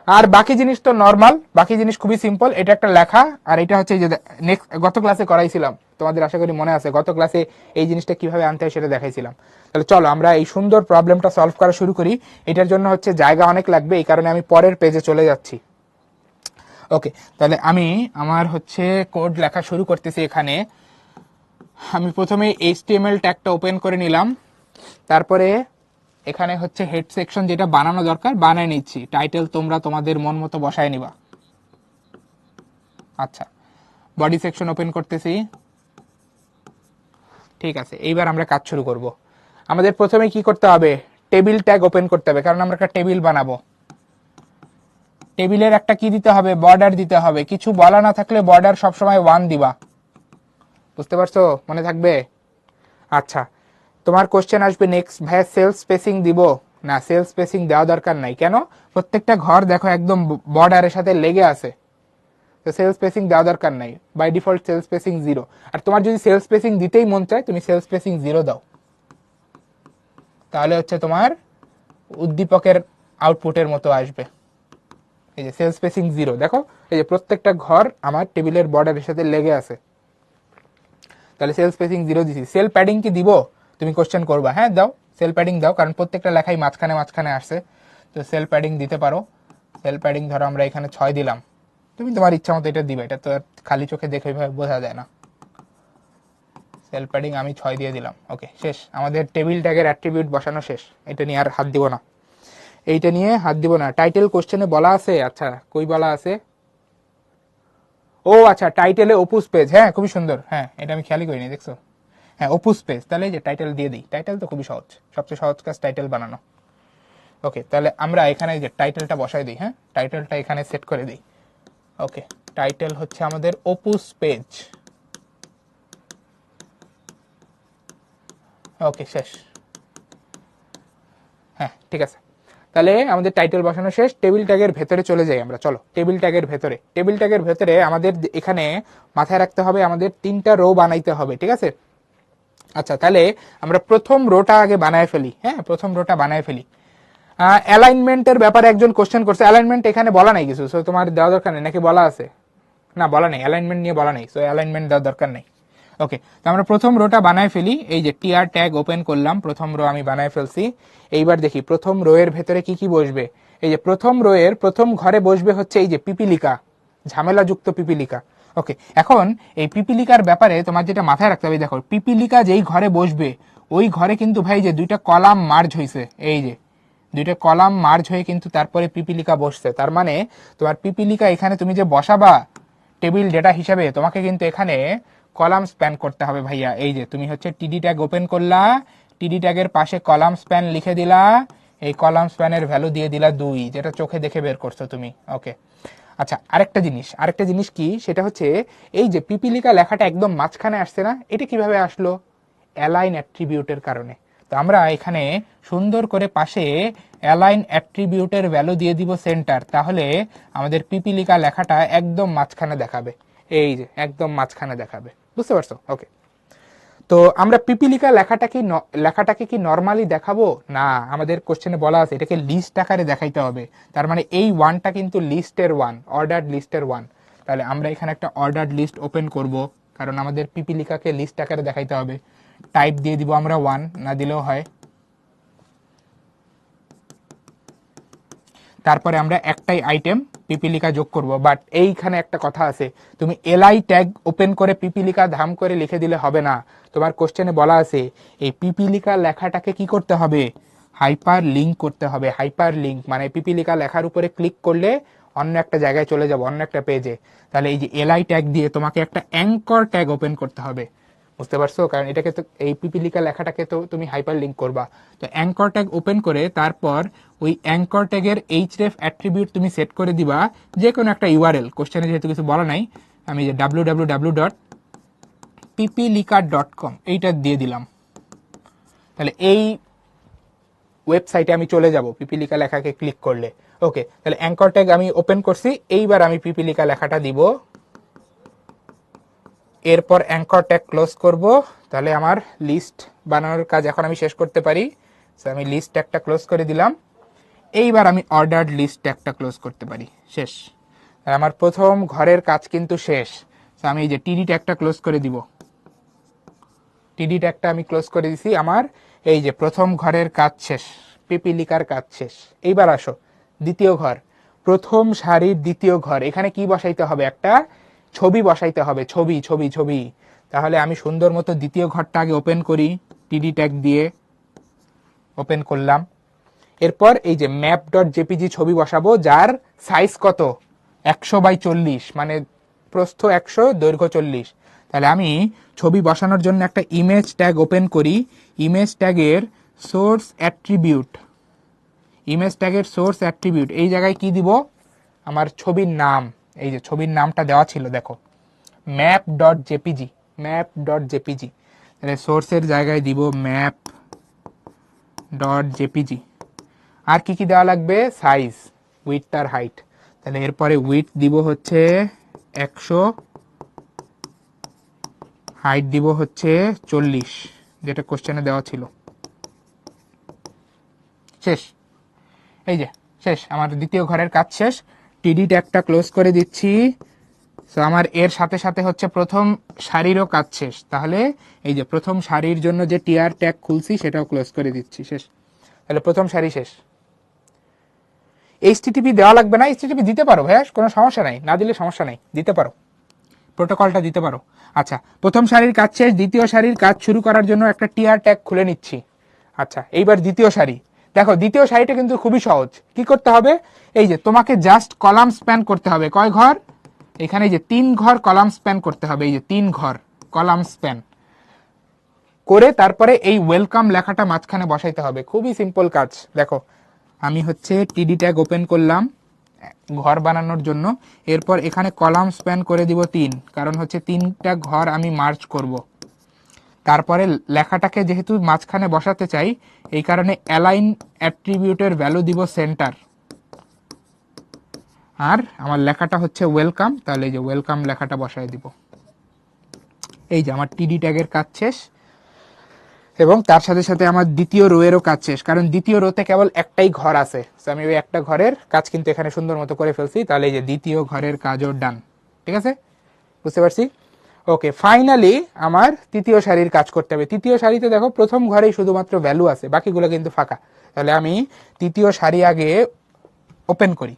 আর বাকি জিনিস তো নর্মাল, বাকি জিনিস খুবই সিম্পল। এটা একটা লেখা, আর এটা হচ্ছে যে নেক্সট গত ক্লাসে করাইছিলাম, তোমাদের আশা করি মনে আছে গত ক্লাসে এই জিনিসটা কিভাবে আনতে হয় সেটা দেখাইছিলাম। তাহলে চলো আমরা এই সুন্দর প্রবলেমটা সলভ করা শুরু করি। এটার জন্য হচ্ছে জায়গা অনেক লাগবে, এই কারণে আমি পরের পেজে চলে যাচ্ছি। ওকে, তাহলে আমি আমার হচ্ছে কোড লেখা শুরু করতেছি। এখানে আমি প্রথমে HTML ট্যাগটা ওপেন করে নিলাম, তারপরে এখানে হচ্ছে হেড সেকশন যেটা বানানো দরকার বানিয়ে নিচ্ছি। টাইটেল তোমরা তোমাদের মন মতো বসায় নিবা। আচ্ছা, বডি সেকশন ওপেন করতেছি, ঠিক আছে। এইবার আমরা কাজ শুরু করব। আমাদের প্রথমে কি করতে হবে, টেবিল ট্যাগ ওপেন করতে হবে, কারণ আমরা একটা টেবিল বানাবো। টেবিলের একটা কি দিতে হবে, বর্ডার দিতে হবে। কিছু বলা না থাকলে বর্ডার সবসময় 1 দিবা, বুঝতে পারছো, মনে থাকবে। আচ্ছা, তোমার কোশ্চেন আসবে নেক্সট, ভাইয়া সেলফ স্পেসিং দিব না? সেলফ স্পেসিং দেওয়া দরকার নাই, কেন? প্রত্যেকটা ঘর দেখো একদম বর্ডারের সাথে লেগে আছে, তো সেলফ স্পেসিং দেওয়া দরকার নাই। By default self spacing 0। আর তোমার যদি সেলফ স্পেসিং দিতেই মন চায় তুমি সেলফ স্পেসিং 0 দাও, তাহলে হচ্ছে তোমার উদ্দীপকের আউটপুটের মতো আসবে। এই যে সেলফ স্পেসিং 0, দেখো এই যে প্রত্যেকটা ঘর আমার টেবিলের বর্ডারের সাথে লেগে আছে, তাহলে সেলফ স্পেসিং 0 দিছি। সেল প্যাডিং কি দিব তুমি কোশ্চেন করবা, হ্যাঁ দাও, সেল প্যাডিং দাও, কারণ প্রত্যেকটা লেখাই মাঝখানে মাঝখানে আসছে, তো সেল প্যাডিং দিতে পারো। সেল প্যাডিং ধরো আমরা এখানে 6 দিলাম, তুমি তোমার ইচ্ছা মতো এটা দিবে, এটা তো খালি চোখে দেখে বোঝা যায় না। সেল প্যাডিং আমি 6 দিয়ে দিলাম। ওকে, শেষ, আমাদের টেবিল ট্যাগের অ্যাট্রিবিউট বসানো শেষ। এটা নিয়ে আর হাত দিব না, এইটা নিয়ে হাত দিব না। টাইটেল কোশ্চেনে বলা আছে, আচ্ছা কই বলা আছে, ও আচ্ছা টাইটেলে ওপুস পেজ, হ্যাঁ খুবই সুন্দর, হ্যাঁ এটা আমি খেয়ালই করিনি, দেখছো, হ্যাঁ ওপুস পেজ। তাহলে যে টাইটেল দিয়ে দিই, টাইটেল তো খুবই সহজ, সবচেয়ে সহজ কাজ টাইটেল বানানো। ওকে, তাহলে আমরা এখানে যে টাইটেলটা বসাই দিই, হ্যাঁ টাইটেলটা এখানে সেট করে দিই। ওকে, টাইটেল হচ্ছে আমাদের ওপুস পেজ। ওকে, শেষ, হ্যাঁ ঠিক আছে। তাহলে আমাদের টাইটেল বসানো শেষ। টেবিল ট্যাগের ভেতরে চলে যাই আমরা, চলো টেবিল ট্যাগের ভেতরে। টেবিল ট্যাগের ভেতরে আমাদের এখানে মাথায় রাখতে হবে আমাদের 3টা রো বানাইতে হবে, ঠিক আছে। আচ্ছা, তাহলে আমরা প্রথম রোটা আগে বানায় ফেলি, হ্যাঁ প্রথম রোটা বানায় ফেলি। অ্যালাইনমেন্টের ব্যাপারে একজন কোশ্চেন করছে, অ্যালাইনমেন্ট এখানে বলা নাই কিছু, সো তোমার দেওয়া দরকার নেই, নাকি বলা আছে? না বলা নেই, অ্যালাইনমেন্ট নিয়ে বলা নেই, সো অ্যালাইনমেন্ট দেওয়ার দরকার নেই। ওকে, তো আমরা প্রথম রোটা বানায় ফেলি। এই যে টিআর ট্যাগ ওপেন করলাম, প্রথম রো আমি বানায় ফেলছি। এইবার দেখি প্রথম রো এর ভেতরে কি কি বসবে। এই যে প্রথম রো এর প্রথম ঘরে বসবে হচ্ছে এই যে পিপিলিকা, ঝামেলাযুক্ত পিপিলিকা। ওকে, এখন এই পিপিলিকার ব্যাপারে তোমার যেটা মাথায় রাখতে হবে, দেখো পিপিলিকা যেই ঘরে বসবে ওই ঘরে কিন্তু ভাই যে 2টা কলাম মার্জ হয়েছে, এই যে 2টা কলাম মার্জ হয়ে কিন্তু তারপরে পিপিলিকা বসছে। তার মানে তোমার পিপিলিকা এখানে তুমি যে বসাবা টেবিল ডেটা হিসাবে, তোমাকে কিন্তু এখানে কলাম স্প্যান করতে হবে ভাইয়া। এই যে তুমি হচ্ছে টিডি ট্যাগ ওপেন করলা, টিডি ট্যাগের পাশে কলাম স্প্যান লিখে দিলা, এই কলাম স্প্যানের ভ্যালু দিয়ে দিলা 2, যেটা চোখে দেখে বের করছো তুমি। ওকে, আচ্ছা আরেকটা জিনিস কি, সেটা হচ্ছে এই যে পিপিলিকা লেখাটা একদম মাঝখানে আসছে না, এটা কিভাবে আসলো? অ্যালাইন অ্যাট্রিবিউটের কারণে। তো আমরা এখানে সুন্দর করে পাশে অ্যালাইন অ্যাট্রিবিউটের ভ্যালু দিয়ে দিব সেন্টার, তাহলে আমাদের পিপিলিকা লেখাটা একদম মাঝখানে দেখাবে, এই যে একদম মাঝখানে দেখাবে, বুঝতে পারছো? ওকে, তো আমরা পিপিলিকা লেখাটাকে কি নর্মালি দেখাবো না, আমাদের কোশ্চেনে বলা আছে এটাকে লিস্ট আকারে দেখাইতে হবে। তার মানে এই ওয়ানটা কিন্তু লিস্টের ওয়ান, অর্ডার্ড লিস্টের ওয়ান। তাহলে আমরা এখানে একটা অর্ডার্ড লিস্ট ওপেন করব, কারণ আমাদের পিপিলিকাকে লিস্ট আকারে দেখাইতে হবে। টাইপ দিয়ে দিব আমরা ওয়ান, না দিলেও হয়। তারপরে আমরা একটাই আইটেম পিপিলিকা যোগ করব। বাট এইখানে একটা কথা আছে, তুমি এলআই ট্যাগ ওপেন করে পিপিলিকা ধাম করে লিখে দিলে হবে না। তোমার কোশ্চেনে বলা আছে এই পিপিলিকা লেখাটাকে কি করতে হবে, হাইপার লিঙ্ক করতে হবে। হাইপার লিঙ্ক মানে পিপিলিকা লেখার উপরে ক্লিক করলে অন্য একটা জায়গায় চলে যাবো, অন্য একটা পেজে। তাহলে এই যে এলআই ট্যাগ দিয়ে তোমাকে একটা অ্যাঙ্কর ট্যাগ ওপেন করতে হবে, বুঝতে পারছো? কারণ এটাকে তো, এই পিপিলিকা লেখাটাকে তো তুমি হাইপার লিঙ্ক করবা। তো অ্যাঙ্কর ট্যাগ ওপেন করে তারপর ওই অ্যাঙ্কর ট্যাগের এইচরেফ অ্যাট্রিবিউট তুমি সেট করে দিবা যে কোনো একটা ইউআরএল। কোশ্চেনে যেহেতু কিছু বলা নাই, আমি যে www.pipilika.com এইটা দিয়ে দিলাম। তাহলে এই ওয়েবসাইটে আমি চলে যাব পিপিলিকা লেখাকে ক্লিক করলে। ওকে, তাহলে অ্যাঙ্কর ট্যাগ আমি ওপেন করছি। এইবার আমি পিপিলিকা লেখাটা দিব, এরপর অ্যাঙ্কর ট্যাগ ক্লোজ করব। তাহলে আমার লিস্ট বানানোর কাজ এখন আমি শেষ করতে পারি। আমি লিস্ট ট্যাগটা ক্লোজ করে দিলাম। এইবার আমি অর্ডার্ড লিস্ট ট্যাগটা ক্লোজ করতে পারি, শেষ। আর আমার প্রথম ঘরের কাজ কিন্তু শেষ। আমি এই যে টিডি ট্যাগটা ক্লোজ করে দিব, টিডি ট্যাগটা আমি ক্লোজ করে দিছি। আমার এই যে প্রথম ঘরের কাজ শেষ, পিপিলিকার কাজ শেষ। এইবার আসো দ্বিতীয় ঘর, প্রথম সারির দ্বিতীয় ঘর। এখানে কি বসাইতে হবে, একটা ছবি বসাইতে হবে, ছবি ছবি ছবি। তাহলে আমি সুন্দর মতো দ্বিতীয় ঘরটা আগে ওপেন করি, টিডি ট্যাগ দিয়ে ওপেন করলাম। এরপর এই যে ম্যাপ ডট জেপিজি ছবি বসাবো, যার সাইজ কত, 100x40, মানে প্রস্থ 100, দৈর্ঘ্য 40। তাহলে আমি ছবি বসানোর জন্য একটা ইমেজ ট্যাগ ওপেন করি। ইমেজ ট্যাগের সোর্স অ্যাট্রিবিউট, ইমেজ ট্যাগের সোর্স অ্যাট্রিবিউট এই জায়গায় কি দিব, আমার ছবির নাম। এই যে ছবির নামটা দেওয়া ছিল, দেখো map dot JPG, map dot JPG. তাহলে সোর্সের জায়গায় দিব ম্যাপ ডট জেপিজি। আর কি কি দেওয়া লাগবে, সাইজ, উইডথ আর হাইট। তাহলে এরপরে উইডথ দিব হচ্ছে 100, হাইট দিব হচ্ছে 40, যেটা কোশ্চেনে দেওয়া ছিল। শেষ, এই যে শেষ, আমার দ্বিতীয় ঘরের কাজ শেষ। টিডি ট্যাগটা ক্লোজ করে দিচ্ছি। তো আমার এর সাথে সাথে হচ্ছে প্রথম সারিরও কাজ শেষ। তাহলে এই যে প্রথম সারির জন্য যে টিআর ট্যাগ খুলছি সেটাও ক্লোজ করে দিচ্ছি, শেষ। তাহলে প্রথম সারি শেষ। এইচটিটিপি দেওয়া লাগবে না, এইচটিটিপি দিতে পারো ভাইয়া, কোনো সমস্যা নাই, না দিলে সমস্যা নাই, দিতে পারো, প্রোটোকলটা দিতে পারো। আচ্ছা, প্রথম সারির কাজ শেষ, দ্বিতীয় সারির কাজ শুরু করার জন্য একটা টিআর ট্যাগ খুলে নিচ্ছি। আচ্ছা, এইবার দ্বিতীয় সারি। দেখো দ্বিতীয় সারিটা কিন্তু খুবই সহজ। কি করতে হবে, এই যে তোমাকে জাস্ট কলাম স্প্যান করতে হবে। কয় ঘর, এখানে যে 3 ঘর কলাম স্প্যান করতে হবে। এই যে 3 ঘর কলাম স্প্যান করে তারপরে এই ওয়েলকাম লেখাটা মাঝখানে বসাইতে হবে। খুবই সিম্পল কাজ। দেখো আমি হচ্ছে টিডি ট্যাগ ওপেন করলাম ঘর বানানোর জন্য। এরপর এখানে কলাম স্প্যান করে দিব 3, কারণ হচ্ছে 3টা ঘর আমি মার্জ করব। তারপরে লেখাটাকে যেহেতু মাঝখানে বসাতে চাই, এই কারণে অ্যালাইন অ্যাট্রিবিউটের ভ্যালু দিব সেন্টার। আর আমার লেখাটা হচ্ছে ওয়েলকাম, তাহলে এই যে ওয়েলকাম লেখাটা বসায় দিব। এই যে আমার টিডি ট্যাগের কাজ শেষ, এবং তার সাথে সাথে আমার দ্বিতীয় রো এরও কাজ শেষ, কারণ দ্বিতীয় রোতে কেবল একটাই ঘর আছে। আমি ওই একটা ঘরের কাজ কিন্তু এখানে সুন্দর মতো করে ফেলছি। তাহলে এই যে দ্বিতীয় ঘরের কাজও ডান, ঠিক আছে, বুঝতে পারছি। ওকে, ফাইনালি আমার তৃতীয় সারির কাজ করতে হবে। তৃতীয় সারিতে দেখো প্রথম ঘরেই শুধুমাত্র ভ্যালু আছে, বাকিগুলো কিন্তু ফাঁকা। তাহলে আমি তৃতীয় সারি আগে ওপেন করি।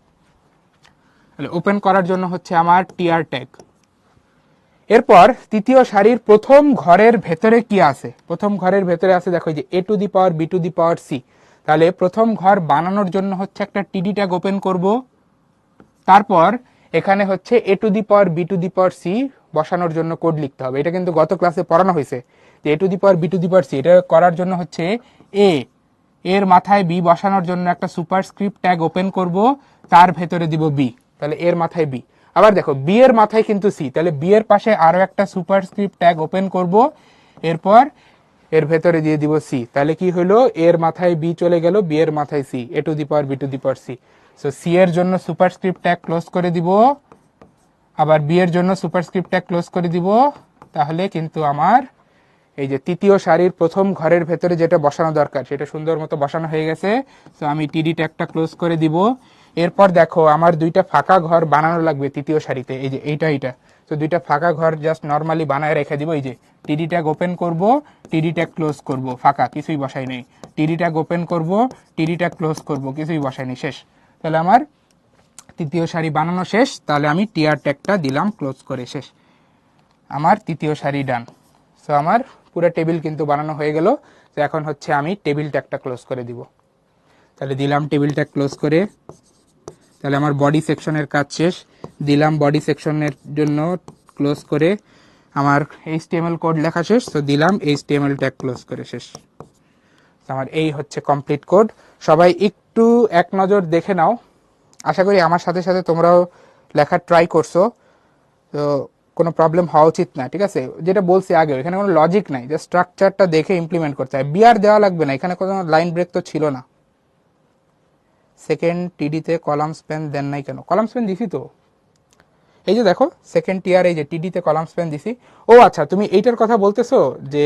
তাহলে ওপেন করার জন্য হচ্ছে আমার টিআর ট্যাগ। এরপর তৃতীয় সারির প্রথম ঘরের ভেতরে কি আছে, প্রথম ঘরের ভেতরে আছে দেখো যে a two the power b two the power c। তাহলে প্রথম ঘর বানানোর জন্য হচ্ছে একটা টিডি ট্যাগ ওপেন করব। তারপর এখানে হচ্ছে a two the power b two the power c বসানোর জন্য কোড লিখতে হবে। এটা কিন্তু গত ক্লাসে পড়ানো হয়েছে যে a two the power b two the power c। এটা করার জন্য হচ্ছে এর মাথায় b বসানোর জন্য একটা সুপারস্ক্রিপ্ট ট্যাগ ওপেন করব, তার ভেতরে দিব b। তাহলে এর মাথায় b। আবার দেখো বি এর মাথায় কিন্তু সি, তাহলে বি এর পাশে আরো একটা সুপারস্ক্রিপ্ট ট্যাগ ওপেন করব, এরপর এর ভেতরে দিয়ে দিব সি। তাহলে কি হলো, এর মাথায় বি চলে গেল, বি এর মাথায় C, A to the power B to the power C. So C এর জন্য সুপারস্ক্রিপ্ট ট্যাগ ক্লোজ করে দিব, আবার বি এর জন্য সুপারস্ক্রিপ্ট ট্যাগ ক্লোজ করে দিব। তাহলে কিন্তু আমার এই যে তৃতীয় সারির প্রথম ঘরের ভেতরে যেটা বসানো দরকার সেটা সুন্দর মতো বসানো হয়ে গেছে। তো আমি টিডি ট্যাগটা ক্লোজ করে দিব। এরপর দেখো আমার দুইটা ফাঁকা ঘর বানানো লাগবে তৃতীয় সারিতে, এই যে এইটা। তো দুইটা ফাঁকা ঘর জাস্ট নর্মালি বানায় রেখে দিব। এই যে টিডি ট্যাগ ওপেন করব, টিডি ট্যাগ ক্লোজ করব, ফাঁকা, কিছুই বসাই নেই। টিডি ট্যাগ ওপেন করব, টিডি ট্যাগ ক্লোজ করব, কিছুই বসাই নেই, শেষ। তাহলে আমার তৃতীয় সারি বানানো শেষ। তাহলে আমি টিআর ট্যাগটা দিলাম ক্লোজ করে, শেষ। আমার তৃতীয় সারি ডান। সো আমার পুরো টেবিল কিন্তু বানানো হয়ে গেল। তো এখন হচ্ছে আমি টেবিল ট্যাগটা ক্লোজ করে দিব। তাহলে দিলাম টেবিল ট্যাগ ক্লোজ করে। তাহলে আমার বডি সেকশনের কাজ শেষ। দিলাম বডি সেকশনের জন্য ক্লোজ করে। আমার HTML কোড লেখা শেষ। তো দিলাম HTML ট্যাগ ক্লোজ করে, শেষ। আমার এই হচ্ছে কমপ্লিট কোড। সবাই একটু এক নজর দেখে নাও। আশা করি আমার সাথে সাথে তোমরাও লেখার ট্রাই করছো। তো কোনো প্রবলেম হওয়া উচিত না, ঠিক আছে? যেটা বলছি আগে, এখানে কোনো লজিক নাই, জাস্ট স্ট্রাকচারটা দেখে ইমপ্লিমেন্ট করতে হয়। বিআর দেওয়া লাগবে না, এখানে কোনো লাইন ব্রেক তো ছিল না। সেকেন্ড টিডিতে কলাম স্প্যান দেন নাই কেন? কলাম স্প্যান দিছি তো, এই যে দেখো সেকেন্ড টিআর, এই যে টিডিতে কলাম স্প্যান দিছি। ও আচ্ছা, তুমি এইটার কথা বলতেছো যে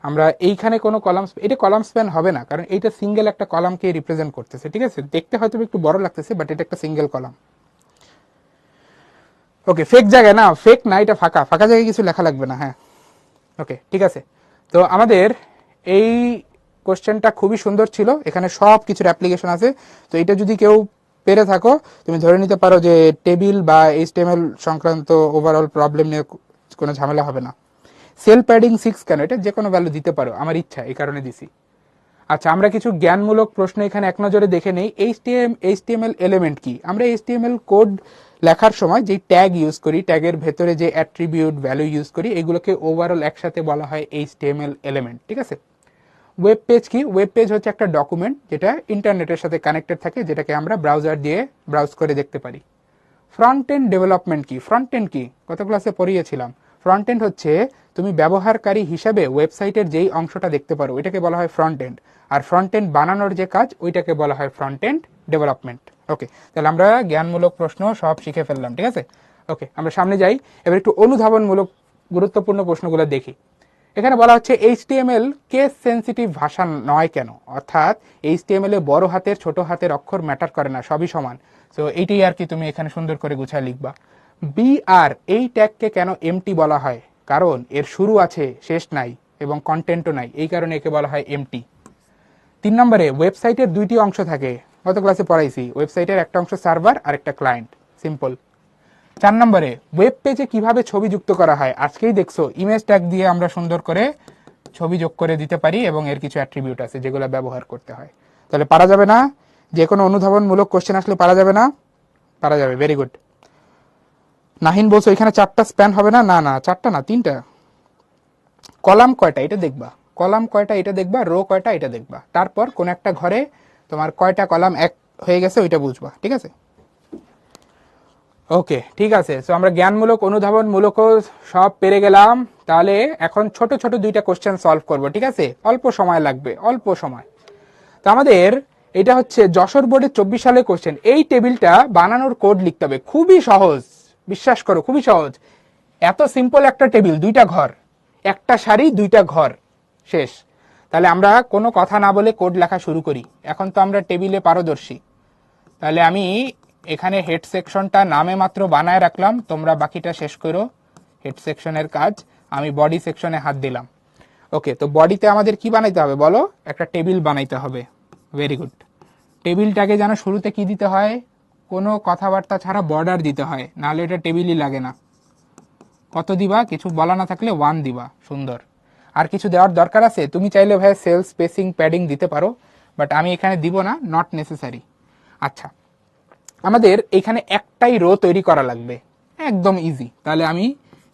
আমরা এইখানে কোনো কলাম, এটা কলাম স্প্যান হবে না, কারণ এইটা সিঙ্গেল একটা কলামকে রিপ্রেজেন্ট করতেছে, ঠিক আছে? দেখতে হয়তো একটু বড় লাগতেছে, বাট এটা একটা সিঙ্গেল কলাম। ওকে, ফেক জায়গায় না, ফেক না, এটা ফাঁকা, ফাঁকা জায়গায় কিছু লেখা লাগবে না। হ্যাঁ, ওকে, ঠিক আছে। তো আমাদের এই কোশ্চেনটা খুবই সুন্দর ছিল, এখানে সব কিছুর অ্যাপ্লিকেশন আছে। তো এটা যদি কেউ পেরে থাকো, তুমি ধরে নিতে পারো যে টেবিল বা HTML সংক্রান্ত ওভারঅল প্রবলেম নিয়ে কোনো ঝামেলা হবে না। সেল প্যাডিং 6 কেন? এটা যে কোনো ভ্যালু দিতে পারো, আমার ইচ্ছা, এই কারণে দিছি। আচ্ছা, আমরা কিছু জ্ঞানমূলক প্রশ্ন এখানে এক নজরে দেখে নেই। HTML এলিমেন্ট কি? আমরা HTML কোড লেখার সময় যে ট্যাগ ইউজ করি, ট্যাগের ভেতরে যে অ্যাট্রিবিউট ভ্যালু ইউজ করি, এগুলোকে ওভারঅল একসাথে বলা হয় HTML এলিমেন্ট, ঠিক আছে? ওয়েব পেজ কি? ওয়েব পেজ হচ্ছে একটা ডকুমেন্ট যেটা ইন্টারনেটের সাথে কানেক্টেড থাকে, যেটাকে আমরা ব্রাউজার দিয়ে ব্রাউজ করে দেখতে পারি। ফ্রন্ট এন্ড ডেভেলপমেন্ট কি? ফ্রন্ট এন্ড কি গত ক্লাসে পড়িয়েছিলাম। ফ্রন্ট এন্ড হচ্ছে তুমি ব্যবহারকারী হিসাবে ওয়েবসাইটের যেই অংশটা দেখতে পারো, ওইটাকে বলা হয় ফ্রন্ট এন্ড। আর ফ্রন্ট এন্ড বানানোর যে কাজ, ওইটাকে বলা হয় ফ্রন্ট এন্ড ডেভেলপমেন্ট। ওকে, তাহলে আমরা জ্ঞানমূলক প্রশ্ন সব শিখে ফেললাম, ঠিক আছে? ওকে, আমরা সামনে যাই। এবার একটু অনুধাবনমূলক গুরুত্বপূর্ণ প্রশ্নগুলো দেখি। এখানে বলা হচ্ছে HTML কেস সেন্সিটিভ ভাষা নয় কেন? অর্থাৎ HTML এ বড় হাতের ছোট হাতের অক্ষর ম্যাটার করে না, সবই সমান। তো এইটাই আর কি তুমি এখানে সুন্দর করে গুছায় লিখবা। BR এই ট্যাগকে কেন এমটি বলা হয়? কারণ এর শুরু আছে, শেষ নাই, এবং কন্টেন্টও নাই, এই কারণে একে বলা হয় এমটি। 3 নম্বরে, ওয়েবসাইটের দুইটি অংশ থাকে, গত ক্লাসে পড়াইছি। ওয়েবসাইটের একটা অংশ সার্ভার আর একটা ক্লায়েন্ট, সিম্পল। 4 নম্বরে, ওয়েব পেজে কিভাবে ছবি যুক্ত করা হয়? আজকেই দেখছো, ইমেজ ট্যাগ দিয়ে আমরা সুন্দর করে ছবি যোগ করে দিতে পারি, এবং এর কিছু অ্যাট্রিবিউট আছে যেগুলো ব্যবহার করতে হয়। তাহলে পারা যাবে না? যে কোনো অনুধাবনমূলক কোশ্চেন আসলে পারা যাবে না? পারা যাবে, ভেরি গুড। নাহিন বলছো এখানে 4টা স্প্যান হবে না? না না, 4টা না, 3টা। কলাম কয়টা এটা দেখবা, কলাম কয়টা এটা দেখবা, রো কয়টা এটা দেখবা, তারপর কোন একটা ঘরে তোমার কয়টা কলাম এক হয়ে গেছে ওইটা বুঝবা, ঠিক আছে? ওকে, ঠিক আছে। সো আমরা জ্ঞানমূলক অনুধাবনমূলকও সব পেরে গেলাম। তাহলে এখন ছোট ছোট দুইটা কোশ্চেন সলভ করব, ঠিক আছে? অল্প সময় লাগবে, অল্প সময়। তো আমাদের এটা হচ্ছে যশোর বোর্ডের 24 সালের কোশ্চেন। এই টেবিলটা বানানোর কোড লিখতে হবে, খুবই সহজ, বিশ্বাস করো, খুবই সহজ। এত সিম্পল একটা টেবিল, দুইটা ঘর, একটা সারি, দুইটা ঘর, শেষ। তাহলে আমরা কোনো কথা না বলে কোড লেখা শুরু করি। এখন তো আমরা টেবিলে পারদর্শী। তাহলে আমি এখানে হেড সেকশনটা নামে মাত্র বানায় রাখলাম, তোমরা বাকিটা শেষ করো হেড সেকশনের কাজ। আমি বডি সেকশনে হাত দিলাম। ওকে, তো বডিতে আমাদের কি বানাইতে হবে বলো? একটা টেবিল বানাইতে হবে। Very good. টেবিলটাকে যেন শুরুতে কি দিতে হয়? কোনো কথাবার্তা ছাড়া বর্ডার দিতে হয়, নাহলে এটা টেবিলই লাগে না। কত দিবা? কিছু বলা না থাকলে 1 দিবা, সুন্দর। আর কিছু দেওয়ার দরকার আছে? তুমি চাইলে ভাই সেল স্পেসিং প্যাডিং দিতে পারো, বাট আমি এখানে দিব না, নট নেসেসারি। আচ্ছা, আমাদের এখানে একটাই রো তৈরি করা লাগবে, একদম ইজি। তাহলে আমি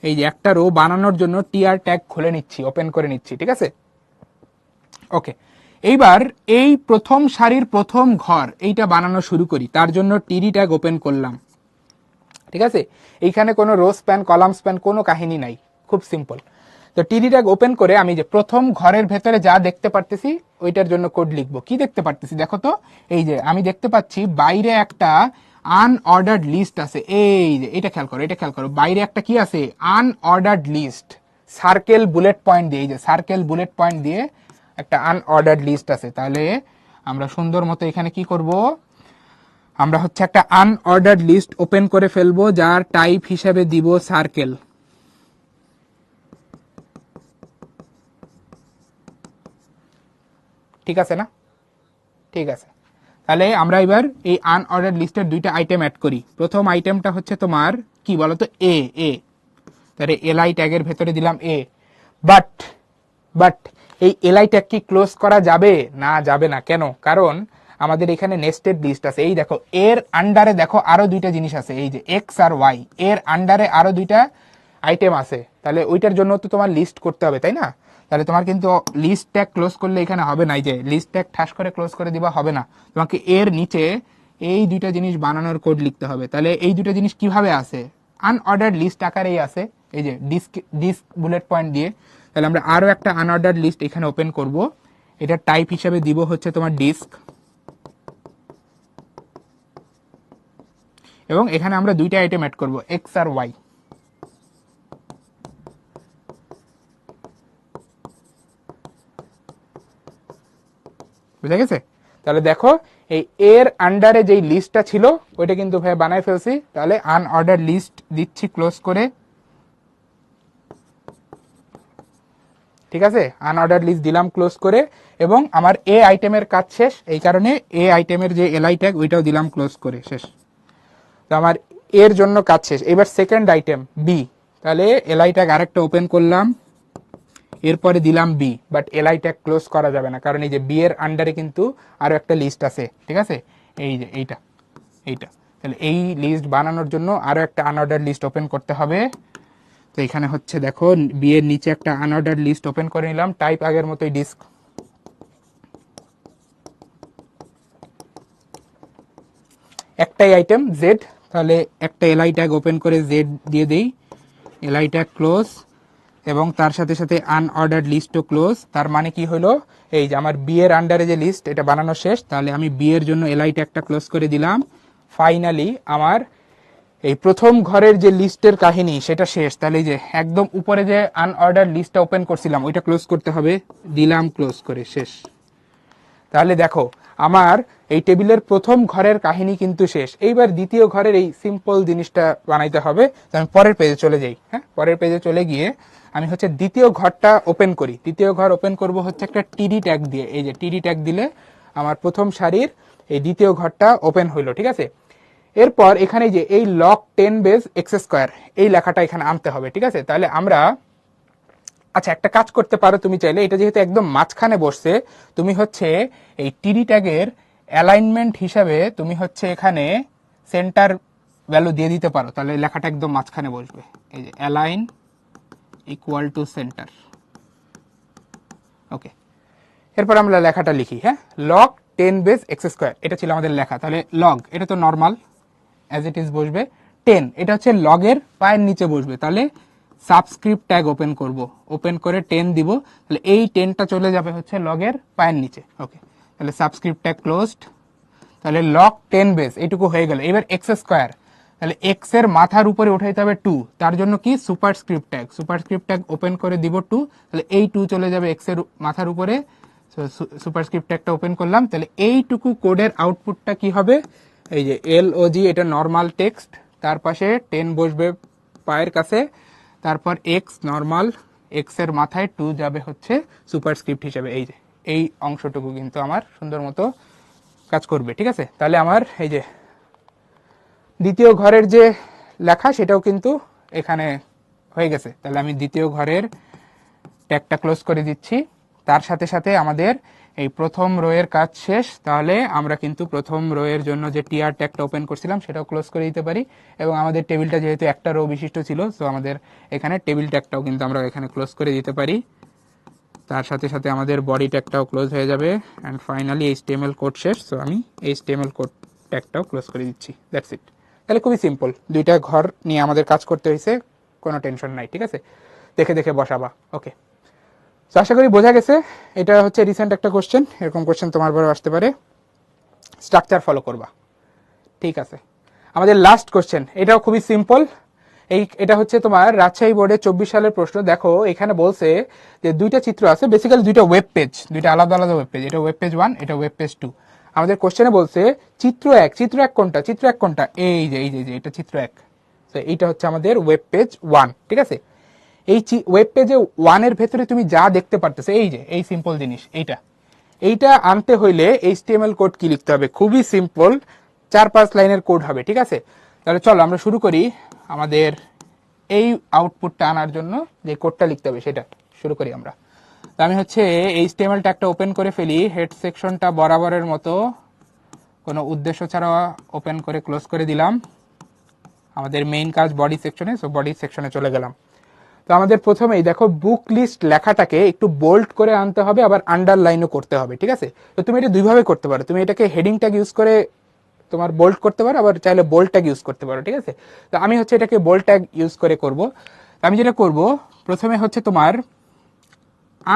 এই যে একটা রো বানানোর জন্য টিআর ট্যাগ খুলে নিচ্ছি, ওপেন করে নিচ্ছি, ঠিক আছে? ওকে, এইবার এই প্রথম সারির প্রথম ঘর এইটা বানানো শুরু করি, তার জন্য টিডি ট্যাগ ওপেন করলাম, ঠিক আছে? এইখানে কোনো রো স্প্যান কলাম স্প্যান কোনো কাহিনী নাই, খুব সিম্পল। তো টিডি ট্যাগ ওপেন করে আমি যে প্রথম ঘরের ভেতরে যা দেখতে পারতেছি ওইটার জন্য কোড লিখবো। কি দেখতে পারতেছি দেখো তো, এই যে আমি দেখতে পাচ্ছি বাইরে একটা আনঅর্ডার্ড লিস্ট আছে। এই যে এটা খেয়াল করো, এটা খেয়াল করো, বাইরে একটা কি আছে? Unordered list, circle bullet point দিয়ে, এই যে সার্কেল বুলেট পয়েন্ট দিয়ে একটা আনঅর্ডার্ড লিস্ট আছে। তাহলে আমরা সুন্দর মতো এখানে কি করব, আমরা হচ্ছে একটা আনঅর্ডার্ড লিস্ট ওপেন করে ফেলবো, যার টাইপ হিসেবে দিব সার্কেল। ঠিক আছে না? ঠিক আছে, তাহলে আমরা এবার এই আনঅর্ডার্ড লিস্টের দুইটা আইটেম অ্যাড করি। প্রথম আইটেমটা হচ্ছে তোমার কি বলতো, এ এ তাহলে এলআই ট্যাগের ভেতরে দিলাম এ। বাট বাট এই এলআই ট্যাগ কি ক্লোজ করা যাবে? না, যাবে না। কেন? কারণ আমাদের এখানে নেস্টেড লিস্ট আছে। এই দেখো, এর আন্ডারে দেখো আরো দুইটা জিনিস আছে, এই যে এক্স আর ওয়াই, এর আন্ডারে আরো দুইটা আইটেম আছে। তাহলে ওইটার জন্য তো তোমার লিস্ট করতে হবে, তাই না? তাহলে তোমার কিন্তু লিস্ট ট্যাগ ক্লোজ করলে এখানে হবে না, এই যে লিস্ট ট্যাগ ঠাস করে ক্লোজ করে দিবা হবে না, তোমাকে এর নিচে এই দুইটা জিনিস বানানোর কোড লিখতে হবে। তাহলে এই দুইটা জিনিস কিভাবে আছে? আনঅর্ডার্ড লিস্ট আকারেই আছে, এই যে ডিস্ক বুলেট পয়েন্ট দিয়ে। তাহলে আমরা আরো একটা আনঅর্ডার্ড লিস্ট এখানে ওপেন করব, এটা টাইপ হিসেবে দিব হচ্ছে তোমার ডিস্ক, এবং এখানে আমরা দুইটা আইটেম অ্যাড করব, এক্স আর ওয়াই। বুঝা গেছে? তাহলে দেখো, এই এর আন্ডারে যেই লিস্টটা ছিল ওইটা কিন্তু ভাই বানাই ফেলছি। তাহলে আনঅর্ডার লিস্ট দিচ্ছি ক্লোজ করে, ঠিক আছে? আনঅর্ডার লিস্ট দিলাম ক্লোজ করে, এবং আমার এ আইটেমের কাজ শেষ। এই কারণে এ আইটেমের যে এলআই ট্যাগ ওইটাও দিলাম ক্লোজ করে, শেষ। তো আমার এর জন্য কাজ শেষ। এবার সেকেন্ড আইটেম বি, তাহলে এলআই ট্যাগ আরেকটা ওপেন করলাম, এরপরে দিলাম B. But LI tag close করা যাবে না, কারণ এই যে বি এর আন্ডারে কিন্তু আরো একটা লিস্ট আছে, ঠিক আছে? এই যে এইটা এইটা তাহলে এই লিস্ট বানানোর জন্য আরো একটা আনঅর্ডার লিস্ট ওপেন করতে হবে। তো এখানে হচ্ছে দেখো, বি এর নিচে একটা আনঅর্ডার লিস্ট ওপেন করে নিলাম, টাইপ আগের মতোই ডিস্ক। একটাই আইটেম জেড, তাহলে একটা এলআই ট্যাগ ওপেন করে জেড দিয়ে দেই, এলআই ট্যাগ ক্লোজ, এবং তার সাথে সাথে আনঅর্ডার্ড লিস্টও ক্লোজ। তার মানে কি হলো, এই যে আমার বি এর আন্ডারে যে লিস্ট এটা বানানো শেষ। তাহলে আমি বি এর জন্য এলআই ট্যাগটা ক্লোজ করে দিলাম। ফাইনালি আমার এই প্রথম ঘরের যে লিস্টের কাহিনী সেটা শেষ। তাহলে এই যে একদম উপরে যে আনঅর্ডার লিস্টটা ওপেন করছিলাম ওইটা ক্লোজ করতে হবে, দিলাম ক্লোজ করে, শেষ। তাহলে দেখো, আমার এই টেবিলের প্রথম ঘরের কাহিনী কিন্তু শেষ। এইবার দ্বিতীয় ঘরের এই সিম্পল জিনিসটা বানাইতে হবে। আমি পরের পেজে চলে যাই। হ্যাঁ, পরের পেজে চলে গিয়ে আমি হচ্ছে দ্বিতীয় ঘরটা ওপেন করি। দ্বিতীয় ঘর ওপেন করব হচ্ছে একটা টিডি ট্যাগ দিয়ে। এই যে টিডি ট্যাগ দিলে আমার প্রথম সারির এই দ্বিতীয় ঘরটা ওপেন হইলো, ঠিক আছে? এরপর এখানে যে এই লক 10 বেস এক্স স্কোয়ার এই লেখাটা এখানে আনতে হবে, ঠিক আছে? তাহলে আমরা, আচ্ছা, একটা কাজ করতে পারো তুমি চাইলে, এটা যেহেতু একদম মাঝখানে বসছে, তুমি হচ্ছে এই টিডি ট্যাগের অ্যালাইনমেন্ট হিসাবে তুমি হচ্ছে এখানে সেন্টার ভ্যালু দিয়ে দিতে পারো। তাহলে লেখাটা একদম মাঝখানে বসবে, এই যে অ্যালাইন ইকুয়াল টু সেন্টার। ওকে, এরপর আমরা লেখাটা লিখি। হ্যাঁ, লগ 10 বেস এক্স স্কোয়ার, এটা ছিল আমাদের লেখা। তাহলে লগ, এটা তো নর্মাল অ্যাজ ইট ইজ বসবে। 10 এটা হচ্ছে লগের পায়ের নিচে বসবে। তাহলে সাবস্ক্রিপ্ট ট্যাগ ওপেন করব, ওপেন করে 10 দিব। তাহলে এই 10টা চলে যাবে হচ্ছে লগের পায়ের নিচে। ওকে, তাহলে সাবস্ক্রিপ্ট ট্যাগ ক্লোজড। তাহলে লগ 10 বেস এইটুকু হয়ে গেল। এবার এক্স স্কোয়ার, তাহলে এক্স এর মাথার উপরে উঠাইতে হবে 2, তার জন্য কি superscript tag, superscript tag open করে দিব 2। তাহলে এই 2 চলে যাবে এক্স এর মাথার উপরে, সুপারস্ক্রিপ্ট ট্যাগটা ওপেন করলাম। তাহলে এইটুকু কোডের আউটপুটটা কি হবে, এই যে এল ও জি, এটা নর্মাল টেক্সট, তার পাশে 10 বসবে পায়ের কাছে, তারপর এক্স নর্মাল, এক্স এর মাথায় 2 যাবে হচ্ছে সুপারস্ক্রিপ্ট হিসেবে। এই যে এই অংশটুকু কিন্তু আমার সুন্দর মতো কাজ করবে, ঠিক আছে? তাহলে আমার এই যে দ্বিতীয় ঘরের যে লেখা সেটাও কিন্তু এখানে হয়ে গেছে। তাহলে আমি দ্বিতীয় ঘরের ট্যাগটা ক্লোজ করে দিচ্ছি। তার সাথে সাথে আমাদের এই প্রথম রোয়ের কাজ শেষ। তাহলে আমরা কিন্তু প্রথম রোয়ের জন্য যে টিআর ট্যাগটা ওপেন করছিলাম সেটাও ক্লোজ করে দিতে পারি, এবং আমাদের টেবিলটা যেহেতু একটা রো বিশিষ্ট ছিল, সো আমাদের এখানে টেবিল ট্যাগটাও কিন্তু আমরা এখানে ক্লোজ করে দিতে পারি। তার সাথে সাথে আমাদের বডি ট্যাগটাও ক্লোজ হয়ে যাবে। অ্যান্ড ফাইনালি এইচটিএমএল কোড শেষ, সো আমি এইচটিএমএল কোড ট্যাগটাও ক্লোজ করে দিচ্ছি। That's it. তাহলে খুবই সিম্পল, দুইটা ঘর নিয়ে আমাদের কাজ করতে হয়েছে, কোনো টেনশন নাই, ঠিক আছে? দেখে দেখে বসাবা। ওকে, তো আশা করি বোঝা গেছে। এটা হচ্ছে রিসেন্ট একটা কোশ্চেন, এরকম কোশ্চেন তোমার বড় আসতে পারে, স্ট্রাকচার ফলো করবা, ঠিক আছে? আমাদের লাস্ট কোশ্চেন, এটাও খুবই সিম্পল। এটা হচ্ছে তোমার রাজশাহী বোর্ডে 24 সালের প্রশ্ন। দেখো এখানে বলছে যে দুইটা চিত্র আছে, বেসিক্যালি দুইটা ওয়েব পেজ, দুইটা আলাদা আলাদা ওয়েব পেজ, এটা ওয়েব পেজ 1, এটা ওয়েব পেজ 2। আমাদের কোশ্চেনে বলছে চিত্র এক কোনটা, চিত্র এক কোনটা, এই যে এটা চিত্র এক। তো এইটা হচ্ছে আমাদের ওয়েব পেজ 1, ঠিক আছে। এই ওয়েব পেজে 1 এর ভেতরে তুমি যা দেখতে পারতেছো, এই যে এই সিম্পল জিনিস, এইটা আনতে হইলে HTML কোড কি লিখতে হবে? খুবই সিম্পল, 4-5 লাইনের কোড হবে, ঠিক আছে। তাহলে চলো আমরা শুরু করি। আমাদের এই আউটপুটটা আনার জন্য যে কোডটা লিখতে হবে সেটা শুরু করি আমরা। তো আমি হচ্ছে HTML ট্যাগটা ওপেন করে ফেলি, হেড সেকশনটা বরাবরের মতো কোনো উদ্দেশ্য ছাড়া ওপেন করে ক্লোজ করে দিলাম। আমাদের মেইন কাজ বডি সেকশনে, সো বডি সেকশনে চলে গেলাম। তো আমাদের প্রথমেই দেখো বুক লিস্ট লেখাটাকে একটু বোল্ড করে আনতে হবে, আবার আন্ডারলাইনও করতে হবে, ঠিক আছে। তো তুমি এটা দুইভাবে করতে পারো, তুমি এটাকে হেডিং ট্যাগ ইউজ করে তোমার বোল্ড করতে পারো, আবার চাইলে বোল্ড ট্যাগ ইউজ করতে পারো, ঠিক আছে। তো আমি হচ্ছে এটাকে বোল্ড ট্যাগ ইউজ করে করব। আমি যেটা করব, প্রথমে হচ্ছে তোমার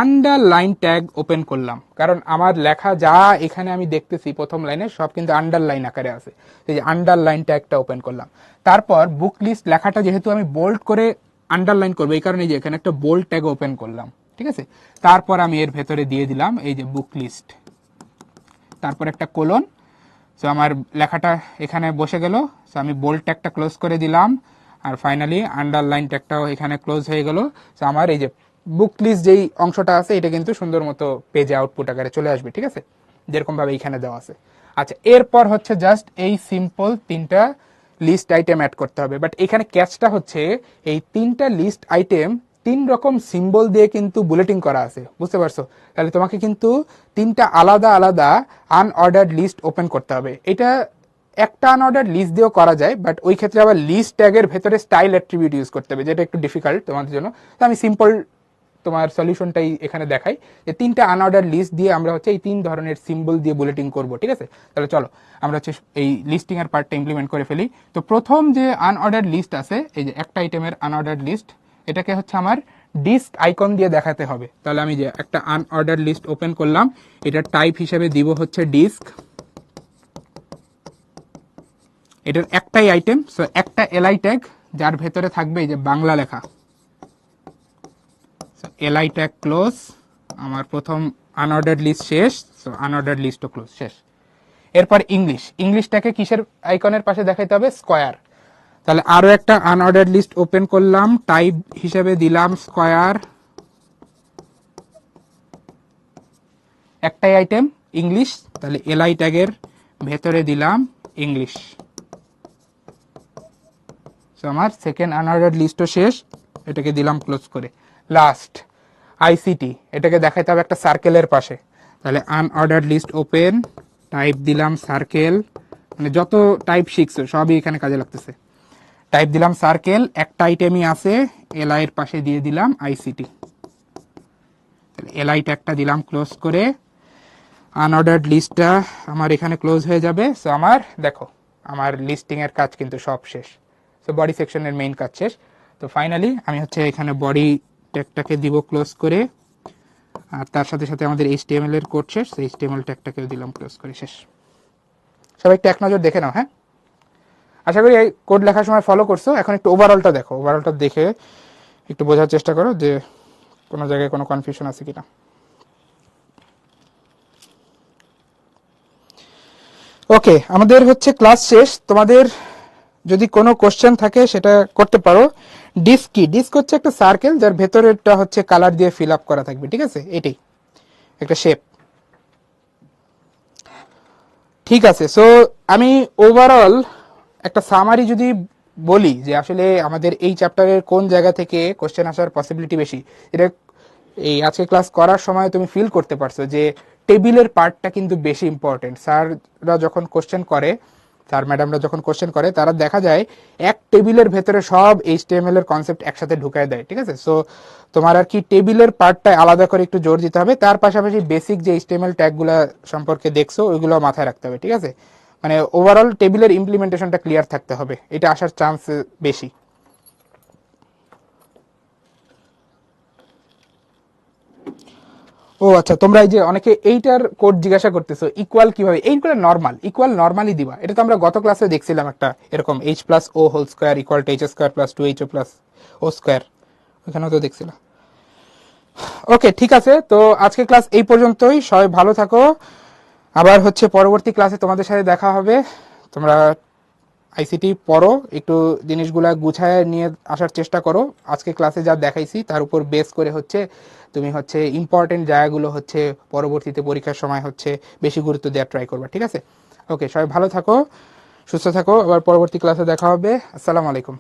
আন্ডারলাইন ট্যাগ ওপেন করলাম, কারণ আমার লেখা যা এখানে আমি দেখতেছি প্রথম লাইনে সব কিন্তু আন্ডারলাইন আকারে আছে। এই যে আন্ডারলাইন ট্যাগটা ওপেন করলাম। তারপর বুক লিস্ট লেখাটা যেহেতু আমি বোল্ড করে আন্ডারলাইন করবো, এই কারণে যে এখানে একটা বোল্ড ট্যাগ ওপেন করলাম, ঠিক আছে। তারপর আমি এর ভেতরে দিয়ে দিলাম এই যে বুক লিস্ট, তারপর একটা কোলন। সো আমার লেখাটা এখানে বসে গেল। সো আমি বোল্ড ট্যাগটা ক্লোজ করে দিলাম, আর ফাইনালি আন্ডারলাইন ট্যাগটাও এখানে ক্লোজ হয়ে গেল। সো আমার এই যে বুক লিস্ট যেই অংশটা আছে এটা কিন্তু সুন্দর মতো পেজে আউটপুট আকারে চলে আসবে, ঠিক আছে, যেরকম ভাবে এখানে দেওয়া আছে। আচ্ছা, এরপর হচ্ছে জাস্ট এই সিম্পল 3টা লিস্ট আইটেম অ্যাড করতে হবে। বাট এখানে ক্যাচটা হচ্ছে এই 3টা লিস্ট আইটেম 3 রকম সিম্বল দিয়ে কিন্তু বুলেটিং করা আছে, বুঝতে পারছো? তাহলে তোমাকে কিন্তু 3টা আলাদা আলাদা আনঅর্ডার্ড লিস্ট ওপেন করতে হবে। এটা একটা আনঅর্ডার্ড লিস্ট দিয়েও করা যায়, বাট ওই ক্ষেত্রে আবার লিস্ট ট্যাগের ভেতরে স্টাইল অ্যাট্রিবিউট ইউজ করতে হবে, যেটা একটু ডিফিকাল্ট তোমাদের জন্য। তো আমি সিম্পল তোমার সলিউশনটাই এখানে দেখাই, যে 3টা আনঅর্ডার লিস্ট দিয়ে আমরা হচ্ছে এই 3 ধরনের সিম্বল দিয়ে বুলেটিং করব, ঠিক আছে। তাহলে চলো আমরা হচ্ছে এই লিস্টিং এর পার্টটা ইমপ্লিমেন্ট করে ফেলি। তো প্রথম যে আনঅর্ডার লিস্ট আছে, এই যে একটা আইটেমের আনঅর্ডার লিস্ট, এটাকে হচ্ছে আমার ডিস্ক আইকন দিয়ে দেখাতে হবে। তাহলে আমি যে একটা আনঅর্ডার লিস্ট ওপেন করলাম, এটা টাইপ হিসেবে দিব হচ্ছে ডিস্ক। এটার একটাই আইটেম, সো একটা এলআই ট্যাগ যার ভেতরে থাকবে এই যে বাংলা লেখা। এলআই ট্যাগ ক্লোজ, আমার প্রথম আনঅর্ডার্ড লিস্ট শেষ, সো আনঅর্ডার্ড লিস্টও ক্লোজ শেষ। এরপর ইংলিশটাকে কিসের আইকনের পাশে দেখাইতে হবে? স্কয়ার। তাহলে আরো একটা আনঅর্ডার্ড লিস্ট ওপেন করলাম, টাইপ হিসেবে দিলাম স্কয়ার, একটাই আইটেম ইংলিশ, তাহলে এলআই ট্যাগের ভেতরে দিলাম ইংলিশ। সো আমার সেকেন্ড আনঅর্ডার্ড লিস্টও শেষ, এটাকে দিলাম ক্লোজ করে। লাস্ট আইসিটি, এটাকে দেখাইতে হবে একটা সার্কেলের পাশে। তাহলে আনঅর্ডার্ড লিস্ট ওপেন, টাইপ দিলাম সার্কেল, মানে যত টাইপ শিখছো সবই এখানে কাজে লাগতেছে। টাইপ দিলাম সার্কেল, একটা আইটেমই আছে, এলআই এর পাশে দিয়ে দিলাম আইসিটি। এলআই ট্যাগটা দিলাম ক্লোজ করে, আনঅর্ডার্ড লিস্টটা আমার এখানে ক্লোজ হয়ে যাবে। সো আমার দেখো আমার লিস্টিং এর কাজ কিন্তু সব শেষ। সো বডি সেকশনের মেইন কাজ শেষ। তো ফাইনালি আমি হচ্ছে এখানে বডি ট্যাগটাকে দিব ক্লোজ করে, আর তার সাথে সাথে আমাদের HTML এর কোড শেষ, সেই HTML ট্যাগটাকেও দিলাম ক্লোজ করে শেষ। সবাই একটু এক নজর দেখে নাও, হ্যাঁ। আশা করি এই কোড লেখার সময় ফলো করছো। এখন একটু ওভারঅলটা দেখো, ওভারঅলটা দেখে একটু বোঝার চেষ্টা করো যে কোনো জায়গায় কোনো কনফিউশন আছে কিনা। ওকে, আমাদের হচ্ছে ক্লাস শেষ। তোমাদের যদি কোনো কোশ্চেন থাকে সেটা করতে পারো। ডিস্ক কি? ডিস্ক হচ্ছে একটা সার্কেল যার ভেতরেরটা হচ্ছে কালার দিয়ে ফিল আপ করা থাকবে, ঠিক আছে, এটাই একটা শেপ। ঠিক আছে, সো আমি ওভারঅল একটা সামারি যদি বলি যে আসলে আমাদের এই চ্যাপ্টারের কোন জায়গা থেকে কোশ্চেন আসার পসিবিলিটি বেশি, এটা এই আজকে ক্লাস করার সময় তুমি ফিল করতে পারছো যে টেবিলের পার্টটা কিন্তু বেশি ইম্পর্টেন্ট। স্যাররা যখন কোশ্চেন করে, স্যার ম্যাডামরা যখন কোশ্চেন করে, তারা দেখা যায় এক টেবিলের ভেতরে সব HTML এর কনসেপ্ট একসাথে ঢুকায় দেয়, ঠিক আছে। সো তোমার আর কি টেবিলের পার্টটা আলাদা করে একটু জোর দিতে হবে, তার পাশাপাশি বেসিক যে HTML ট্যাগগুলো সম্পর্কে দেখছো ওইগুলো মাথায় রাখতে হবে, ঠিক আছে। মানে ওভারঅল টেবিলের ইমপ্লিমেন্টেশনটা ক্লিয়ার থাকতে হবে, এটা আসার চান্স বেশি। ও আচ্ছা, তোমরা এই যে অনেকে এইটার কোড জিজ্ঞাসা করতেছো, ইকুয়াল কিভাবে, এইগুলো নর্মাল, ইকুয়াল নর্মালি দিবা। এটা তো আমরা গত ক্লাসে দেখছিলাম একটা এরকম H plus O whole square equal to H square plus two H O plus O square, ওখানেও তো দেখছিলাম। ওকে ঠিক আছে, তো আজকে ক্লাস এই পর্যন্তই, সবাই ভালো থাকো। আবার হচ্ছে পরবর্তী ক্লাসে তোমাদের সাথে দেখা হবে। তোমরা আইসিটি পড়ো, একটু জিনিসগুলা গুছায় নিয়ে আসার চেষ্টা করো। আজকে ক্লাসে যা দেখাইছি তার উপর বেস করে হচ্ছে তুমি হচ্ছে ইম্পর্টেন্ট জায়গাগুলো হচ্ছে পরবর্তীতে পরীক্ষার সময় হচ্ছে বেশি গুরুত্ব দেওয়ার ট্রাই করবা, ঠিক আছে? ওকে, সবাই ভালো থাকো, সুস্থ থাকো, আবার পরবর্তী ক্লাসে দেখা হবে। আসসালামু আলাইকুম।